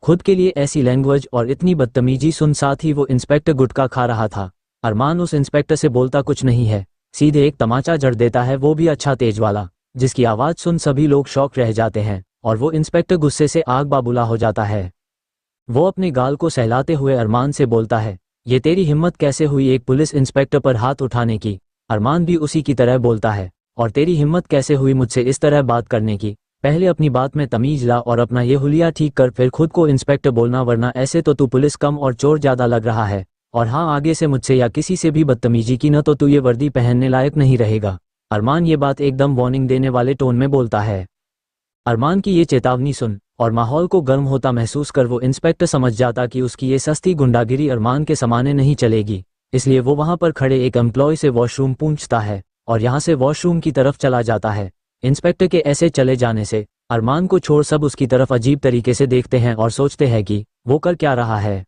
खुद के लिए ऐसी लैंग्वेज और इतनी बदतमीजी सुन साथ ही वो इंस्पेक्टर गुटखा खा रहा था। अरमान उस इंस्पेक्टर से बोलता कुछ नहीं है, सीधे एक तमाचा जड़ देता है, वो भी अच्छा तेज वाला, जिसकी आवाज़ सुन सभी लोग शॉक रह जाते हैं और वो इंस्पेक्टर गुस्से से आग बाबूला हो जाता है। वो अपने गाल को सहलाते हुए अरमान से बोलता है, ये तेरी हिम्मत कैसे हुई एक पुलिस इंस्पेक्टर पर हाथ उठाने की। अरमान भी उसी की तरह बोलता है, और तेरी हिम्मत कैसे हुई मुझसे इस तरह बात करने की। पहले अपनी बात में तमीज ला और अपना ये हुलिया ठीक कर, फिर खुद को इंस्पेक्टर बोलना, वरना ऐसे तो तू पुलिस कम और चोर ज़्यादा लग रहा है। और हाँ, आगे से मुझसे या किसी से भी बदतमीजी की न तो तू ये वर्दी पहनने लायक नहीं रहेगा। अरमान ये बात एकदम वार्निंग देने वाले टोन में बोलता है। अरमान की ये चेतावनी सुन और माहौल को गर्म होता महसूस कर वो इंस्पेक्टर समझ जाता कि उसकी ये सस्ती गुंडागिरी अरमान के समाने नहीं चलेगी। इसलिए वो वहाँ पर खड़े एक एम्प्लॉय से वॉशरूम पूछता है और यहाँ से वॉशरूम की तरफ चला जाता है। इंस्पेक्टर के ऐसे चले जाने से अरमान को छोड़ सब उसकी तरफ अजीब तरीके से देखते हैं और सोचते हैं कि वो कर क्या रहा है।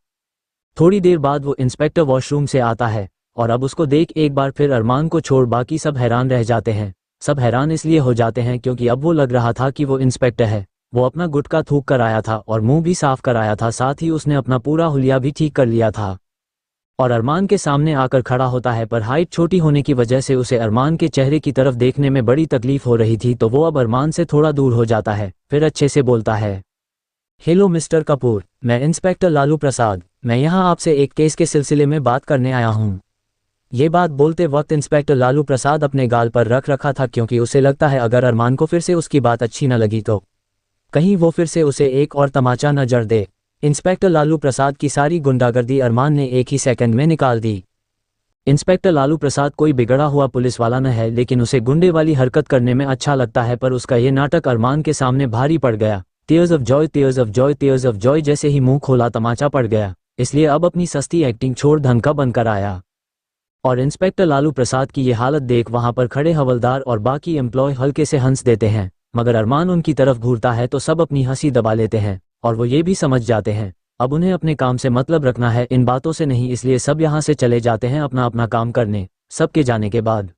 थोड़ी देर बाद वो इंस्पेक्टर वॉशरूम से आता है और अब उसको देख एक बार फिर अरमान को छोड़ बाकी सब हैरान रह जाते हैं। सब हैरान इसलिए हो जाते हैं क्योंकि अब वो लग रहा था कि वो इंस्पेक्टर है। वो अपना गुटखा थूक कर आया था और मुंह भी साफ कर आया था, साथ ही उसने अपना पूरा हुलिया भी ठीक कर लिया था और अरमान के सामने आकर खड़ा होता है। पर हाइट छोटी होने की वजह से उसे अरमान के चेहरे की तरफ देखने में बड़ी तकलीफ हो रही थी, तो वो अब अरमान से थोड़ा दूर हो जाता है। फिर अच्छे से बोलता है, हेलो मिस्टर कपूर, मैं इंस्पेक्टर लालू प्रसाद, मैं यहाँ आपसे एक केस के सिलसिले में बात करने आया हूँ। ये बात बोलते वक्त इंस्पेक्टर लालू प्रसाद अपने गाल पर रख रखा था क्योंकि उसे लगता है अगर अरमान को फिर से उसकी बात अच्छी न लगी तो कहीं वो फिर से उसे एक और तमाचा न जड़ दे। इंस्पेक्टर लालू प्रसाद की सारी गुंडागर्दी अरमान ने एक ही सेकंड में निकाल दी। इंस्पेक्टर लालू प्रसाद कोई बिगड़ा हुआ पुलिस वाला न है, लेकिन उसे गुंडे वाली हरकत करने में अच्छा लगता है। पर उसका ये नाटक अरमान के सामने भारी पड़ गया। Tears of joy, tears of joy, tears of Joy जैसे ही मुंह खोला तमाचा पड़ गया। इसलिए अब अपनी सस्ती एक्टिंग छोड़ ढंग का बनकर आया। और इंस्पेक्टर लालू प्रसाद की ये हालत देख वहां पर खड़े हवलदार और बाकी एम्प्लॉय हल्के से हंस देते हैं, मगर अरमान उनकी तरफ घूरता है तो सब अपनी हंसी दबा लेते हैं और वो ये भी समझ जाते हैं अब उन्हें अपने काम से मतलब रखना है, इन बातों से नहीं। इसलिए सब यहाँ से चले जाते हैं अपना अपना काम करने। सबके जाने के बाद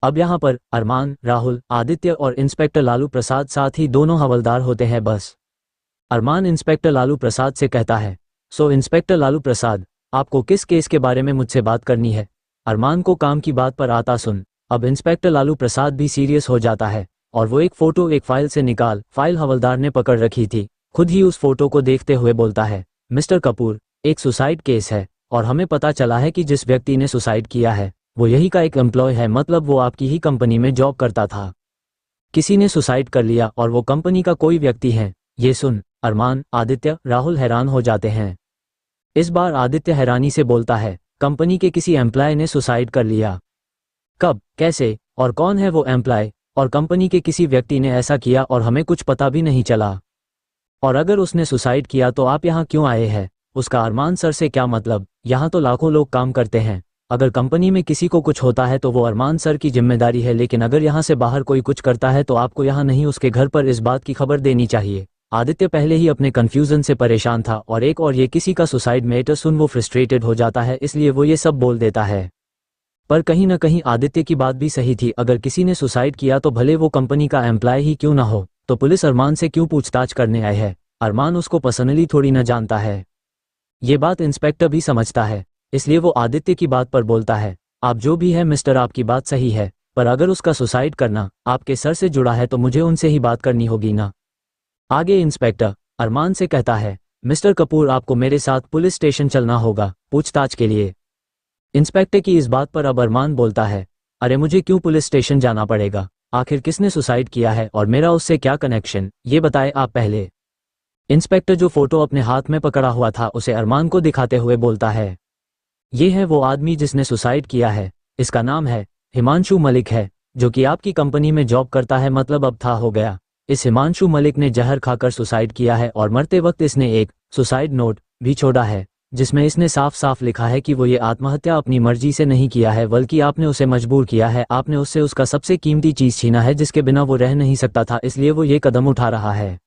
अब यहाँ पर अरमान, राहुल, आदित्य और इंस्पेक्टर लालू प्रसाद साथ ही दोनों हवलदार होते हैं बस। अरमान इंस्पेक्टर लालू प्रसाद से कहता है, सो इंस्पेक्टर लालू प्रसाद, आपको किस केस के बारे में मुझसे बात करनी है। अरमान को काम की बात पर आता सुन अब इंस्पेक्टर लालू प्रसाद भी सीरियस हो जाता है और वो एक फोटो एक फाइल से निकाल, फाइल हवलदार ने पकड़ रखी थी, खुद ही उस फोटो को देखते हुए बोलता है, मिस्टर कपूर, एक सुसाइड केस है और हमें पता चला है कि जिस व्यक्ति ने सुसाइड किया है वो यही का एक एम्प्लॉय है, मतलब वो आपकी ही कंपनी में जॉब करता था। किसी ने सुसाइड कर लिया और वो कंपनी का कोई व्यक्ति है। ये सुन अरमान, आदित्य, राहुल हैरान हो जाते हैं। इस बार आदित्य हैरानी से बोलता है, कंपनी के किसी एम्प्लॉय ने सुसाइड कर लिया? कब, कैसे और कौन है वो एम्प्लॉय? और कंपनी के किसी व्यक्ति ने ऐसा किया और हमें कुछ पता भी नहीं चला। और अगर उसने सुसाइड किया तो आप यहाँ क्यों आए हैं? उसका अरमान सर से क्या मतलब? यहाँ तो लाखों लोग काम करते हैं। अगर कंपनी में किसी को कुछ होता है तो वो अरमान सर की जिम्मेदारी है, लेकिन अगर यहाँ से बाहर कोई कुछ करता है तो आपको यहाँ नहीं उसके घर पर इस बात की खबर देनी चाहिए। आदित्य पहले ही अपने कंफ्यूजन से परेशान था और एक और ये किसी का सुसाइड मैटर सुन वो फ्रस्ट्रेटेड हो जाता है, इसलिए वो ये सब बोल देता है। पर कहीं ना कहीं आदित्य की बात भी सही थी। अगर किसी ने सुसाइड किया तो भले वो कंपनी का एम्प्लॉय ही क्यों ना हो, तो पुलिस अरमान से क्यों पूछताछ करने आए है? अरमान उसको पर्सनली थोड़ी ना जानता है। ये बात इंस्पेक्टर भी समझता है, इसलिए वो आदित्य की बात पर बोलता है, आप जो भी है मिस्टर, आपकी बात सही है, पर अगर उसका सुसाइड करना आपके सर से जुड़ा है तो मुझे उनसे ही बात करनी होगी ना। आगे इंस्पेक्टर अरमान से कहता है, मिस्टर कपूर आपको मेरे साथ पुलिस स्टेशन चलना होगा पूछताछ के लिए। इंस्पेक्टर की इस बात पर अब अरमान बोलता है, अरे मुझे क्यों पुलिस स्टेशन जाना पड़ेगा? आखिर किसने सुसाइड किया है और मेरा उससे क्या कनेक्शन, ये बताए आप पहले। इंस्पेक्टर जो फोटो अपने हाथ में पकड़ा हुआ था उसे अरमान को दिखाते हुए बोलता है, ये है वो आदमी जिसने सुसाइड किया है। इसका नाम है हिमांशु मलिक है, जो कि आपकी कंपनी में जॉब करता है। मतलब अब था हो गया। इस हिमांशु मलिक ने जहर खाकर सुसाइड किया है और मरते वक्त इसने एक सुसाइड नोट भी छोड़ा है, जिसमें इसने साफ साफ लिखा है कि वो ये आत्महत्या अपनी मर्जी से नहीं किया है, बल्कि आपने उसे मजबूर किया है। आपने उससे उसका सबसे कीमती चीज छीना है जिसके बिना वो रह नहीं सकता था, इसलिए वो ये कदम उठा रहा है।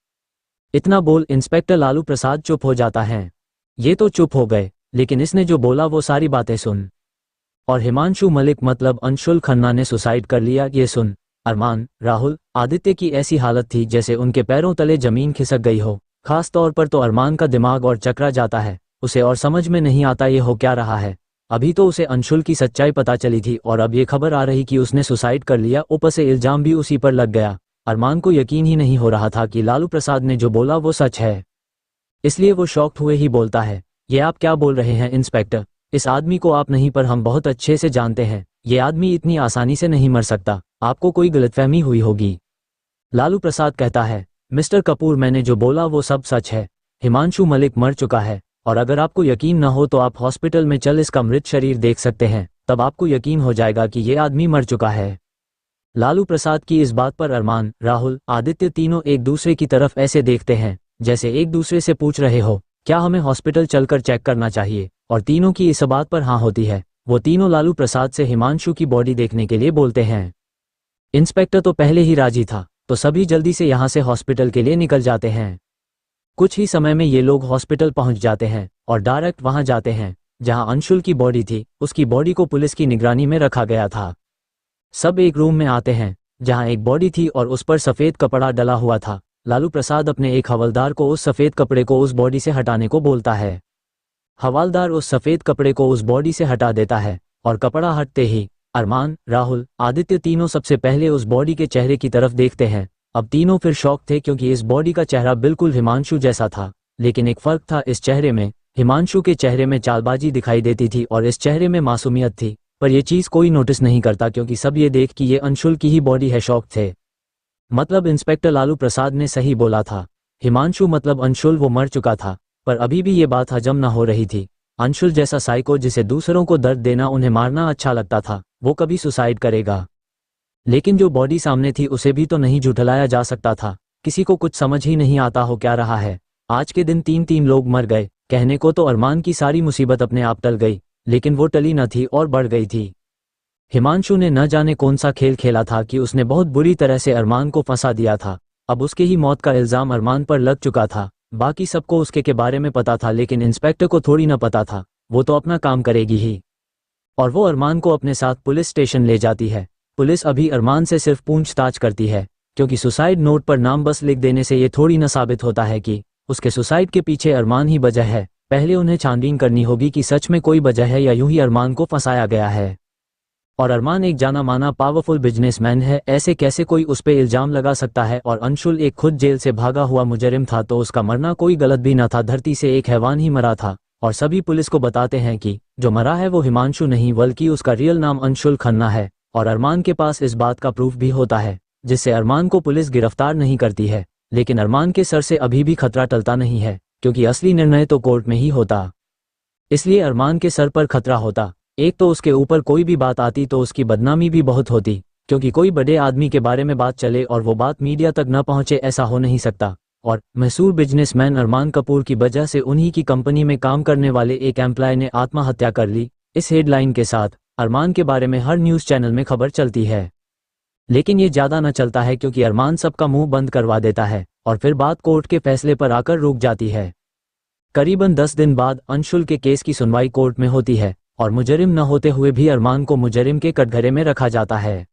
इतना बोल इंस्पेक्टर लालू प्रसाद चुप हो जाता है। ये तो चुप हो गए, लेकिन इसने जो बोला वो सारी बातें सुन। और हिमांशु मलिक मतलब अंशुल खन्ना ने सुसाइड कर लिया, ये सुन अरमान, राहुल, आदित्य की ऐसी हालत थी जैसे उनके पैरों तले जमीन खिसक गई हो। खास तौर पर तो अरमान का दिमाग और चकरा जाता है, उसे और समझ में नहीं आता ये हो क्या रहा है। अभी तो उसे अंशुल की सच्चाई पता चली थी और अब ये खबर आ रही कि उसने सुसाइड कर लिया, ऊपर से इल्जाम भी उसी पर लग गया। अरमान को यकीन ही नहीं हो रहा था कि लालू प्रसाद ने जो बोला वो सच है, इसलिए वो शॉक्ड हुए ही बोलता है, ये आप क्या बोल रहे हैं इंस्पेक्टर? इस आदमी को आप नहीं पर हम बहुत अच्छे से जानते हैं। ये आदमी इतनी आसानी से नहीं मर सकता, आपको कोई गलतफहमी हुई होगी। लालू प्रसाद कहता है, मिस्टर कपूर मैंने जो बोला वो सब सच है। हिमांशु मलिक मर चुका है और अगर आपको यकीन न हो तो आप हॉस्पिटल में चल इसका मृत शरीर देख सकते हैं, तब आपको यकीन हो जाएगा कि ये आदमी मर चुका है। लालू प्रसाद की इस बात पर अरमान, राहुल, आदित्य तीनों एक दूसरे की तरफ ऐसे देखते हैं जैसे एक दूसरे से पूछ रहे हो, क्या हमें हॉस्पिटल चलकर चेक करना चाहिए? और तीनों की इस बात पर हाँ होती है। वो तीनों लालू प्रसाद से हिमांशु की बॉडी देखने के लिए बोलते हैं। इंस्पेक्टर तो पहले ही राजी था, तो सभी जल्दी से यहाँ से हॉस्पिटल के लिए निकल जाते हैं। कुछ ही समय में ये लोग हॉस्पिटल पहुंच जाते हैं और डायरेक्ट वहां जाते हैं जहां अंशुल की बॉडी थी। उसकी बॉडी को पुलिस की निगरानी में रखा गया था। सब एक रूम में आते हैं जहां एक बॉडी थी और उस पर सफेद कपड़ा डला हुआ था। लालू प्रसाद अपने एक हवलदार को उस सफेद कपड़े को उस बॉडी से हटाने को बोलता है। हवलदार उस सफेद कपड़े को उस बॉडी से हटा देता है और कपड़ा हटते ही अरमान, राहुल, आदित्य तीनों सबसे पहले उस बॉडी के चेहरे की तरफ देखते हैं। अब तीनों फिर शॉक थे क्योंकि इस बॉडी का चेहरा बिल्कुल हिमांशु जैसा था, लेकिन एक फर्क था इस चेहरे में। हिमांशु के चेहरे में चालबाजी दिखाई देती थी और इस चेहरे में मासूमियत थी, पर यह चीज कोई नोटिस नहीं करता क्योंकि सब ये देख कि ये अंशुल की ही बॉडी है शॉक थे। मतलब इंस्पेक्टर लालू प्रसाद ने सही बोला था, हिमांशु मतलब अंशुल वो मर चुका था। पर अभी भी ये बात हजम न हो रही थी। अंशुल जैसा साइको जिसे दूसरों को दर्द देना उन्हें मारना अच्छा लगता था, वो कभी सुसाइड करेगा? लेकिन जो बॉडी सामने थी उसे भी तो नहीं झुठलाया जा सकता था। किसी को कुछ समझ ही नहीं आता हो क्या रहा है। आज के दिन 3 लोग मर गए। कहने को तो अरमान की सारी मुसीबत अपने आप टल गई, लेकिन वो टली न थी और बढ़ गई थी। हिमांशु ने न जाने कौन सा खेल खेला था कि उसने बहुत बुरी तरह से अरमान को फंसा दिया था। अब उसके ही मौत का इल्जाम अरमान पर लग चुका था। बाकी सबको उसके के बारे में पता था, लेकिन इंस्पेक्टर को थोड़ी न पता था। वो तो अपना काम करेगी ही। और वो अरमान को अपने साथ पुलिस स्टेशन ले जाती है। पुलिस अभी अरमान से सिर्फ पूछताछ करती है, क्योंकि सुसाइड नोट पर नाम बस लिख देने से ये थोड़ी न साबित होता है कि उसके सुसाइड के पीछे अरमान ही वजह है। पहले उन्हें छानबीन करनी होगी कि सच में कोई वजह है या यूं ही अरमान को फंसाया गया है। और अरमान एक जाना माना पावरफुल बिजनेसमैन है, ऐसे कैसे कोई उस पे इल्जाम लगा सकता है? और अंशुल एक खुद जेल से भागा हुआ मुजरिम था, तो उसका मरना कोई गलत भी न था। धरती से एक हैवान ही मरा था और सभी पुलिस को बताते हैं कि जो मरा है वो हिमांशु नहीं बल्कि उसका रियल नाम अंशुल खन्ना है। और अरमान के पास इस बात का प्रूफ भी होता है, जिससे अरमान को पुलिस गिरफ्तार नहीं करती है। लेकिन अरमान के सर से अभी भी खतरा टलता नहीं है, क्योंकि असली निर्णय तो कोर्ट में ही होता। इसलिए अरमान के सर पर खतरा होता। एक तो उसके ऊपर कोई भी बात आती तो उसकी बदनामी भी बहुत होती, क्योंकि कोई बड़े आदमी के बारे में बात चले और वो बात मीडिया तक न पहुंचे, ऐसा हो नहीं सकता। और मशहूर बिजनेसमैन अरमान कपूर की वजह से उन्हीं की कंपनी में काम करने वाले एक एम्प्लॉय ने आत्महत्या कर ली। इस हेडलाइन के साथ अरमान के बारे में हर न्यूज़ चैनल में खबर चलती है, लेकिन ये ज़्यादा न चलता है क्योंकि अरमान सबका मुंह बंद करवा देता है और फिर बात कोर्ट के फैसले पर आकर रुक जाती है। करीबन 10 दिन बाद अंशुल के केस की सुनवाई कोर्ट में होती है और मुजरिम न होते हुए भी अरमान को मुजरिम के कटघरे में रखा जाता है।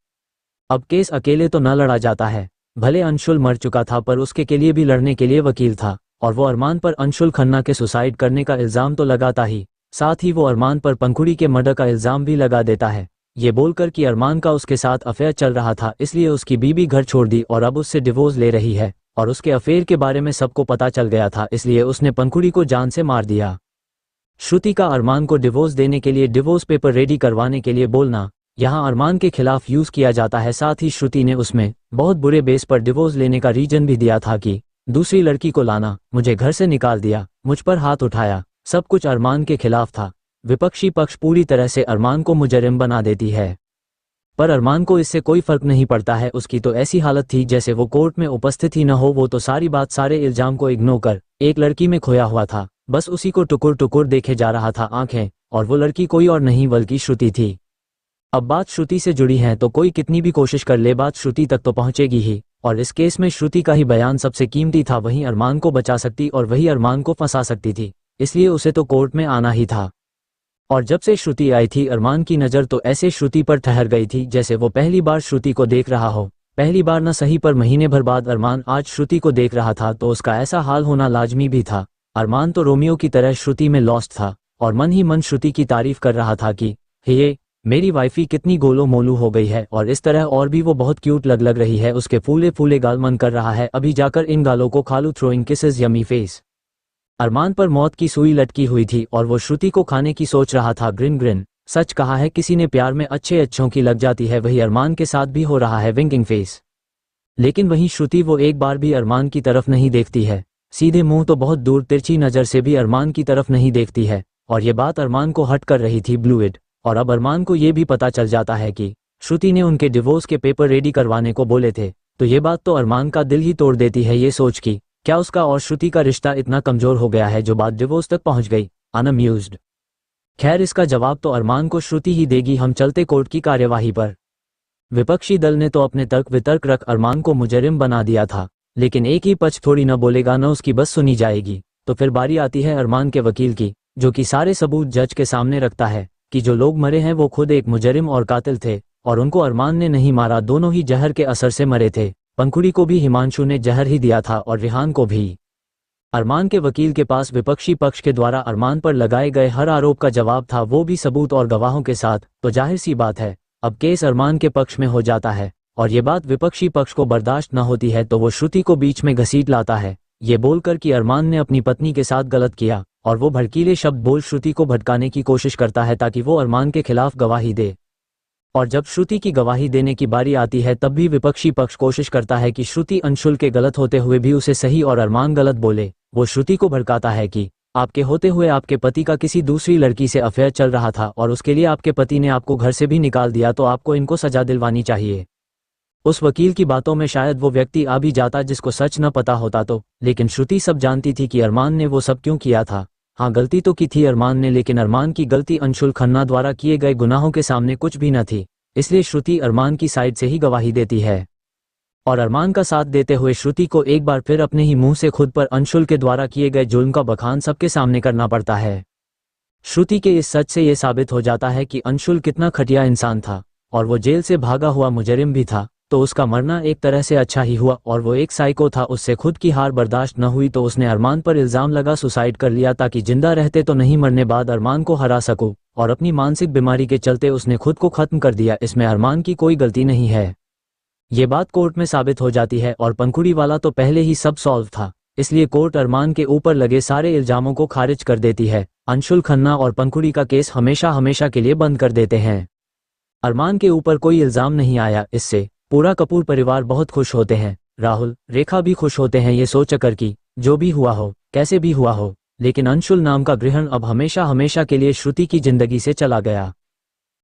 अब केस अकेले तो न लड़ा जाता है, भले अंशुल मर चुका था पर उसके के लिए भी लड़ने के लिए वकील था और वो अरमान पर अंशुल खन्ना के सुसाइड करने का इल्ज़ाम तो लगाता ही, साथ ही वो अरमान पर पंखुड़ी के मर्डर का इल्ज़ाम भी लगा देता है, ये बोलकर कि अरमान का उसके साथ अफेयर चल रहा था, इसलिए उसकी बीवी घर छोड़ दी और अब उससे डिवोर्स ले रही है और उसके अफेयर के बारे में सबको पता चल गया था, इसलिए उसने पंखुड़ी को जान से मार दिया। श्रुति का अरमान को डिवोर्स देने के लिए डिवोर्स पेपर रेडी करवाने के लिए बोलना यहाँ अरमान के खिलाफ यूज किया जाता है। साथ ही श्रुति ने उसमें बहुत बुरे बेस पर डिवोर्स लेने का रीजन भी दिया था कि दूसरी लड़की को लाना, मुझे घर से निकाल दिया, मुझ पर हाथ उठाया, सब कुछ अरमान के खिलाफ था। विपक्षी पक्ष पूरी तरह से अरमान को मुजरिम बना देती है, पर अरमान को इससे कोई फर्क नहीं पड़ता है। उसकी तो ऐसी हालत थी जैसे वो कोर्ट में उपस्थित ही न हो, वो तो सारी बात सारे इल्जाम को इग्नोर कर एक लड़की में खोया हुआ था, बस उसी को टुकुर टुकुर देखे जा रहा था आंखें, और वो लड़की कोई और नहीं बल्कि श्रुति थी। अब बात श्रुति से जुड़ी है तो कोई कितनी भी कोशिश कर ले बात श्रुति तक तो पहुंचेगी ही, और इस केस में श्रुति का ही बयान सबसे कीमती था, वही अरमान को बचा सकती और वही अरमान को फंसा सकती थी, इसलिए उसे तो कोर्ट में आना ही था। और जब से श्रुति आई थी अरमान की नज़र तो ऐसे श्रुति पर ठहर गई थी जैसे वो पहली बार श्रुति को देख रहा हो। पहली बार न सही पर महीने भर बाद अरमान आज श्रुति को देख रहा था तो उसका ऐसा हाल होना लाजमी भी था। अरमान तो रोमियो की तरह श्रुति में लॉस्ट था और मन ही मन श्रुति की तारीफ कर रहा था कि हे मेरी वाइफी कितनी गोलो मोलू हो गई है, और इस तरह और भी वो बहुत क्यूट लग रही है, उसके फूले फूले गाल मन कर रहा है अभी जाकर इन गालों को खालू, थ्रोइंग किसेस यमी फेस। अरमान पर मौत की सुई लटकी हुई थी और वो श्रुति को खाने की सोच रहा था। ग्रिन ग्रिन, सच कहा है किसी ने प्यार में अच्छों की लग जाती है, वही अरमान के साथ भी हो रहा है विंकिंग फेस। लेकिन वहीं श्रुति वो एक बार भी अरमान की तरफ नहीं देखती है, सीधे मुंह तो बहुत दूर तिरछी नज़र से भी अरमान की तरफ नहीं देखती है, और ये बात अरमान को हट कर रही थी ब्लूइड। और अब अरमान को ये भी पता चल जाता है कि श्रुति ने उनके डिवोर्स के पेपर रेडी करवाने को बोले थे, तो ये बात तो अरमान का दिल ही तोड़ देती है ये सोच की क्या उसका और श्रुति का रिश्ता इतना कमजोर हो गया है जो बात डिवोर्स तक पहुंच गई। अनअम्यूज्ड। खैर इसका जवाब तो अरमान को श्रुति ही देगी। हम चलते कोर्ट की कार्यवाही पर। विपक्षी दल ने तो अपने तर्क वितर्क रख अरमान को मुजरिम बना दिया था, लेकिन एक ही पक्ष थोड़ी न बोलेगा, न उसकी बस सुनी जाएगी। तो फिर बारी आती है अरमान के वकील की, जो कि सारे सबूत जज के सामने रखता है कि जो लोग मरे हैं वो खुद एक मुजरिम और कातिल थे और उनको अरमान ने नहीं मारा, दोनों ही जहर के असर से मरे थे। पंखुड़ी को भी हिमांशु ने जहर ही दिया था और रिहान को भी। अरमान के वकील के पास विपक्षी पक्ष के द्वारा अरमान पर लगाए गए हर आरोप का जवाब था, वो भी सबूत और गवाहों के साथ। तो जाहिर सी बात है अब केस अरमान के पक्ष में हो जाता है, और ये बात विपक्षी पक्ष को बर्दाश्त न होती है तो वो श्रुति को बीच में घसीट लाता है, ये बोलकर कि अरमान ने अपनी पत्नी के साथ गलत किया, और वो भड़कीले शब्द बोल श्रुति को भटकाने की कोशिश करता है ताकि वो अरमान के खिलाफ गवाही दे। और जब श्रुति की गवाही देने की बारी आती है तब भी विपक्षी पक्ष कोशिश करता है कि श्रुति अंशुल के गलत होते हुए भी उसे सही और अरमान गलत बोले। वो श्रुति को भड़काता है कि आपके होते हुए आपके पति का किसी दूसरी लड़की से अफेयर चल रहा था और उसके लिए आपके पति ने आपको घर से भी निकाल दिया, तो आपको इनको सजा दिलवानी चाहिए। उस वकील की बातों में शायद वो व्यक्ति आ भी जाता जिसको सच न पता होता तो, लेकिन श्रुति सब जानती थी कि अरमान ने वो सब क्यों किया था। हाँ, गलती तो की थी अरमान ने, लेकिन अरमान की गलती अंशुल खन्ना द्वारा किए गए गुनाहों के सामने कुछ भी न थी, इसलिए श्रुति अरमान की साइड से ही गवाही देती है। और अरमान का साथ देते हुए श्रुति को एक बार फिर अपने ही मुंह से खुद पर अंशुल के द्वारा किए गए जुल्म का बखान सबके सामने करना पड़ता है। श्रुति के इस सच से ये साबित हो जाता है कि अंशुल कितना घटिया इंसान था, और वो जेल से भागा हुआ मुजरिम भी था, तो उसका मरना एक तरह से अच्छा ही हुआ। और वो एक साइको था, उससे खुद की हार बर्दाश्त न हुई तो उसने अरमान पर इल्ज़ाम लगा सुसाइड कर लिया ताकि जिंदा रहते तो नहीं मरने बाद अरमान को हरा सकूं, और अपनी मानसिक बीमारी के चलते उसने खुद को खत्म कर दिया। इसमें अरमान की कोई गलती नहीं है, ये बात कोर्ट में साबित हो जाती है। और पंखुड़ी वाला तो पहले ही सब सॉल्व था, इसलिए कोर्ट अरमान के ऊपर लगे सारे इल्जामों को खारिज कर देती है। अंशुल खन्ना और पंखुड़ी का केस हमेशा हमेशा के लिए बंद कर देते हैं। अरमान के ऊपर कोई इल्जाम नहीं आया, इससे पूरा कपूर परिवार बहुत खुश होते हैं। राहुल, रेखा भी खुश होते हैं ये सोचकर कि जो भी हुआ हो, कैसे भी हुआ हो, लेकिन अंशुल नाम का ग्रहण अब हमेशा हमेशा के लिए श्रुति की जिंदगी से चला गया।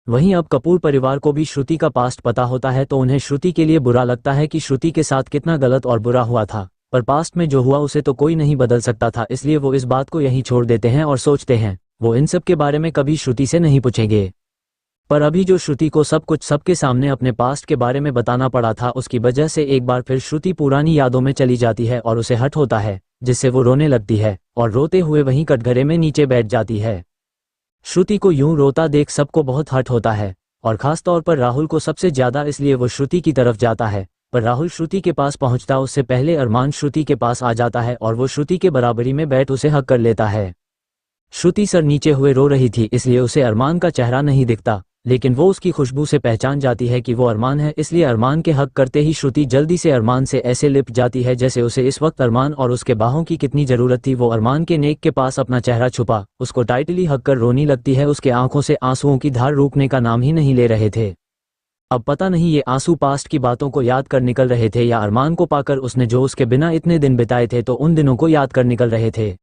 वहीं अब कपूर परिवार को भी श्रुति का पास्ट पता होता है तो उन्हें श्रुति के लिए बुरा लगता है कि श्रुति के साथ कितना गलत और बुरा हुआ था, पर पास्ट में जो हुआ उसे तो कोई नहीं बदल सकता था, इसलिए वो इस बात को यहीं छोड़ देते हैं और सोचते हैं वो इन सब के बारे में कभी श्रुति से नहीं पूछेंगे। पर अभी जो श्रुति को सब कुछ सबके सामने अपने पास्ट के बारे में बताना पड़ा था, उसकी वजह से एक बार फिर श्रुति पुरानी यादों में चली जाती है और उसे हर्ट होता है, जिससे वो रोने लगती है और रोते हुए वहीं कटघरे में नीचे बैठ जाती है। श्रुति को यूं रोता देख सबको बहुत हर्ट होता है और खासतौर पर राहुल को सबसे ज्यादा, इसलिए वो श्रुति की तरफ जाता है। पर राहुल श्रुति के पास पहुंचता उससे पहले अरमान श्रुति के पास आ जाता है और वो श्रुति के बराबरी में बैठ उसे हक कर लेता है। श्रुति सर नीचे हुए रो रही थी, इसलिए उसे अरमान का चेहरा नहीं दिखता, लेकिन वो उसकी खुशबू से पहचान जाती है कि वो अरमान है, इसलिए अरमान के हक करते ही श्रुति जल्दी से अरमान से ऐसे लिपट जाती है जैसे उसे इस वक्त अरमान और उसके बाहों की कितनी जरूरत थी। वो अरमान के नेक के पास अपना चेहरा छुपा उसको टाइटली हक कर रोने लगती है। उसके आंखों से आंसुओं की धार रुकने का नाम ही नहीं ले रहे थे। अब पता नहीं ये आंसू पास्ट की बातों को याद कर निकल रहे थे या अरमान को पाकर उसने जो उसके बिना इतने दिन बिताए थे तो उन दिनों को याद कर निकल रहे थे।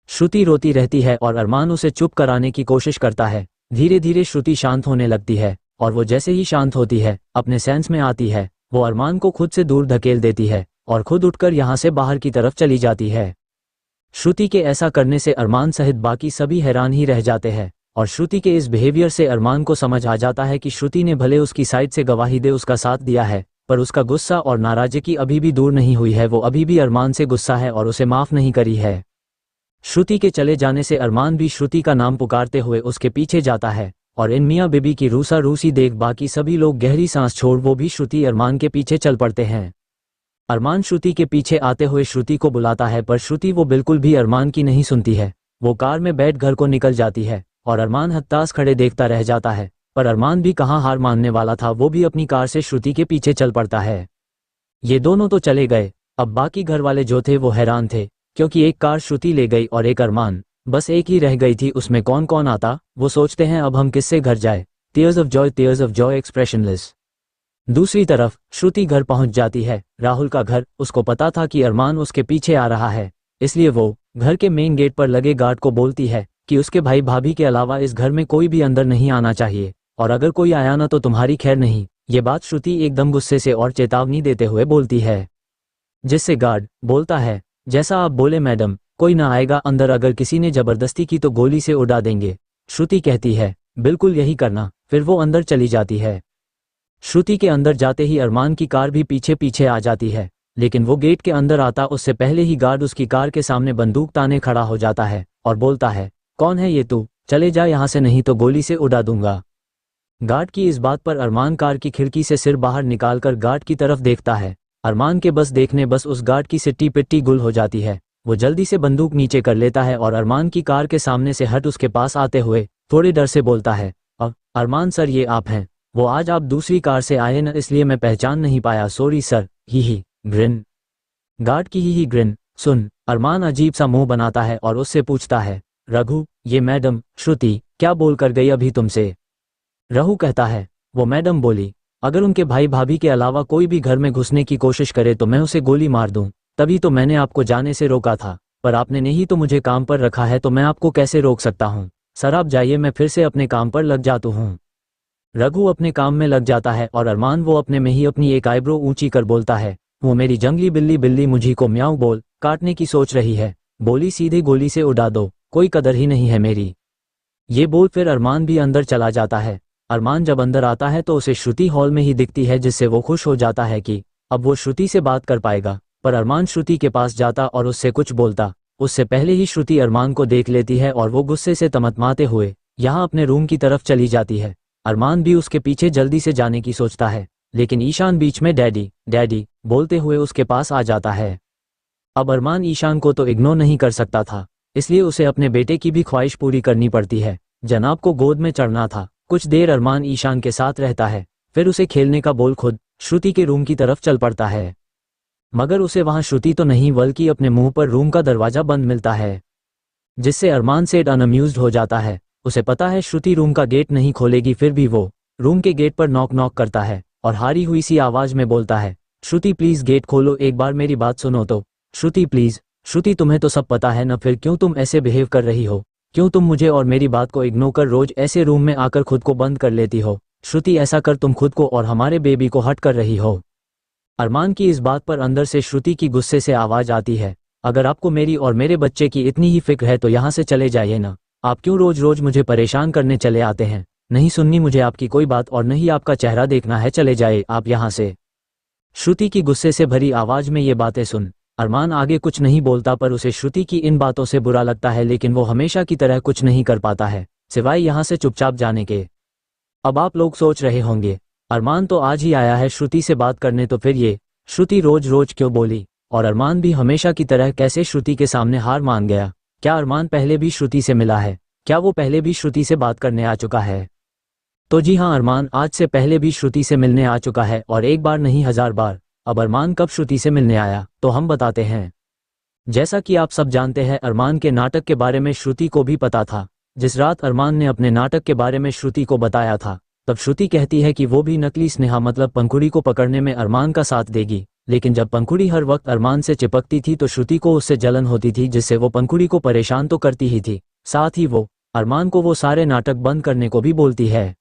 श्रुति रोती रहती है और अरमान उसे चुप कराने की कोशिश करता है। धीरे धीरे श्रुति शांत होने लगती है और वो जैसे ही शांत होती है, अपने सेंस में आती है, वो अरमान को खुद से दूर धकेल देती है और खुद उठकर यहाँ से बाहर की तरफ चली जाती है। श्रुति के ऐसा करने से अरमान सहित बाकी सभी हैरान ही रह जाते हैं और श्रुति के इस बिहेवियर से अरमान को समझ आ जाता है कि श्रुति ने भले उसकी साइड से गवाही दे उसका साथ दिया है, पर उसका गुस्सा और नाराजगी अभी भी दूर नहीं हुई है। वो अभी भी अरमान से गुस्सा है और उसे माफ नहीं करी है। श्रुति के चले जाने से अरमान भी श्रुति का नाम पुकारते हुए उसके पीछे जाता है और इन मियाँ बीबी की रूसा रूसी देख बाकी सभी लोग गहरी सांस छोड़ वो भी श्रुति अरमान के पीछे चल पड़ते हैं। अरमान श्रुति के पीछे आते हुए श्रुति को बुलाता है, पर श्रुति वो बिल्कुल भी अरमान की नहीं सुनती है। वो कार में बैठ घर को निकल जाती है और अरमान हताश खड़े देखता रह जाता है, पर अरमान भी कहाँ हार मानने वाला था। वो भी अपनी कार से श्रुति के पीछे चल पड़ता है। ये दोनों तो चले गए, अब बाकी घर वाले जो थे वो हैरान थे, क्योंकि एक कार श्रुति ले गई और एक अरमान, बस एक ही रह गई थी। उसमें कौन कौन आता? वो सोचते हैं अब हम किससे घर जाए। Tears of Joy expressionless. दूसरी तरफ श्रुति घर पहुंच जाती है, राहुल का घर। उसको पता था कि अरमान उसके पीछे आ रहा है, इसलिए वो घर के मेन गेट पर लगे गार्ड को बोलती है कि उसके भाई भाभी के अलावा इस घर में कोई भी अंदर नहीं आना चाहिए, और अगर कोई आया ना तो तुम्हारी खैर नहीं। ये बात श्रुति एकदम गुस्से से और चेतावनी देते हुए बोलती है, जिससे गार्ड बोलता है, जैसा आप बोले मैडम, कोई ना आएगा अंदर, अगर किसी ने जबरदस्ती की तो गोली से उड़ा देंगे। श्रुति कहती है, बिल्कुल यही करना। फिर वो अंदर चली जाती है। श्रुति के अंदर जाते ही अरमान की कार भी पीछे पीछे आ जाती है, लेकिन वो गेट के अंदर आता उससे पहले ही गार्ड उसकी कार के सामने बंदूक ताने खड़ा हो जाता है और बोलता है, कौन है ये तू? चले जा यहाँ से, नहीं तो गोली से उड़ा दूंगा। गार्ड की इस बात पर अरमान कार की खिड़की से सिर बाहर निकालकर गार्ड की तरफ देखता है। अरमान के बस उस गार्ड की सिट्टी पिट्टी गुल हो जाती है। वो जल्दी से बंदूक नीचे कर लेता है और अरमान की कार के सामने से हट उसके पास आते हुए थोड़े डर से बोलता है, अरमान सर ये आप हैं? वो आज आप दूसरी कार से आए न, इसलिए मैं पहचान नहीं पाया, सॉरी सर। ही ग्रिन। गार्ड की ही ग्रिन सुन अरमान अजीब सा मुंह बनाता है और उससे पूछता है, रघु, ये मैडम श्रुति क्या बोल कर गई अभी तुमसे? रघु कहता है, वो मैडम बोली अगर उनके भाई भाभी के अलावा कोई भी घर में घुसने की कोशिश करे तो मैं उसे गोली मार दूं। तभी तो मैंने आपको जाने से रोका था, पर आपने नहीं तो मुझे काम पर रखा है तो मैं आपको कैसे रोक सकता हूँ। सर आप जाइए, मैं फिर से अपने काम पर लग जाता हूँ। रघु अपने काम में लग जाता है और अरमान वो अपने में ही अपनी एक आईब्रो ऊंची कर बोलता है, वो मेरी जंगली बिल्ली मुझी को म्याऊं बोल काटने की सोच रही है, बोली सीधे गोली से उड़ा दो, कोई कदर ही नहीं है मेरी। ये बोल फिर अरमान भी अंदर चला जाता है। अरमान जब अंदर आता है तो उसे श्रुति हॉल में ही दिखती है, जिससे वो खुश हो जाता है कि अब वो श्रुति से बात कर पाएगा। पर अरमान श्रुति के पास जाता और उससे कुछ बोलता उससे पहले ही श्रुति अरमान को देख लेती है और वो गुस्से से तमतमाते हुए यहाँ अपने रूम की तरफ चली जाती है। अरमान भी उसके पीछे जल्दी से जाने की सोचता है, लेकिन ईशान बीच में डैडी बोलते हुए उसके पास आ जाता है। अब अरमान ईशान को तो इग्नोर नहीं कर सकता था, इसलिए उसे अपने बेटे की भी ख्वाहिश पूरी करनी पड़ती है। जनाब को गोद में चढ़ना था। कुछ देर अरमान ईशान के साथ रहता है, फिर उसे खेलने का बोल खुद श्रुति के रूम की तरफ चल पड़ता है, मगर उसे वहां श्रुति तो नहीं बल्कि अपने मुंह पर रूम का दरवाजा बंद मिलता है, जिससे अरमान सेड अनअम्यूज्ड हो जाता है। उसे पता है श्रुति रूम का गेट नहीं खोलेगी, फिर भी वो रूम के गेट पर नॉक करता है और हारी हुई सी आवाज में बोलता है, श्रुति प्लीज गेट खोलो, एक बार मेरी बात सुनो तो। श्रुति प्लीज। श्रुति तुम्हें तो सब पता है ना, फिर क्यों तुम ऐसे बिहेव कर रही हो? क्यों तुम मुझे और मेरी बात को इग्नोर कर रोज ऐसे रूम में आकर खुद को बंद कर लेती हो? श्रुति, ऐसा कर तुम खुद को और हमारे बेबी को हट कर रही हो। अरमान की इस बात पर अंदर से श्रुति की गुस्से से आवाज आती है। अगर आपको मेरी और मेरे बच्चे की इतनी ही फिक्र है तो यहाँ से चले जाइए ना। आप क्यों रोज रोज मुझे परेशान करने चले आते हैं? नहीं सुननी मुझे आपकी कोई बात और नहीं आपका चेहरा देखना है, चले जाए आप यहाँ से। श्रुति की गुस्से से भरी आवाज में ये बातें सुन अरमान आगे कुछ नहीं बोलता, पर उसे श्रुति की इन बातों से बुरा लगता है, लेकिन वो हमेशा की तरह कुछ नहीं कर पाता है सिवाय यहाँ से चुपचाप जाने के। अब आप लोग सोच रहे होंगे अरमान तो आज ही आया है श्रुति से बात करने, तो फिर ये श्रुति रोज रोज क्यों बोली और अरमान भी हमेशा की तरह कैसे श्रुति के सामने हार मान गया? क्या अरमान पहले भी श्रुति से मिला है? क्या वो पहले भी श्रुति से बात करने आ चुका है? तो जी हाँ, अरमान आज से पहले भी श्रुति से मिलने आ चुका है, और एक बार नहीं 1000 बार। अब अरमान कब श्रुति से मिलने आया तो हम बताते हैं। जैसा कि आप सब जानते हैं, अरमान के नाटक के बारे में श्रुति को भी पता था। जिस रात अरमान ने अपने नाटक के बारे में श्रुति को बताया था, तब श्रुति कहती है कि वो भी नकली स्नेहा मतलब पंखुड़ी को पकड़ने में अरमान का साथ देगी। लेकिन जब पंखुड़ी हर वक्त अरमान से चिपकती थी तो श्रुति को उससे जलन होती थी, जिससे वो पंखुड़ी को परेशान तो करती ही थी, साथ ही वो अरमान को वो सारे नाटक बंद करने को भी बोलती है।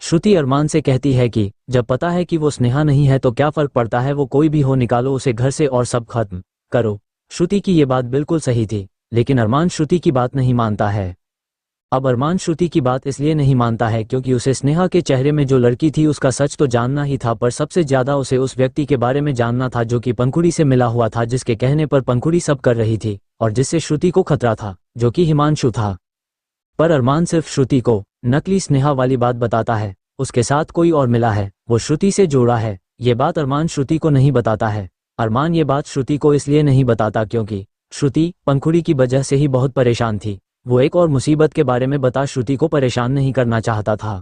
श्रुति अरमान से कहती है कि जब पता है कि वो स्नेहा नहीं है तो क्या फर्क पड़ता है, वो कोई भी हो, निकालो उसे घर से और सब खत्म करो। श्रुति की ये बात बिल्कुल सही थी, लेकिन अरमान श्रुति की बात नहीं मानता है। अब अरमान श्रुति की बात इसलिए नहीं मानता है क्योंकि उसे स्नेहा के चेहरे में जो लड़की थी उसका सच तो जानना ही था, पर सबसे ज्यादा उसे उस व्यक्ति के बारे में जानना था जो कि पंखुड़ी से मिला हुआ था, जिसके कहने पर पंखुड़ी सब कर रही थी और जिससे श्रुति को खतरा था, जो कि हिमांशु था। पर अरमान सिर्फ श्रुति को नकली स्नेहा वाली बात बताता है, उसके साथ कोई और मिला है, वो श्रुति से जोड़ा है। ये बात अरमान श्रुति को नहीं बताता है। अरमान ये बात श्रुति को इसलिए नहीं बताता क्योंकि श्रुति पंखुड़ी की वजह से ही बहुत परेशान थी। वो एक और मुसीबत के बारे में बता श्रुति को परेशान नहीं करना चाहता था।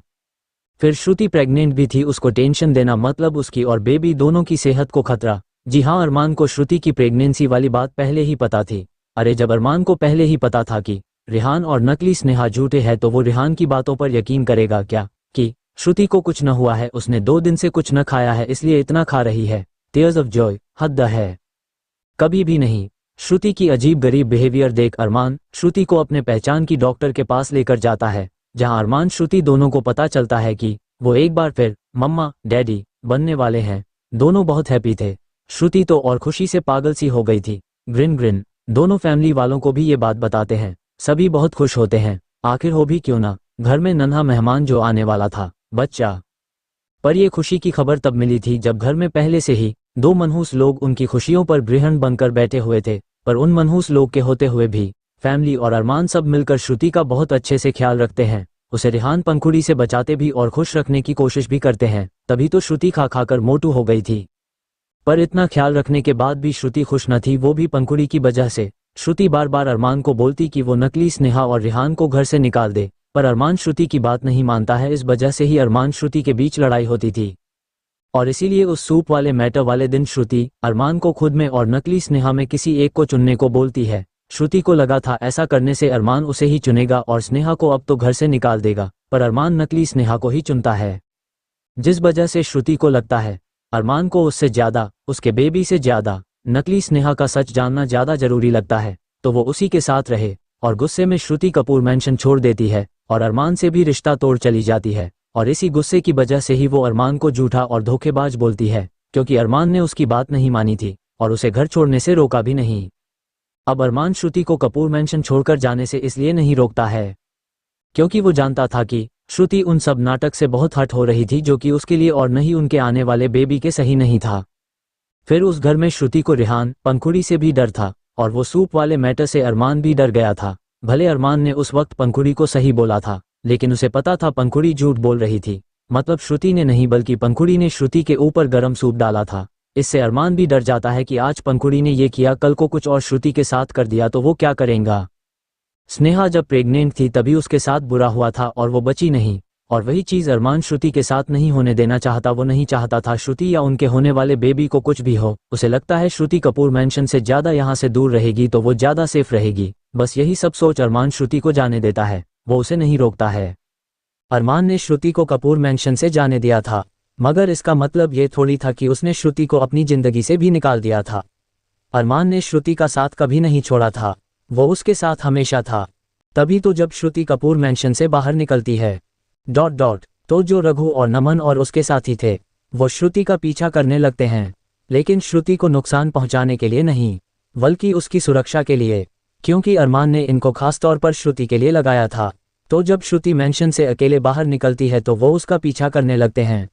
फिर श्रुति प्रेग्नेंट भी थी, उसको टेंशन देना मतलब उसकी और बेबी दोनों की सेहत को खतरा। जी हाँ, अरमान को श्रुति की प्रेगनेंसी वाली बात पहले ही पता थी। अरे जब अरमान को पहले ही पता था कि रिहान और नकली स्नेहा झूठे हैं, तो वो रिहान की बातों पर यकीन करेगा क्या कि श्रुति को कुछ न हुआ है, उसने 2 दिन से कुछ न खाया है इसलिए इतना खा रही है। टीयर्स ऑफ जॉय हद है, कभी भी नहीं। श्रुति की अजीब गरीब बिहेवियर देख अरमान श्रुति को अपने पहचान की डॉक्टर के पास लेकर जाता है, जहां अरमान श्रुति दोनों को पता चलता है कि वो एक बार फिर मम्मा डैडी बनने वाले हैं। दोनों बहुत हैप्पी थे। श्रुति तो और खुशी से पागल सी हो गई थी। ग्रिन दोनों फैमिली वालों को भी ये बात बताते हैं, सभी बहुत खुश होते हैं। आखिर हो भी क्यों ना, घर में नन्हा मेहमान जो आने वाला था, बच्चा। पर यह खुशी की खबर तब मिली थी जब घर में पहले से ही 2 मनहूस लोग उनकी खुशियों पर गृहण बनकर बैठे हुए थे। पर उन मनहूस लोग के होते हुए भी फैमिली और अरमान सब मिलकर श्रुति का बहुत अच्छे से ख्याल रखते हैं। उसे रिहान पंखुड़ी से बचाते भी और खुश रखने की कोशिश भी करते हैं। तभी तो श्रुति खा खाकर मोटू हो गई थी। पर इतना ख्याल रखने के बाद भी श्रुति खुश न थी, वो भी पंखुड़ी की वजह से। श्रुति बार बार अरमान को बोलती कि वो नकली स्नेहा और रिहान को घर से निकाल दे, पर अरमान श्रुति की बात नहीं मानता है। इस वजह से ही अरमान श्रुति के बीच लड़ाई होती थी, और इसीलिए उस सूप वाले मैटर वाले दिन श्रुति अरमान को खुद में और नकली स्नेहा में किसी एक को चुनने को बोलती है। श्रुति को लगा था ऐसा करने से अरमान उसे ही चुनेगा और स्नेहा को अब तो घर से निकाल देगा, पर अरमान नकली स्नेहा को ही चुनता है। जिस वजह से श्रुति को लगता है अरमान को उससे ज्यादा, उसके बेबी से ज्यादा नकली स्नेहा का सच जानना ज्यादा जरूरी लगता है, तो वो उसी के साथ रहे। और गुस्से में श्रुति कपूर मेंशन छोड़ देती है और अरमान से भी रिश्ता तोड़ चली जाती है। और इसी गुस्से की वजह से ही वो अरमान को झूठा और धोखेबाज बोलती है, क्योंकि अरमान ने उसकी बात नहीं मानी थी और उसे घर छोड़ने से रोका भी नहीं। अब अरमान श्रुति को कपूर मेंशन छोड़कर जाने से इसलिए नहीं रोकता है क्योंकि वो जानता था कि श्रुति उन सब नाटक से बहुत हट हो रही थी, जो कि उसके लिए और नहीं उनके आने वाले बेबी के सही नहीं था। फिर उस घर में श्रुति को रिहान पंखुड़ी से भी डर था, और वो सूप वाले मैटर से अरमान भी डर गया था। भले अरमान ने उस वक्त पंखुड़ी को सही बोला था, लेकिन उसे पता था पंखुड़ी झूठ बोल रही थी। मतलब श्रुति ने नहीं, बल्कि पंखुड़ी ने श्रुति के ऊपर गरम सूप डाला था। इससे अरमान भी डर जाता है कि आज पंखुड़ी ने ये किया, कल को कुछ और श्रुति के साथ कर दिया तो वो क्या करेगा। स्नेहा जब प्रेग्नेंट थी तभी उसके साथ बुरा हुआ था और वो बची नहीं, और वही चीज अरमान श्रुति के साथ नहीं होने देना चाहता। वो नहीं चाहता था श्रुति या उनके होने वाले बेबी को कुछ भी हो। उसे लगता है श्रुति कपूर मेंशन से ज्यादा यहाँ से दूर रहेगी तो वो ज्यादा सेफ रहेगी। बस यही सब सोच अरमान श्रुति को जाने देता है, वो उसे नहीं रोकता है। अरमान ने श्रुति को कपूर मेंशन से जाने दिया था, मगर इसका मतलब ये थोड़ी था कि उसने श्रुति को अपनी जिंदगी से भी निकाल दिया था। अरमान ने श्रुति का साथ कभी नहीं छोड़ा था, वो उसके साथ हमेशा था। तभी तो जब श्रुति कपूर मैंशन से बाहर निकलती है तो जो रघु और नमन और उसके साथी थे वो श्रुति का पीछा करने लगते हैं, लेकिन श्रुति को नुकसान पहुंचाने के लिए नहीं बल्कि उसकी सुरक्षा के लिए, क्योंकि अरमान ने इनको खास तौर पर श्रुति के लिए लगाया था। तो जब श्रुति मैंशन से अकेले बाहर निकलती है तो वो उसका पीछा करने लगते हैं।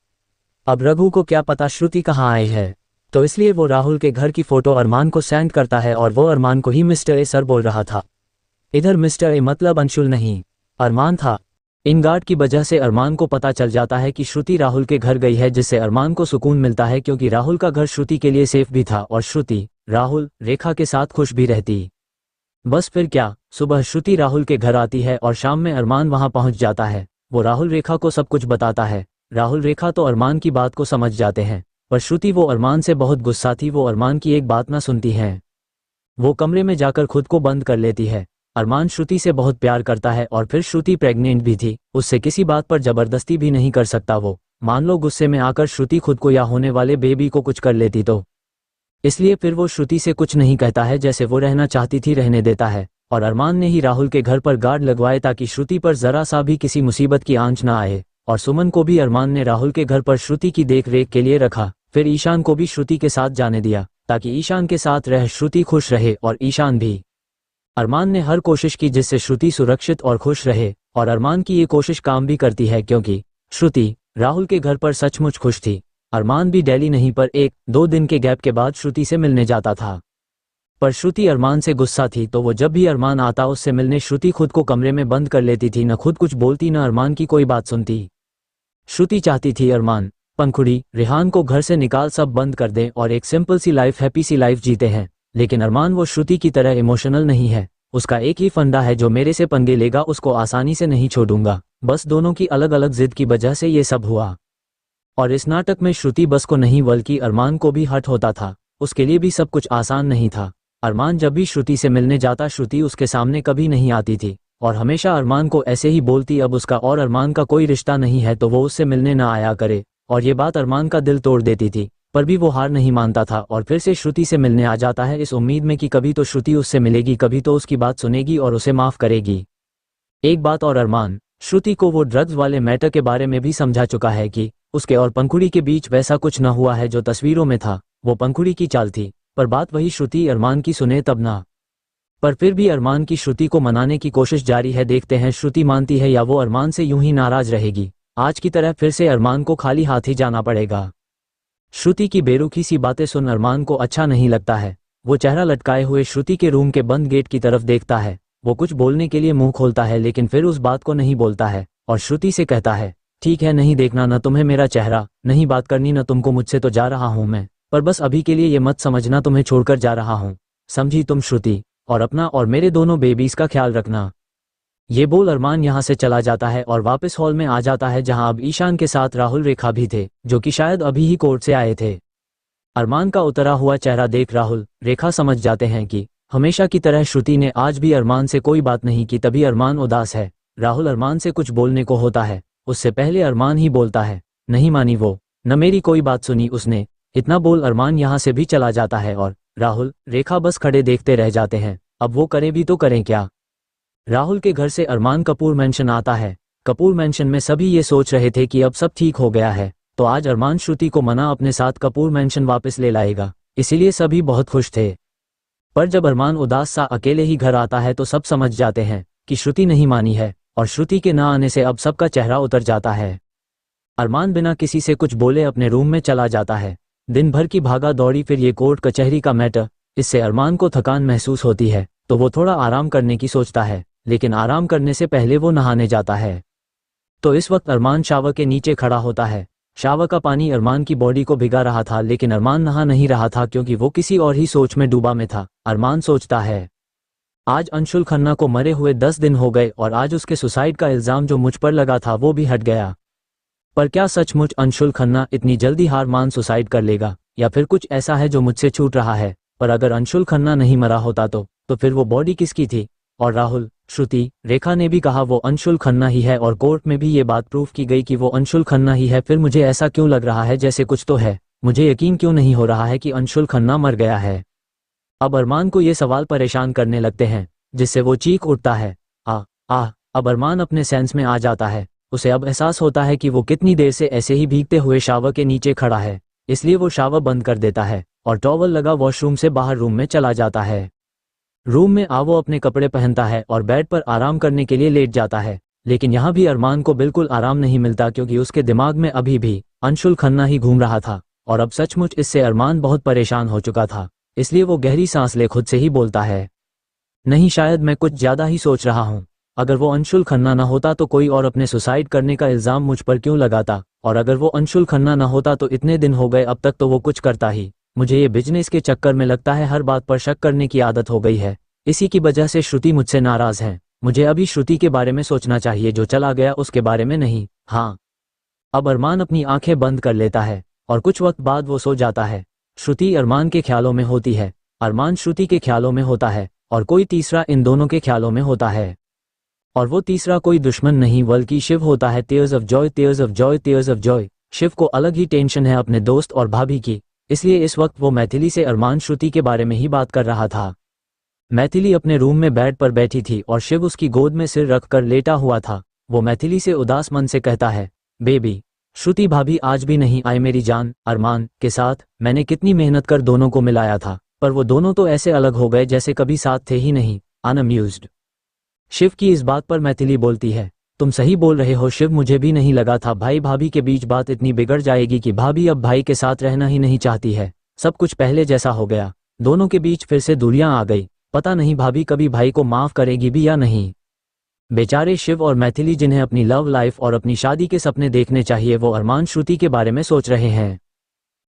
अब रघु को क्या पता श्रुति कहाँ आई है, तो इसलिए वो राहुल के घर की फोटो अरमान को सेंड करता है और वो अरमान को ही मिस्टर ए सर बोल रहा था। इधर मिस्टर ए मतलब अंशुल नहीं, अरमान था। इन गार्ड की वजह से अरमान को पता चल जाता है कि श्रुति राहुल के घर गई है, जिससे अरमान को सुकून मिलता है क्योंकि राहुल का घर श्रुति के लिए सेफ भी था और श्रुति राहुल रेखा के साथ खुश भी रहती। बस फिर क्या, सुबह श्रुति राहुल के घर आती है और शाम में अरमान वहां पहुंच जाता है। वो राहुल रेखा को सब कुछ बताता है। राहुल रेखा तो अरमान की बात को समझ जाते हैं, पर श्रुति वो अरमान से बहुत गुस्सा थी, वो अरमान की एक बात ना सुनती है। वो कमरे में जाकर खुद को बंद कर लेती है। अरमान श्रुति से बहुत प्यार करता है और फिर श्रुति प्रेग्नेंट भी थी, उससे किसी बात पर जबरदस्ती भी नहीं कर सकता वो। मान लो गुस्से में आकर श्रुति खुद को या होने वाले बेबी को कुछ कर लेती तो, इसलिए फिर वो श्रुति से कुछ नहीं कहता है, जैसे वो रहना चाहती थी रहने देता है। और अरमान ने ही राहुल के घर पर गार्ड लगवाए ताकि श्रुति पर जरा सा भी किसी मुसीबत की आंच ना आए। और सुमन को भी अरमान ने राहुल के घर पर श्रुति की देख रेख के लिए रखा। फिर ईशान को भी श्रुति के साथ जाने दिया ताकि ईशान के साथ रह श्रुति खुश रहे और ईशान भी। अरमान ने हर कोशिश की जिससे श्रुति सुरक्षित और खुश रहे, और अरमान की ये कोशिश काम भी करती है क्योंकि श्रुति राहुल के घर पर सचमुच खुश थी। अरमान भी डेली नहीं पर 1-2 दिन के गैप के बाद श्रुति से मिलने जाता था, पर श्रुति अरमान से गुस्सा थी, तो वो जब भी अरमान आता उससे मिलने श्रुति खुद को कमरे में बंद कर लेती थी, न खुद कुछ बोलती न अरमान की कोई बात सुनती। श्रुति चाहती थी अरमान, पंखुड़ी, रेहान को घर से निकाल सब बंद कर दें और एक सिंपल सी लाइफ, हैप्पी सी लाइफ जीते हैं। लेकिन अरमान वो श्रुति की तरह इमोशनल नहीं है। उसका एक ही फंडा है, जो मेरे से पंगे लेगा उसको आसानी से नहीं छोड़ूंगा। बस दोनों की अलग अलग जिद की वजह से ये सब हुआ। और इस नाटक में श्रुति बस को नहीं बल्कि अरमान को भी हर्ट होता था। उसके लिए भी सब कुछ आसान नहीं था। अरमान जब भी श्रुति से मिलने जाता श्रुति उसके सामने कभी नहीं आती थी और हमेशा अरमान को ऐसे ही बोलती, अब उसका और अरमान का कोई रिश्ता नहीं है तो वो उससे मिलने ना आया करे। और ये बात अरमान का दिल तोड़ देती थी, पर भी वो हार नहीं मानता था और फिर से श्रुति से मिलने आ जाता है, इस उम्मीद में कि कभी तो श्रुति उससे मिलेगी, कभी तो उसकी बात सुनेगी और उसे माफ करेगी। एक बात और, अरमान श्रुति को वो ड्रग्स वाले मैटर के बारे में भी समझा चुका है कि उसके और पंखुड़ी के बीच वैसा कुछ न हुआ है जो तस्वीरों में था। वो पंखुड़ी की चाल थी, पर बात वही श्रुति अरमान की सुने तब ना। पर फिर भी अरमान की श्रुति को मनाने की कोशिश जारी है। देखते हैं श्रुति मानती है या वो अरमान से यूं ही नाराज रहेगी। आज की तरह फिर से अरमान को खाली हाथ ही जाना पड़ेगा। श्रुति की बेरुखी सी बातें सुन अरमान को अच्छा नहीं लगता है। वो चेहरा लटकाए हुए श्रुति के रूम के बंद गेट की तरफ देखता है। वो कुछ बोलने के लिए मुंह खोलता है लेकिन फिर उस बात को नहीं बोलता है और श्रुति से कहता है, ठीक है, नहीं देखना न तुम्हें मेरा चेहरा, नहीं बात करनी न तुमको मुझसे, तो जा रहा हूं मैं, पर बस अभी के लिए ये मत समझना तुम्हें छोड़कर जा रहा हूं, समझी तुम श्रुति? और अपना और मेरे दोनों बेबीज का ख्याल रखना। ये बोल अरमान यहाँ से चला जाता है और वापस हॉल में आ जाता है जहाँ अब ईशान के साथ राहुल रेखा भी थे, जो कि शायद अभी ही कोर्ट से आए थे। अरमान का उतरा हुआ चेहरा देख राहुल रेखा समझ जाते हैं कि हमेशा की तरह श्रुति ने आज भी अरमान से कोई बात नहीं की, तभी अरमान उदास है। राहुल अरमान से कुछ बोलने को होता है, उससे पहले अरमान ही बोलता है, नहीं मानी वो, न मेरी कोई बात सुनी उसने। इतना बोल अरमान यहाँ से भी चला जाता है और राहुल रेखा बस खड़े देखते रह जाते हैं। अब वो करें भी तो करें क्या? राहुल के घर से अरमान कपूर मैंशन आता है। कपूर मैंशन में सभी ये सोच रहे थे कि अब सब ठीक हो गया है, तो आज अरमान श्रुति को मना अपने साथ कपूर मैंशन वापस ले लाएगा, इसीलिए सभी बहुत खुश थे। पर जब अरमान उदास सा अकेले ही घर आता है तो सब समझ जाते हैं कि श्रुति नहीं मानी है और श्रुति के ना आने से अब सबका चेहरा उतर जाता है। अरमान बिना किसी से कुछ बोले अपने रूम में चला जाता है। दिन भर की भागा दौड़ी, फिर ये कोर्ट कचहरी का मैटर, इससे अरमान को थकान महसूस होती है तो वो थोड़ा आराम करने की सोचता है, लेकिन आराम करने से पहले वो नहाने जाता है। तो इस वक्त अरमान शावर के नीचे खड़ा होता है। शावर का पानी अरमान की बॉडी को भिगा रहा था, लेकिन अरमान नहा नहीं रहा था क्योंकि वो किसी और ही सोच में डूबा में था। अरमान सोचता है, आज अंशुल खन्ना को मरे हुए 10 दिन हो गए और आज उसके सुसाइड का इल्जाम जो मुझ पर लगा था वो भी हट गया। पर क्या सचमुच अंशुल खन्ना इतनी जल्दी हार मान सुसाइड कर लेगा, या फिर कुछ ऐसा है जो मुझसे छूट रहा है? पर अगर अंशुल खन्ना नहीं मरा होता तो फिर वो बॉडी किसकी थी? और राहुल, श्रुति, रेखा ने भी कहा वो अंशुल खन्ना ही है और कोर्ट में भी ये बात प्रूफ की गई कि वो अंशुल खन्ना ही है। फिर मुझे ऐसा क्यों लग रहा है जैसे कुछ तो है? मुझे यकीन क्यों नहीं हो रहा है कि अंशुल खन्ना मर गया है? अब अरमान को ये सवाल परेशान करने लगते हैं, जिससे वो चीख उठता है, अब अरमान अपने सेंस में आ जाता है। उसे अब एहसास होता है कि वो कितनी देर से ऐसे ही भीगते हुए शावर के नीचे खड़ा है, इसलिए वो शावर बंद कर देता है और टॉवल लगा वॉशरूम से बाहर रूम में चला जाता है। रूम में वो अपने कपड़े पहनता है और बेड पर आराम करने के लिए लेट जाता है, लेकिन यहाँ भी अरमान को बिल्कुल आराम नहीं मिलता क्योंकि उसके दिमाग में अभी भी अंशुल खन्ना ही घूम रहा था और अब सचमुच इससे अरमान बहुत परेशान हो चुका था। इसलिए वो गहरी सांस ले खुद से ही बोलता है, नहीं, शायद मैं कुछ ज्यादा ही सोच रहा हूँ। अगर वो अंशुल खन्ना ना होता तो कोई और अपने सुसाइड करने का इल्जाम मुझ पर क्यों लगाता, और अगर वो अंशुल खन्ना ना होता तो इतने दिन हो गए अब तक तो वो कुछ करता ही। मुझे ये बिजनेस के चक्कर में लगता है हर बात पर शक करने की आदत हो गई है। इसी की वजह से श्रुति मुझसे नाराज है। मुझे अभी श्रुति के बारे में सोचना चाहिए, जो चला गया उसके बारे में नहीं। हाँ, अब अरमान अपनी आंखें बंद कर लेता है और कुछ वक्त बाद वो सो जाता है। श्रुति अरमान के ख्यालों में होती है, अरमान श्रुति के ख्यालों में होता है और कोई तीसरा इन दोनों के ख्यालों में होता है। और वो तीसरा कोई दुश्मन नहीं बल्कि शिव होता है। Tears of joy, tears of joy, tears of joy. Shiv को अलग ही टेंशन है अपने दोस्त और भाभी की, इसलिए इस वक्त वो मैथिली से अरमान श्रुति के बारे में ही बात कर रहा था। मैथिली अपने रूम में बेड पर बैठी थी और शिव उसकी गोद में सिर रखकर लेटा हुआ था। वो मैथिली से उदास मन से कहता है, बेबी, श्रुति भाभी आज भी नहीं आई मेरी जान। अरमान के साथ मैंने कितनी मेहनत कर दोनों को मिलाया था, पर वो दोनों तो ऐसे अलग हो गए जैसे कभी साथ थे ही नहीं। अनअम्यूज्ड। शिव की इस बात पर मैथिली बोलती है, तुम सही बोल रहे हो शिव, मुझे भी नहीं लगा था भाई भाभी के बीच बात इतनी बिगड़ जाएगी कि भाभी अब भाई के साथ रहना ही नहीं चाहती है। सब कुछ पहले जैसा हो गया, दोनों के बीच फिर से दूरियां आ गई। पता नहीं भाभी कभी भाई को माफ करेगी भी या नहीं। बेचारे शिव और मैथिली, जिन्हें अपनी लव लाइफ और अपनी शादी के सपने देखने चाहिए, वो अरमान श्रुति के बारे में सोच रहे हैं।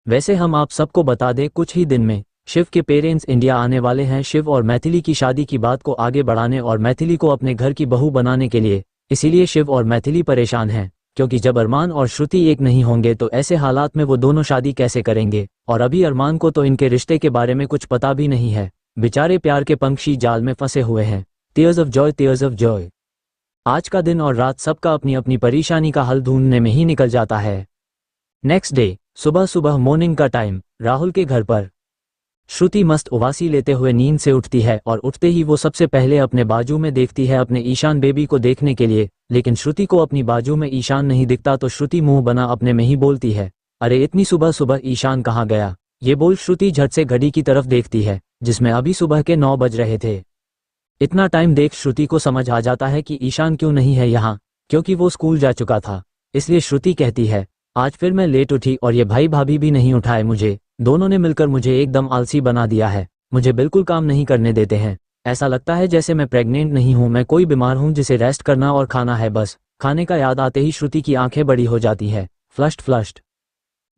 वैसे हम आप सबको बता दें, कुछ ही दिन में शिव के पेरेंट्स इंडिया आने वाले हैं शिव और मैथिली की शादी की बात को आगे बढ़ाने और मैथिली को अपने घर की बहू बनाने के लिए। इसीलिए शिव और मैथिली परेशान हैं, क्योंकि जब अरमान और श्रुति एक नहीं होंगे तो ऐसे हालात में वो दोनों शादी कैसे करेंगे। और अभी अरमान को तो इनके रिश्ते के बारे में कुछ पता भी नहीं है। बेचारे प्यार के पंछी जाल में फंसे हुए हैं। Tears of joy, tears of Joy. आज का दिन और रात सबका अपनी अपनी परेशानी का हल ढूंढने में ही निकल जाता है। नेक्स्ट डे सुबह सुबह मॉर्निंग का टाइम, राहुल के घर पर श्रुति मस्त उवासी लेते हुए नींद से उठती है और उठते ही वो सबसे पहले अपने बाजू में देखती है अपने ईशान बेबी को देखने के लिए, लेकिन श्रुति को अपनी बाजू में ईशान नहीं दिखता तो श्रुति मुंह बना अपने में ही बोलती है, अरे इतनी सुबह सुबह ईशान कहाँ गया। ये बोल श्रुति झट से घड़ी की तरफ देखती है जिसमें अभी सुबह के 9 बज रहे थे। इतना टाइम देख श्रुति को समझ आ जाता है कि ईशान क्यों नहीं है यहाँ, क्योंकि वो स्कूल जा चुका था। इसलिए श्रुति कहती है, आज फिर मैं लेट उठी और ये भाई भाभी भी नहीं उठाए मुझे। दोनों ने मिलकर मुझे एकदम आलसी बना दिया है, मुझे बिल्कुल काम नहीं करने देते हैं। ऐसा लगता है जैसे मैं प्रेग्नेंट नहीं हूँ, मैं कोई बीमार हूँ जिसे रेस्ट करना और खाना है बस। खाने का याद आते ही श्रुति की आंखें बड़ी हो जाती है। फ्लश्ड।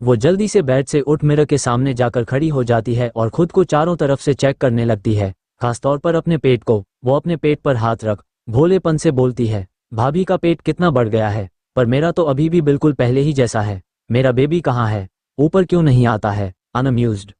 वो जल्दी से बेड से उठ मिरर के सामने जाकर खड़ी हो जाती है और खुद को चारों तरफ से चेक करने लगती है, खासतौर पर अपने पेट को। वो अपने पेट पर हाथ रख भोलेपन से बोलती है, भाभी का पेट कितना बढ़ गया है, पर मेरा तो अभी भी बिल्कुल पहले ही जैसा है। मेरा बेबी कहाँ है, ऊपर क्यों नहीं आता है। अनअम्यूज्ड।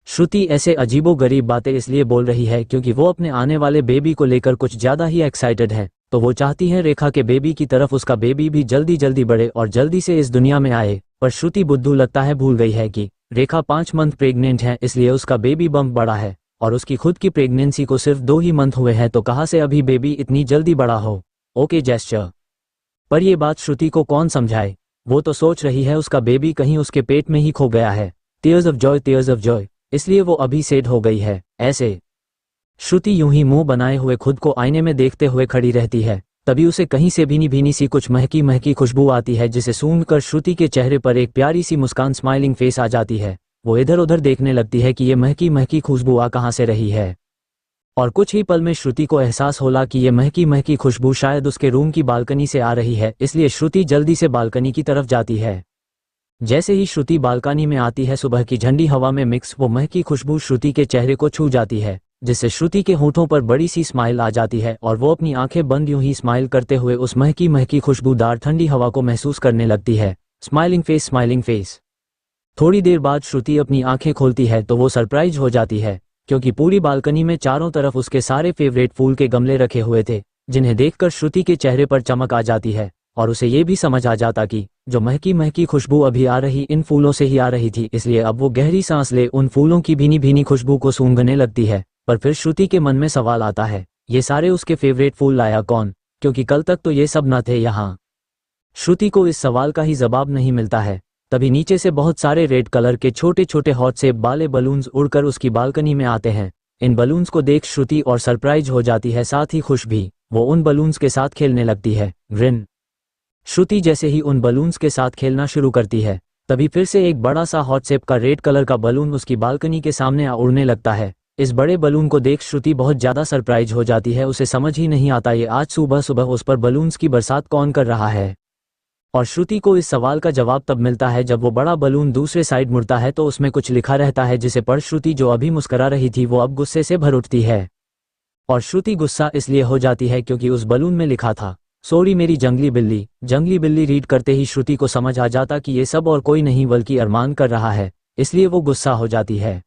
श्रुति ऐसे अजीबोगरीब बातें इसलिए बोल रही है क्योंकि वो अपने आने वाले बेबी को लेकर कुछ ज्यादा ही एक्साइटेड है। तो वो चाहती है रेखा के बेबी की तरफ उसका बेबी भी जल्दी जल्दी बढ़े और जल्दी से इस दुनिया में आए। पर श्रुति बुद्धू लगता है भूल गई है कि रेखा 5 मंथ प्रेग्नेंट है, इसलिए उसका बेबी बम्प बड़ा है और उसकी खुद की प्रेगनेंसी को सिर्फ 2 ही मंथ हुए हैं, तो कहाँ से अभी बेबी इतनी जल्दी बड़ा हो। Okay gesture. पर ये बात श्रुति को कौन समझाए। वो तो सोच रही है उसका बेबी कहीं उसके पेट में ही खो गया है। Tears of joy, tears of Joy. इसलिए वो अभी सेड हो गई है। ऐसे श्रुति यूं ही मुंह बनाए हुए खुद को आईने में देखते हुए खड़ी रहती है। तभी उसे कहीं से भीनी भीनी सी कुछ महकी महकी खुशबू आती है, जिसे सूंघकर श्रुति के चेहरे पर एक प्यारी सी मुस्कान स्माइलिंग फेस आ जाती है। वो इधर उधर देखने लगती है कि ये महकी महकी खुशबू आ कहाँ से रही है, और कुछ ही पल में श्रुति को एहसास होला कि ये महकी महकी खुशबू शायद उसके रूम की बालकनी से आ रही है। इसलिए श्रुति जल्दी से बालकनी की तरफ जाती है। जैसे ही श्रुति बालकनी में आती है, सुबह की ठंडी हवा में मिक्स वो महकी खुशबू श्रुति के चेहरे को छू जाती है, जिससे श्रुति के होठों पर बड़ी सी स्माइल आ जाती है और वो अपनी आंखें बंद यूं ही स्माइल करते हुए उस महकी महकी खुशबूदार ठंडी हवा को महसूस करने लगती है। Smiling face, smiling face. थोड़ी देर बाद श्रुति अपनी आंखें खोलती है तो वो सरप्राइज हो जाती है, क्योंकि पूरी बालकनी में चारों तरफ उसके सारे फेवरेट फूल के गमले रखे हुए थे, जिन्हें देखकर श्रुति के चेहरे पर चमक आ जाती है और उसे ये भी समझ आ जाता कि जो महकी महकी खुशबू अभी आ रही इन फूलों से ही आ रही थी। इसलिए अब वो गहरी सांस ले उन फूलों की भीनी भीनी खुशबू को सूंघने लगती है। पर फिर श्रुति के मन में सवाल आता है, ये सारे उसके फेवरेट फूल लाया कौन। क्योंकि कल तक तो ये सब न थे यहाँ। श्रुति को इस सवाल का ही जवाब नहीं मिलता है। तभी नीचे से बहुत सारे रेड कलर के छोटे छोटे हॉट शेप वाले बलून्स उड़कर उसकी बालकनी में आते हैं। इन बलून्स को देख श्रुति और सरप्राइज हो जाती है, साथ ही खुश भी। वो उन बलून्स के साथ खेलने लगती है। ग्रिन। श्रुति जैसे ही उन बलून्स के साथ खेलना शुरू करती है, तभी फिर से एक बड़ा सा हॉट शेप का रेड कलर का बलून उसकी बालकनी के सामने आ उड़ने लगता है। इस बड़े बलून को देख श्रुति बहुत ज़्यादा सरप्राइज हो जाती है। उसे समझ ही नहीं आता ये आज सुबह सुबह उस पर बलून्स की बरसात कौन कर रहा है। और श्रुति को इस सवाल का जवाब तब मिलता है जब वो बड़ा बलून दूसरे साइड मुड़ता है तो उसमें कुछ लिखा रहता है, जिसे पढ़ श्रुति जो अभी मुस्करा रही थी वो अब गुस्से से भर उठती है। और श्रुति गुस्सा इसलिए हो जाती है क्योंकि उस बलून में लिखा था, सॉरी मेरी जंगली बिल्ली। जंगली बिल्ली रीड करते ही श्रुति को समझ आ जाता कि ये सब और कोई नहीं बल्कि अरमान कर रहा है, इसलिए वो गुस्सा हो जाती है।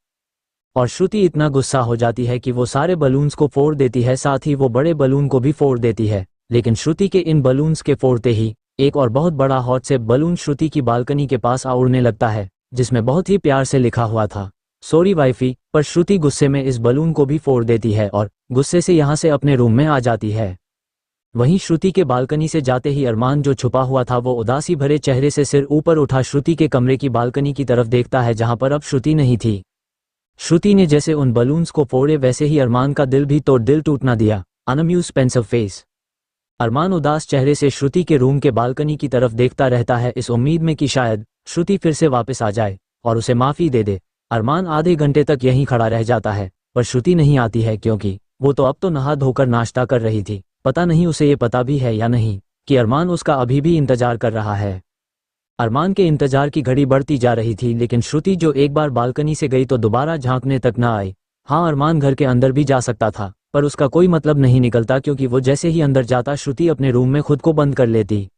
और श्रुति इतना गुस्सा हो जाती है कि वो सारे बलून्स को फोड़ देती है, साथ ही वो बड़े बलून को भी फोड़ देती है। लेकिन श्रुति के इन बलून्स के फोड़ते ही एक और बहुत बड़ा हॉट शेप बलून श्रुति की बालकनी के पास आ उड़ने लगता है, जिसमें बहुत ही प्यार से लिखा हुआ था, सॉरी वाइफी। पर श्रुति गुस्से में इस बलून को भी फोड़ देती है और गुस्से से यहाँ से अपने रूम में आ जाती है। वहीं श्रुति के बालकनी से जाते ही अरमान जो छुपा हुआ था वो उदासी भरे चेहरे से सिर ऊपर उठा श्रुति के कमरे की बालकनी की तरफ देखता है, जहां पर अब श्रुति नहीं थी। श्रुति ने जैसे उन बलून्स को फोड़े वैसे ही अरमान का दिल भी तो दिल टूट ना दिया। अनअम्यूज्ड पेंसिव फेस। अरमान उदास चेहरे से श्रुति के रूम के बालकनी की तरफ देखता रहता है, इस उम्मीद में कि शायद श्रुति फिर से वापस आ जाए और उसे माफ़ी दे दे। अरमान आधे घंटे तक यहीं खड़ा रह जाता है, पर श्रुति नहीं आती है क्योंकि वो तो अब तो नहा धोकर नाश्ता कर रही थी। पता नहीं उसे ये पता भी है या नहीं कि अरमान उसका अभी भी इंतजार कर रहा है। अरमान के इंतजार की घड़ी बढ़ती जा रही थी, लेकिन श्रुति जो एक बार बालकनी से गई तो दोबारा झांकने तक न आई। हाँ, अरमान घर के अंदर भी जा सकता था, पर उसका कोई मतलब नहीं निकलता क्योंकि वो जैसे ही अंदर जाता श्रुति अपने रूम में खुद को बंद कर लेती।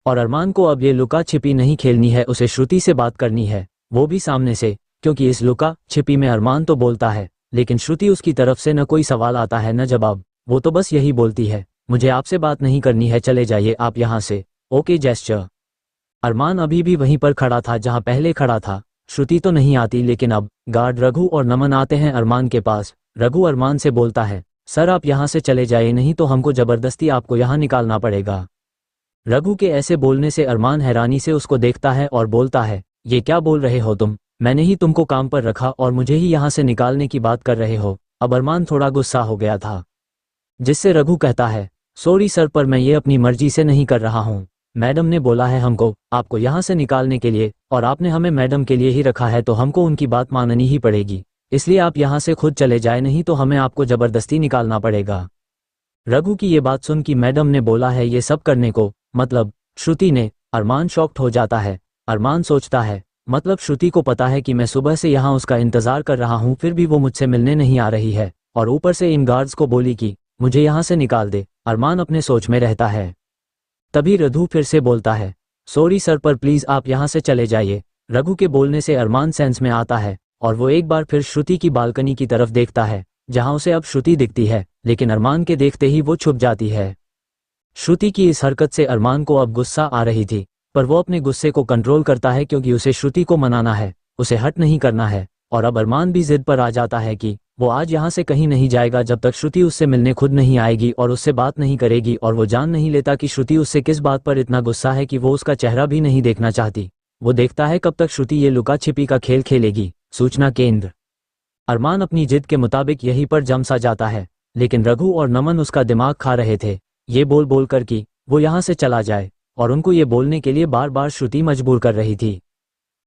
और अरमान को अब ये लुका छिपी नहीं खेलनी है, उसे श्रुति से बात करनी है, वो भी सामने से, क्योंकि इस लुका छिपी में अरमान तो बोलता है लेकिन श्रुति उसकी तरफ से न कोई सवाल आता है न जवाब। वो तो बस यही बोलती है, मुझे आपसे बात नहीं करनी है, चले जाइए आप यहाँ से। Okay gesture. अरमान अभी भी वहीं पर खड़ा था जहाँ पहले खड़ा था। श्रुति तो नहीं आती, लेकिन अब गार्ड रघु और नमन आते हैं अरमान के पास। रघु अरमान से बोलता है, सर आप यहाँ से चले जाइए, नहीं तो हमको जबरदस्ती आपको यहाँ निकालना पड़ेगा। रघु के ऐसे बोलने से अरमान हैरानी से उसको देखता है और बोलता है, ये क्या बोल रहे हो तुम? मैंने ही तुमको काम पर रखा और मुझे ही यहाँ से निकालने की बात कर रहे हो। अब अरमान थोड़ा गुस्सा हो गया था, जिससे रघु कहता है, सॉरी सर, पर मैं ये अपनी मर्जी से नहीं कर रहा हूँ। मैडम ने बोला है हमको आपको यहाँ से निकालने के लिए, और आपने हमें मैडम के लिए ही रखा है तो हमको उनकी बात माननी ही पड़ेगी। इसलिए आप यहाँ से खुद चले जाए, नहीं तो हमें आपको जबरदस्ती निकालना पड़ेगा। रघु की ये बात सुन कि मैडम ने बोला है ये सब करने को, मतलब श्रुति ने। अरमान शॉक्ड हो जाता है। अरमान सोचता है, मतलब श्रुति को पता है कि मैं सुबह से यहाँ उसका इंतजार कर रहा हूँ, फिर भी वो मुझसे मिलने नहीं आ रही है, और ऊपर से इन गार्ड्स को बोली कि मुझे यहाँ से निकाल दे। अरमान अपने सोच में रहता है। तभी रघु फिर से बोलता है, सॉरी सर, पर प्लीज आप यहाँ से चले जाइए। रघु के बोलने से अरमान सेंस में आता है और वो एक बार फिर श्रुति की बालकनी की तरफ देखता है, जहाँ उसे अब श्रुति दिखती है, लेकिन अरमान के देखते ही वो छुप जाती है। श्रुति की इस हरकत से अरमान को अब गुस्सा आ रही थी, पर वो अपने गुस्से को कंट्रोल करता है क्योंकि उसे श्रुति को मनाना है, उसे हट नहीं करना है। और अब अरमान भी जिद पर आ जाता है कि वो आज यहाँ से कहीं नहीं जाएगा जब तक श्रुति उससे मिलने खुद नहीं आएगी और उससे बात नहीं करेगी। और वो जान नहीं लेता कि श्रुति उससे किस बात पर इतना गुस्सा है कि वो उसका चेहरा भी नहीं देखना चाहती। वो देखता है कब तक श्रुति ये लुका छिपी का खेल खेलेगी। सूचना केंद्र। अरमान अपनी जिद के मुताबिक यहीं पर जम सा जाता है, लेकिन रघु और नमन उसका दिमाग खा रहे थे, ये बोल बोल कर कि वो यहाँ से चला जाए, और उनको ये बोलने के लिए बार बार श्रुति मजबूर कर रही थी।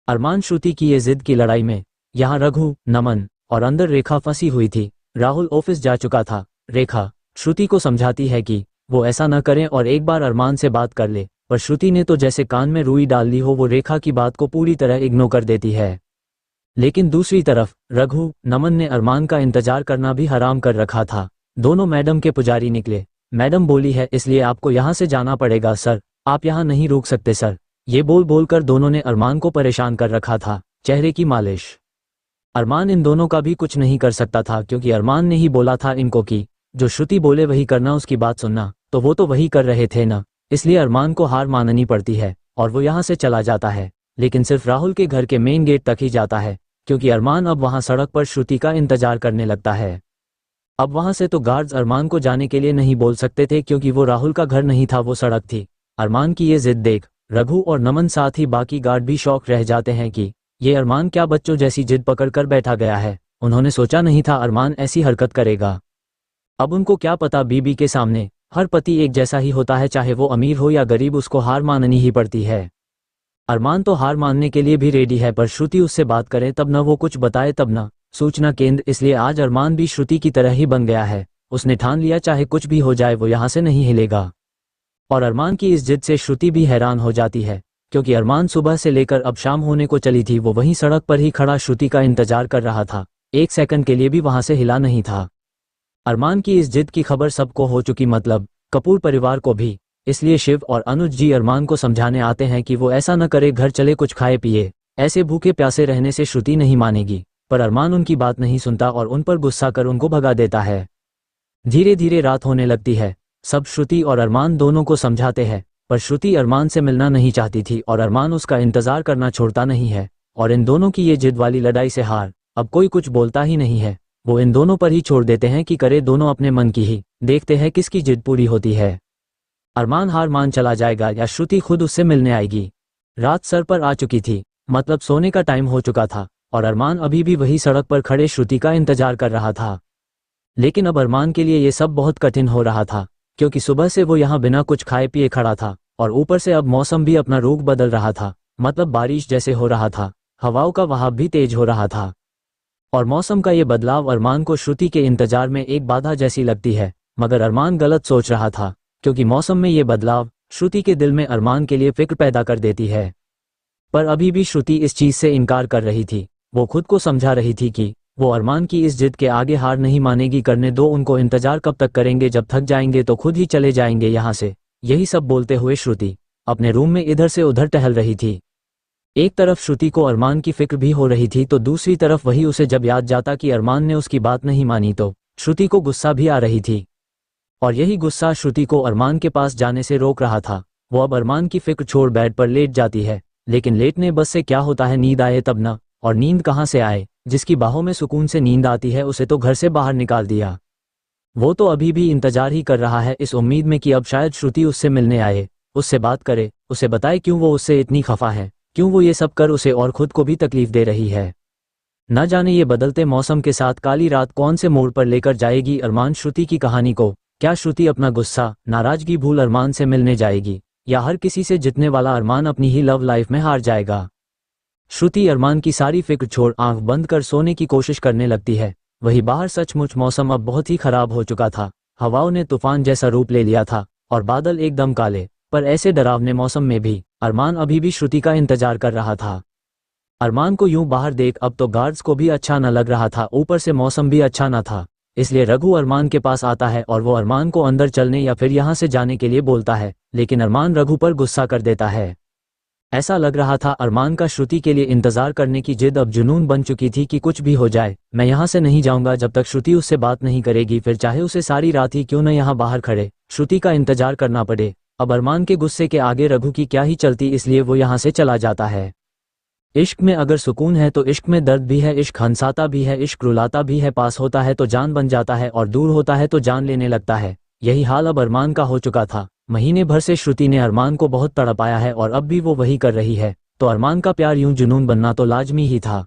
अरमान श्रुति की ये जिद की लड़ाई में यहाँ रघु, नमन और अंदर रेखा फंसी हुई थी। राहुल ऑफिस जा चुका था। रेखा श्रुति को समझाती है कि वो ऐसा न करें और एक बार अरमान से बात कर ले, पर श्रुति ने तो जैसे कान में रुई डाल ली हो, वो रेखा की बात को पूरी तरह इग्नोर कर देती है। लेकिन दूसरी तरफ रघु, नमन ने अरमान का इंतजार करना भी हराम कर रखा था। दोनों मैडम के पुजारी निकले। मैडम बोली है इसलिए आपको यहाँ से जाना पड़ेगा सर, आप यहाँ नहीं रुक सकते सर। ये बोल बोल कर दोनों ने अरमान को परेशान कर रखा था। चेहरे की मालिश। अरमान इन दोनों का भी कुछ नहीं कर सकता था, क्योंकि अरमान ने ही बोला था इनको कि जो श्रुति बोले वही करना, उसकी बात सुनना, तो वो तो वही कर रहे थे ना। इसलिए अरमान को हार माननी पड़ती है और वो यहाँ से चला जाता है, लेकिन सिर्फ राहुल के घर के मेन गेट तक ही जाता है, क्योंकि अरमान अब वहाँ सड़क पर श्रुति का इंतजार करने लगता है। अब वहां से तो गार्ड्स अरमान को जाने के लिए नहीं बोल सकते थे क्योंकि वो राहुल का घर नहीं था, वो सड़क थी। अरमान की ये जिद देख रघु और नमन साथ ही बाकी गार्ड भी शॉक रह जाते हैं कि ये अरमान क्या बच्चों जैसी जिद पकड़ कर बैठा गया है। उन्होंने सोचा नहीं था अरमान ऐसी हरकत करेगा। अब उनको क्या पता बीबी के सामने हर पति एक जैसा ही होता है, चाहे वो अमीर हो या गरीब, उसको हार माननी ही पड़ती है। अरमान तो हार मानने के लिए भी रेडी है, पर श्रुति उससे बात करे तब न वो कुछ बताए तब न सूचना केंद्र, इसलिए आज अरमान भी श्रुति की तरह ही बन गया है। उसने ठान लिया चाहे कुछ भी हो जाए वो यहाँ से नहीं हिलेगा। और अरमान की इस जिद से श्रुति भी हैरान हो जाती है क्योंकि अरमान सुबह से लेकर अब शाम होने को चली थी वो वहीं सड़क पर ही खड़ा श्रुति का इंतजार कर रहा था, एक सेकंड के लिए भी वहां से हिला नहीं था। अरमान की इस जिद की खबर सबको हो चुकी, मतलब कपूर परिवार को भी। इसलिए शिव और अनुज जी अरमान को समझाने आते हैं कि वो ऐसा न करे, घर चले कुछ खाए पिए, ऐसे भूखे प्यासे रहने से श्रुति नहीं मानेगी। पर अरमान उनकी बात नहीं सुनता और उन पर गुस्सा कर उनको भगा देता है। धीरे धीरे रात होने लगती है। सब श्रुति और अरमान दोनों को समझाते हैं, पर श्रुति अरमान से मिलना नहीं चाहती थी और अरमान उसका इंतजार करना छोड़ता नहीं है। और इन दोनों की ये जिद वाली लड़ाई से हार अब कोई कुछ बोलता ही नहीं है। वो इन दोनों पर ही छोड़ देते हैं कि करे दोनों अपने मन की ही, देखते हैं किसकी जिद पूरी होती है। अरमान हार मान चला जाएगा या श्रुति खुद उससे मिलने आएगी। रात सर पर आ चुकी थी, मतलब सोने का टाइम हो चुका था और अरमान अभी भी वही सड़क पर खड़े श्रुति का इंतजार कर रहा था। लेकिन अब अरमान के लिए ये सब बहुत कठिन हो रहा था क्योंकि सुबह से वो यहाँ बिना कुछ खाए पिए खड़ा था और ऊपर से अब मौसम भी अपना रुख बदल रहा था, मतलब बारिश जैसे हो रहा था, हवाओं का वहाव भी तेज हो रहा था। और मौसम का ये बदलाव अरमान को श्रुति के इंतजार में एक बाधा जैसी लगती है, मगर अरमान गलत सोच रहा था क्योंकि मौसम में ये बदलाव श्रुति के दिल में अरमान के लिए फिक्र पैदा कर देती है। पर अभी भी श्रुति इस चीज से इनकार कर रही थी। वो खुद को समझा रही थी कि वो अरमान की इस जिद के आगे हार नहीं मानेगी। करने दो उनको, इंतजार कब तक करेंगे, जब थक जाएंगे तो खुद ही चले जाएंगे यहाँ से। यही सब बोलते हुए श्रुति अपने रूम में इधर से उधर टहल रही थी। एक तरफ श्रुति को अरमान की फिक्र भी हो रही थी तो दूसरी तरफ वही उसे जब याद जाता कि अरमान ने उसकी बात नहीं मानी तो श्रुति को गुस्सा भी आ रही थी। और यही गुस्सा श्रुति को अरमान के पास जाने से रोक रहा था। वो अब अरमान की फिक्र छोड़ बेड पर लेट जाती है, लेकिन लेटने बस से क्या होता है, नींद आए तब न, और नींद कहाँ से आए। जिसकी बाहों में सुकून से नींद आती है उसे तो घर से बाहर निकाल दिया। वो तो अभी भी इंतजार ही कर रहा है इस उम्मीद में कि अब शायद श्रुति उससे मिलने आए, उससे बात करे, उसे बताए क्यों वो उससे इतनी खफा है, क्यों वो ये सब कर उसे और खुद को भी तकलीफ दे रही है। न जाने ये बदलते मौसम के साथ काली रात कौन से मोड़ पर लेकर जाएगी अरमान श्रुति की कहानी को। क्या श्रुति अपना गुस्सा नाराजगी भूल अरमान से मिलने जाएगी, या हर किसी से जितने वाला अरमान अपनी ही लव लाइफ में हार जाएगा। श्रुति अरमान की सारी फिक्र छोड़ आंख बंद कर सोने की कोशिश करने लगती है। वही बाहर सचमुच मौसम अब बहुत ही खराब हो चुका था। हवाओं ने तूफान जैसा रूप ले लिया था और बादल एकदम काले। पर ऐसे डरावने मौसम में भी अरमान अभी भी श्रुति का इंतजार कर रहा था। अरमान को यूं बाहर देख अब तो गार्ड्स को भी अच्छा न लग रहा था, ऊपर से मौसम भी अच्छा न था। इसलिए रघु अरमान के पास आता है और वो अरमान को अंदर चलने या फिर यहाँ से जाने के लिए बोलता है, लेकिन अरमान रघु पर गुस्सा कर देता है। ऐसा लग रहा था अरमान का श्रुति के लिए इंतजार करने की जिद अब जुनून बन चुकी थी कि कुछ भी हो जाए मैं यहाँ से नहीं जाऊंगा जब तक श्रुति उससे बात नहीं करेगी, फिर चाहे उसे सारी रात ही क्यों न यहाँ बाहर खड़े श्रुति का इंतजार करना पड़े। अब अरमान के गुस्से के आगे रघु की क्या ही चलती, इसलिए वो यहाँ से चला जाता है। इश्क में अगर सुकून है तो इश्क में दर्द भी है, इश्क हंसाता भी है, इश्क रुलाता भी है, पास होता है तो जान बन जाता है और दूर होता है तो जान लेने लगता है। यही हाल अब अरमान का हो चुका था। महीने भर से श्रुति ने अरमान को बहुत तड़पाया है और अब भी वो वही कर रही है, तो अरमान का प्यार यूं जुनून बनना तो लाजमी ही था।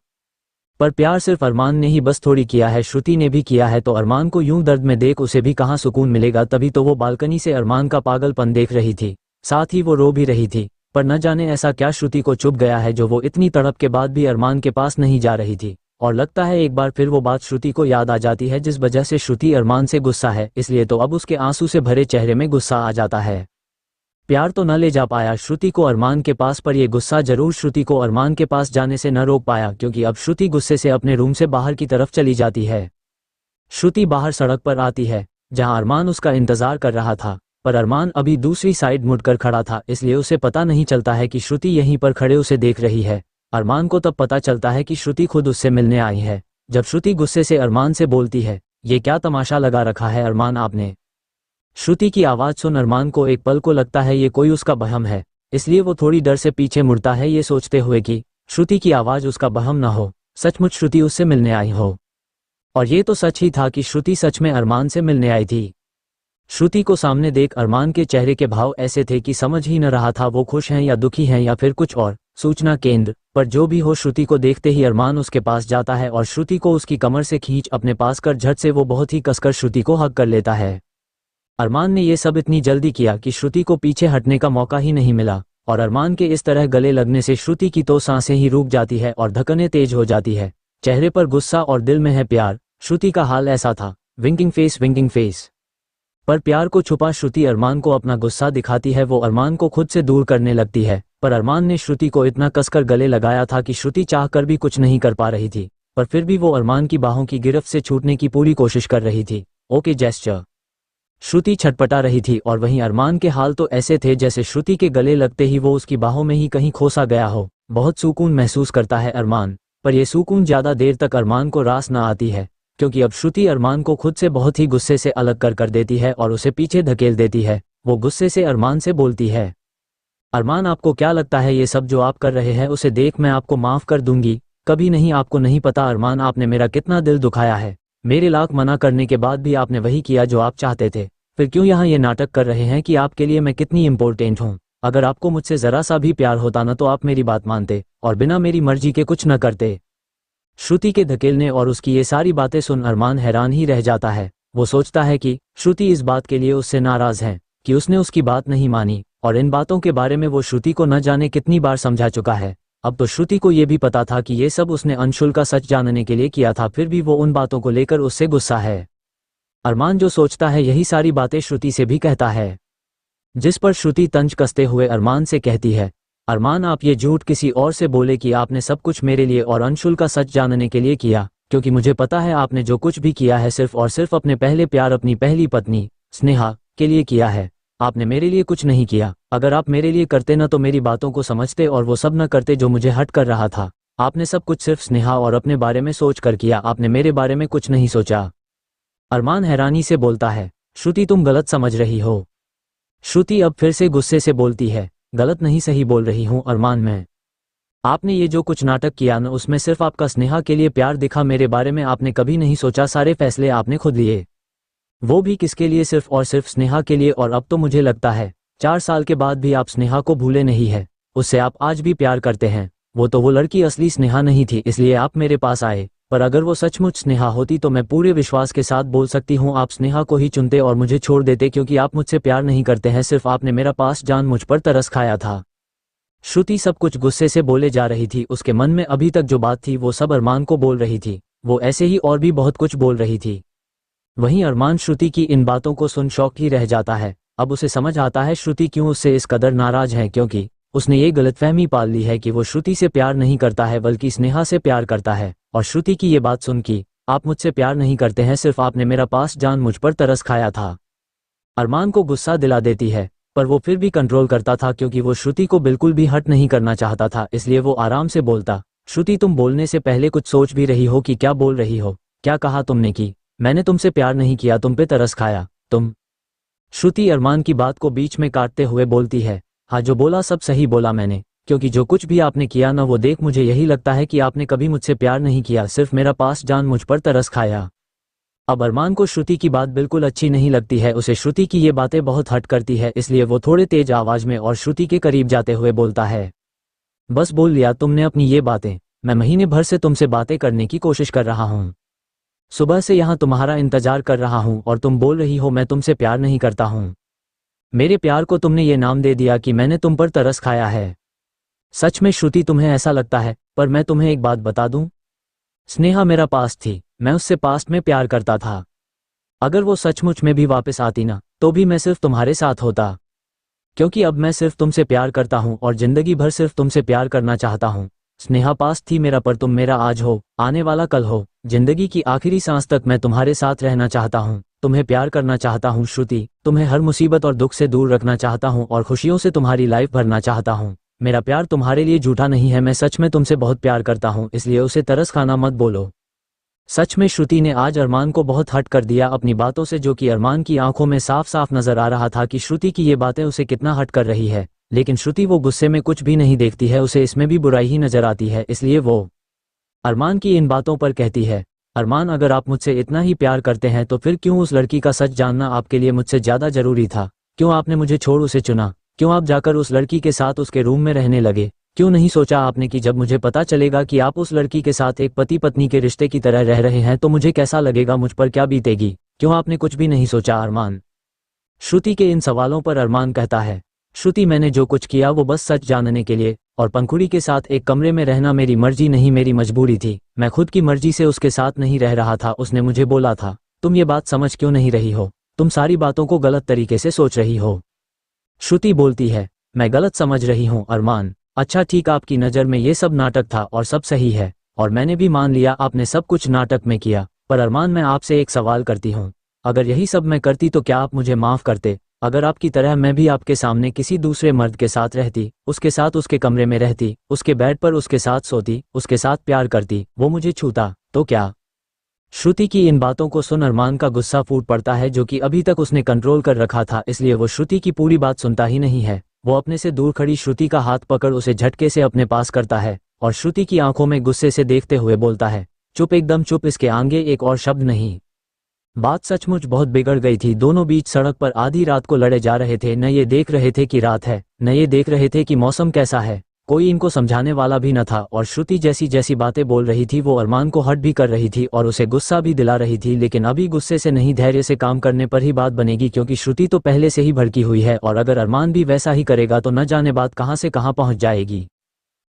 पर प्यार सिर्फ अरमान ने ही बस थोड़ी किया है, श्रुति ने भी किया है। तो अरमान को यूं दर्द में देख उसे भी कहाँ सुकून मिलेगा। तभी तो वो बालकनी से अरमान का पागलपन देख रही थी, साथ ही वो रो भी रही थी। पर न जाने ऐसा क्या श्रुति को चुभ गया है जो वो इतनी तड़प के बाद भी अरमान के पास नहीं जा रही थी। और लगता है एक बार फिर वो बात श्रुति को याद आ जाती है जिस वजह से श्रुति अरमान से गुस्सा है, इसलिए तो अब उसके आंसू से भरे चेहरे में गुस्सा आ जाता है। प्यार तो न ले जा पाया श्रुति को अरमान के पास, पर यह गुस्सा जरूर श्रुति को अरमान के पास जाने से न रोक पाया, क्योंकि अब श्रुति गुस्से से अपने रूम से बाहर की तरफ चली जाती है। श्रुति बाहर सड़क पर आती है जहां अरमान उसका इंतजार कर रहा था, पर अरमान अभी दूसरी साइड मुड़कर खड़ा था, इसलिए उसे पता नहीं चलता है कि श्रुति यहीं पर खड़े उसे देख रही है। अरमान को तब पता चलता है कि श्रुति खुद उससे मिलने आई है, जब श्रुति गुस्से से अरमान से बोलती है, ये क्या तमाशा लगा रखा है अरमान आपने। श्रुति की आवाज़ सुन अरमान को एक पल को लगता है ये कोई उसका बहम है, इसलिए वो थोड़ी डर से पीछे मुड़ता है, ये सोचते हुए कि श्रुति की आवाज़ उसका बहम न हो, सचमुच श्रुति उससे मिलने आई हो। और ये तो सच ही था कि श्रुति सच में अरमान से मिलने आई थी। श्रुति को सामने देख अरमान के चेहरे के भाव ऐसे थे कि समझ ही न रहा था वो खुश हैं या दुखी हैं या फिर कुछ और। सूचना केंद्र पर जो भी हो, श्रुति को देखते ही अरमान उसके पास जाता है और श्रुति को उसकी कमर से खींच अपने पास कर झट से वो बहुत ही कसकर श्रुति को हग कर लेता है। अरमान ने ये सब इतनी जल्दी किया कि श्रुति को पीछे हटने का मौका ही नहीं मिला और अरमान के इस तरह गले लगने से श्रुति की तो सांसें ही रुक जाती है और धड़कनें तेज हो जाती है। चेहरे पर गुस्सा और दिल में है प्यार। श्रुति का हाल ऐसा था, विंकिंग फेस। पर प्यार को छुपा श्रुति अरमान को अपना गुस्सा दिखाती है। वो अरमान को खुद से दूर करने लगती है, पर अरमान ने श्रुति को इतना कसकर गले लगाया था कि श्रुति चाहकर भी कुछ नहीं कर पा रही थी, पर फिर भी वो अरमान की बाहों की गिरफ्त से छूटने की पूरी कोशिश कर रही थी। Okay gesture. श्रुति छटपटा रही थी और वहीं अरमान के हाल तो ऐसे थे जैसे श्रुति के गले लगते ही वो उसकी बाहों में ही कहीं खोसा गया हो। बहुत सुकून महसूस करता है अरमान, पर यह सुकून ज्यादा देर तक अरमान को रास न आती है, क्योंकि अब श्रुति अरमान को खुद से बहुत ही गुस्से से अलग कर देती है और उसे पीछे धकेल देती है। वो गुस्से से अरमान से बोलती है, अरमान आपको क्या लगता है ये सब जो आप कर रहे हैं उसे देख मैं आपको माफ कर दूंगी? कभी नहीं, आपको नहीं पता अरमान, आपने मेरा कितना दिल दुखाया है। मेरे लाख मना करने के बाद भी आपने वही किया जो आप चाहते थे। फिर क्यों यहाँ ये नाटक कर रहे हैं कि आपके लिए मैं कितनी इम्पोर्टेंट हूँ? अगर आपको मुझसे जरा सा भी प्यार होता ना तो आप मेरी बात मानते और बिना मेरी मर्जी के कुछ न करते। श्रुति के धकेलने और उसकी ये सारी बातें सुन अरमान हैरान ही रह जाता है। वो सोचता है कि श्रुति इस बात के लिए उससे नाराज है कि उसने उसकी बात नहीं मानी, और इन बातों के बारे में वो श्रुति को न जाने कितनी बार समझा चुका है। अब तो श्रुति को ये भी पता था कि ये सब उसने अंशुल का सच जानने के लिए किया था, फिर भी वो उन बातों को लेकर उससे गुस्सा है। अरमान जो सोचता है यही सारी बातें श्रुति से भी कहता है, जिस पर श्रुति तंज कसते हुए अरमान से कहती है, अरमान आप ये झूठ किसी और से बोले कि आपने सब कुछ मेरे लिए और अंशुल का सच जानने के लिए किया, क्योंकि मुझे पता है आपने जो कुछ भी किया है सिर्फ और सिर्फ अपने पहले प्यार, अपनी पहली पत्नी स्नेहा के लिए किया है। आपने मेरे लिए कुछ नहीं किया। अगर आप मेरे लिए करते न तो मेरी बातों को समझते और वो सब न करते जो मुझे हट कर रहा था। आपने सब कुछ सिर्फ स्नेहा और अपने बारे में सोच कर किया, आपने मेरे बारे में कुछ नहीं सोचा। अरमान हैरानी से बोलता है, श्रुति तुम गलत समझ रही हो। श्रुति अब फिर से गुस्से से बोलती है, गलत नहीं सही बोल रही हूँ अरमान मैं। आपने ये जो कुछ नाटक किया न उसमें सिर्फ आपका स्नेहा के लिए प्यार दिखा, मेरे बारे में आपने कभी नहीं सोचा। सारे फैसले आपने खुद लिए, वो भी किसके लिए? सिर्फ और सिर्फ स्नेहा के लिए। और अब तो मुझे लगता है 4 साल के बाद भी आप स्नेहा को भूले नहीं है, उससे आप आज भी प्यार करते हैं। वो लड़की असली स्नेहा नहीं थी, इसलिए आप मेरे पास आए, पर अगर वो सचमुच स्नेहा होती तो मैं पूरे विश्वास के साथ बोल सकती हूँ आप स्नेहा को ही चुनते और मुझे छोड़ देते, क्योंकि आप मुझसे प्यार नहीं करते हैं, सिर्फ आपने मेरा पास जान मुझ पर तरस खाया था। श्रुति सब कुछ गुस्से से बोले जा रही थी। उसके मन में अभी तक जो बात थी वो सब अरमान को बोल रही थी। वो ऐसे ही और भी बहुत कुछ बोल रही थी। वहीं अरमान श्रुति की इन बातों को सुन शॉक ही रह जाता है। अब उसे समझ आता है श्रुति क्यों उससे इस कदर नाराज है, क्योंकि उसने ये गलतफहमी पाल ली है कि वो श्रुति से प्यार नहीं करता है बल्कि स्नेहा से प्यार करता है। और श्रुति की ये बात सुन कि आप मुझसे प्यार नहीं करते हैं, सिर्फ आपने मेरा पास जान मुझ पर तरस खाया था, अरमान को गुस्सा दिला देती है। पर वो फिर भी कंट्रोल करता था, क्योंकि वो श्रुति को बिल्कुल भी हर्ट नहीं करना चाहता था। इसलिए वो आराम से बोलता, श्रुति तुम बोलने से पहले कुछ सोच भी रही हो कि क्या बोल रही हो? क्या कहा तुमने कि मैंने तुमसे प्यार नहीं किया, तुम पे तरस खाया? तुम। श्रुति अरमान की बात को बीच में काटते हुए बोलती है, हाँ जो बोला सब सही बोला मैंने, क्योंकि जो कुछ भी आपने किया ना वो देख मुझे यही लगता है कि आपने कभी मुझसे प्यार नहीं किया, सिर्फ मेरा पास जान मुझ पर तरस खाया। अब अरमान को श्रुति की बात बिल्कुल अच्छी नहीं लगती है। उसे श्रुति की ये बातें बहुत हर्ट करती है, इसलिए वो थोड़े तेज आवाज में और श्रुति के करीब जाते हुए बोलता है, बस बोल लिया तुमने अपनी ये बातें। मैं महीने भर से तुमसे बातें करने की कोशिश कर रहा हूँ, सुबह से यहाँ तुम्हारा इंतजार कर रहा हूँ और तुम बोल रही हो मैं तुमसे प्यार नहीं करता हूँ। मेरे प्यार को तुमने ये नाम दे दिया कि मैंने तुम पर तरस खाया है। सच में श्रुति तुम्हें ऐसा लगता है? पर मैं तुम्हें एक बात बता दूं, स्नेहा मेरा पास्ट थी, मैं उससे पास्ट में प्यार करता था। अगर वो सचमुच में भी वापस आती ना तो भी मैं सिर्फ तुम्हारे साथ होता, क्योंकि अब मैं सिर्फ तुमसे प्यार करता हूँ और जिंदगी भर सिर्फ तुमसे प्यार करना चाहता हूँ। स्नेहा पास्ट थी मेरा, पर तुम मेरा आज हो, आने वाला कल हो, जिंदगी की आखिरी सांस तक मैं तुम्हारे साथ रहना चाहता हूँ, तुम्हें प्यार करना चाहता हूँ श्रुति, तुम्हें हर मुसीबत और दुख से दूर रखना चाहता हूँ और खुशियों से तुम्हारी लाइफ भरना चाहता हूँ। मेरा प्यार तुम्हारे लिए झूठा नहीं है, मैं सच में तुमसे बहुत प्यार करता हूँ, इसलिए उसे तरस खाना मत बोलो। सच में श्रुति ने आज अरमान को बहुत हर्ट कर दिया अपनी बातों से, जो कि अरमान की आंखों में साफ साफ नजर आ रहा था कि श्रुति की ये बातें उसे कितना हर्ट कर रही है। लेकिन श्रुति वो गुस्से में कुछ भी नहीं देखती है, उसे इसमें भी बुराई ही नजर आती है, इसलिए वो अरमान की इन बातों पर कहती है, अरमान, अगर आप मुझसे इतना ही प्यार करते हैं तो फिर क्यों उस लड़की का सच जानना आपके लिए मुझसे ज़्यादा ज़रूरी था? क्यों आपने मुझे छोड़ उसे चुना? क्यों आप जाकर उस लड़की के साथ उसके रूम में रहने लगे? क्यों नहीं सोचा आपने कि जब मुझे पता चलेगा कि आप उस लड़की के साथ एक पति पत्नी के रिश्ते की तरह रह रहे हैं तो मुझे कैसा लगेगा, मुझ पर क्या बीतेगी? क्यों आपने कुछ भी नहीं सोचा अरमान? श्रुति के इन सवालों पर अरमान कहता है, श्रुति, मैंने जो कुछ किया वो बस सच जानने के लिए, और पंखुड़ी के साथ एक कमरे में रहना मेरी मर्जी नहीं, मेरी मजबूरी थी। मैं खुद की मर्जी से उसके साथ नहीं रह रहा था, उसने मुझे बोला था। तुम ये बात समझ क्यों नहीं रही हो? तुम सारी बातों को गलत तरीके से सोच रही हो। श्रुति बोलती है, मैं गलत समझ रही हूँ अरमान। अच्छा ठीक, आपकी नज़र में ये सब नाटक था और सब सही है, और मैंने भी मान लिया आपने सब कुछ नाटक में किया। पर अरमान, मैं आपसे एक सवाल करती हूँ, अगर यही सब मैं करती तो क्या आप मुझे माफ़ करते? अगर आपकी तरह मैं भी आपके सामने किसी दूसरे मर्द के साथ रहती, उसके साथ उसके कमरे में रहती, उसके बेड पर उसके साथ सोती, उसके साथ प्यार करती, वो मुझे छूता, तो क्या? श्रुति की इन बातों को सुन अरमान का गुस्सा फूट पड़ता है, जो कि अभी तक उसने कंट्रोल कर रखा था, इसलिए वो श्रुति की पूरी बात सुनता ही नहीं है। वो अपने से दूर खड़ी श्रुति का हाथ पकड़ उसे झटके से अपने पास करता है और श्रुति की आंखों में गुस्से से देखते हुए बोलता है, चुप, एकदम चुप, इसके आगे एक और शब्द नहीं। बात सचमुच बहुत बिगड़ गई थी। दोनों बीच सड़क पर आधी रात को लड़े जा रहे थे, न ये देख रहे थे कि रात है, न ये देख रहे थे कि मौसम कैसा है। कोई इनको समझाने वाला भी न था, और श्रुति जैसी जैसी बातें बोल रही थी वो अरमान को हर्ट भी कर रही थी और उसे गुस्सा भी दिला रही थी। लेकिन अभी गुस्से से नहीं, धैर्य से काम करने पर ही बात बनेगी, क्योंकि श्रुति तो पहले से ही भड़की हुई है, और अगर अरमान भी वैसा ही करेगा तो न जाने बात कहाँ से कहाँ पहुँच जाएगी।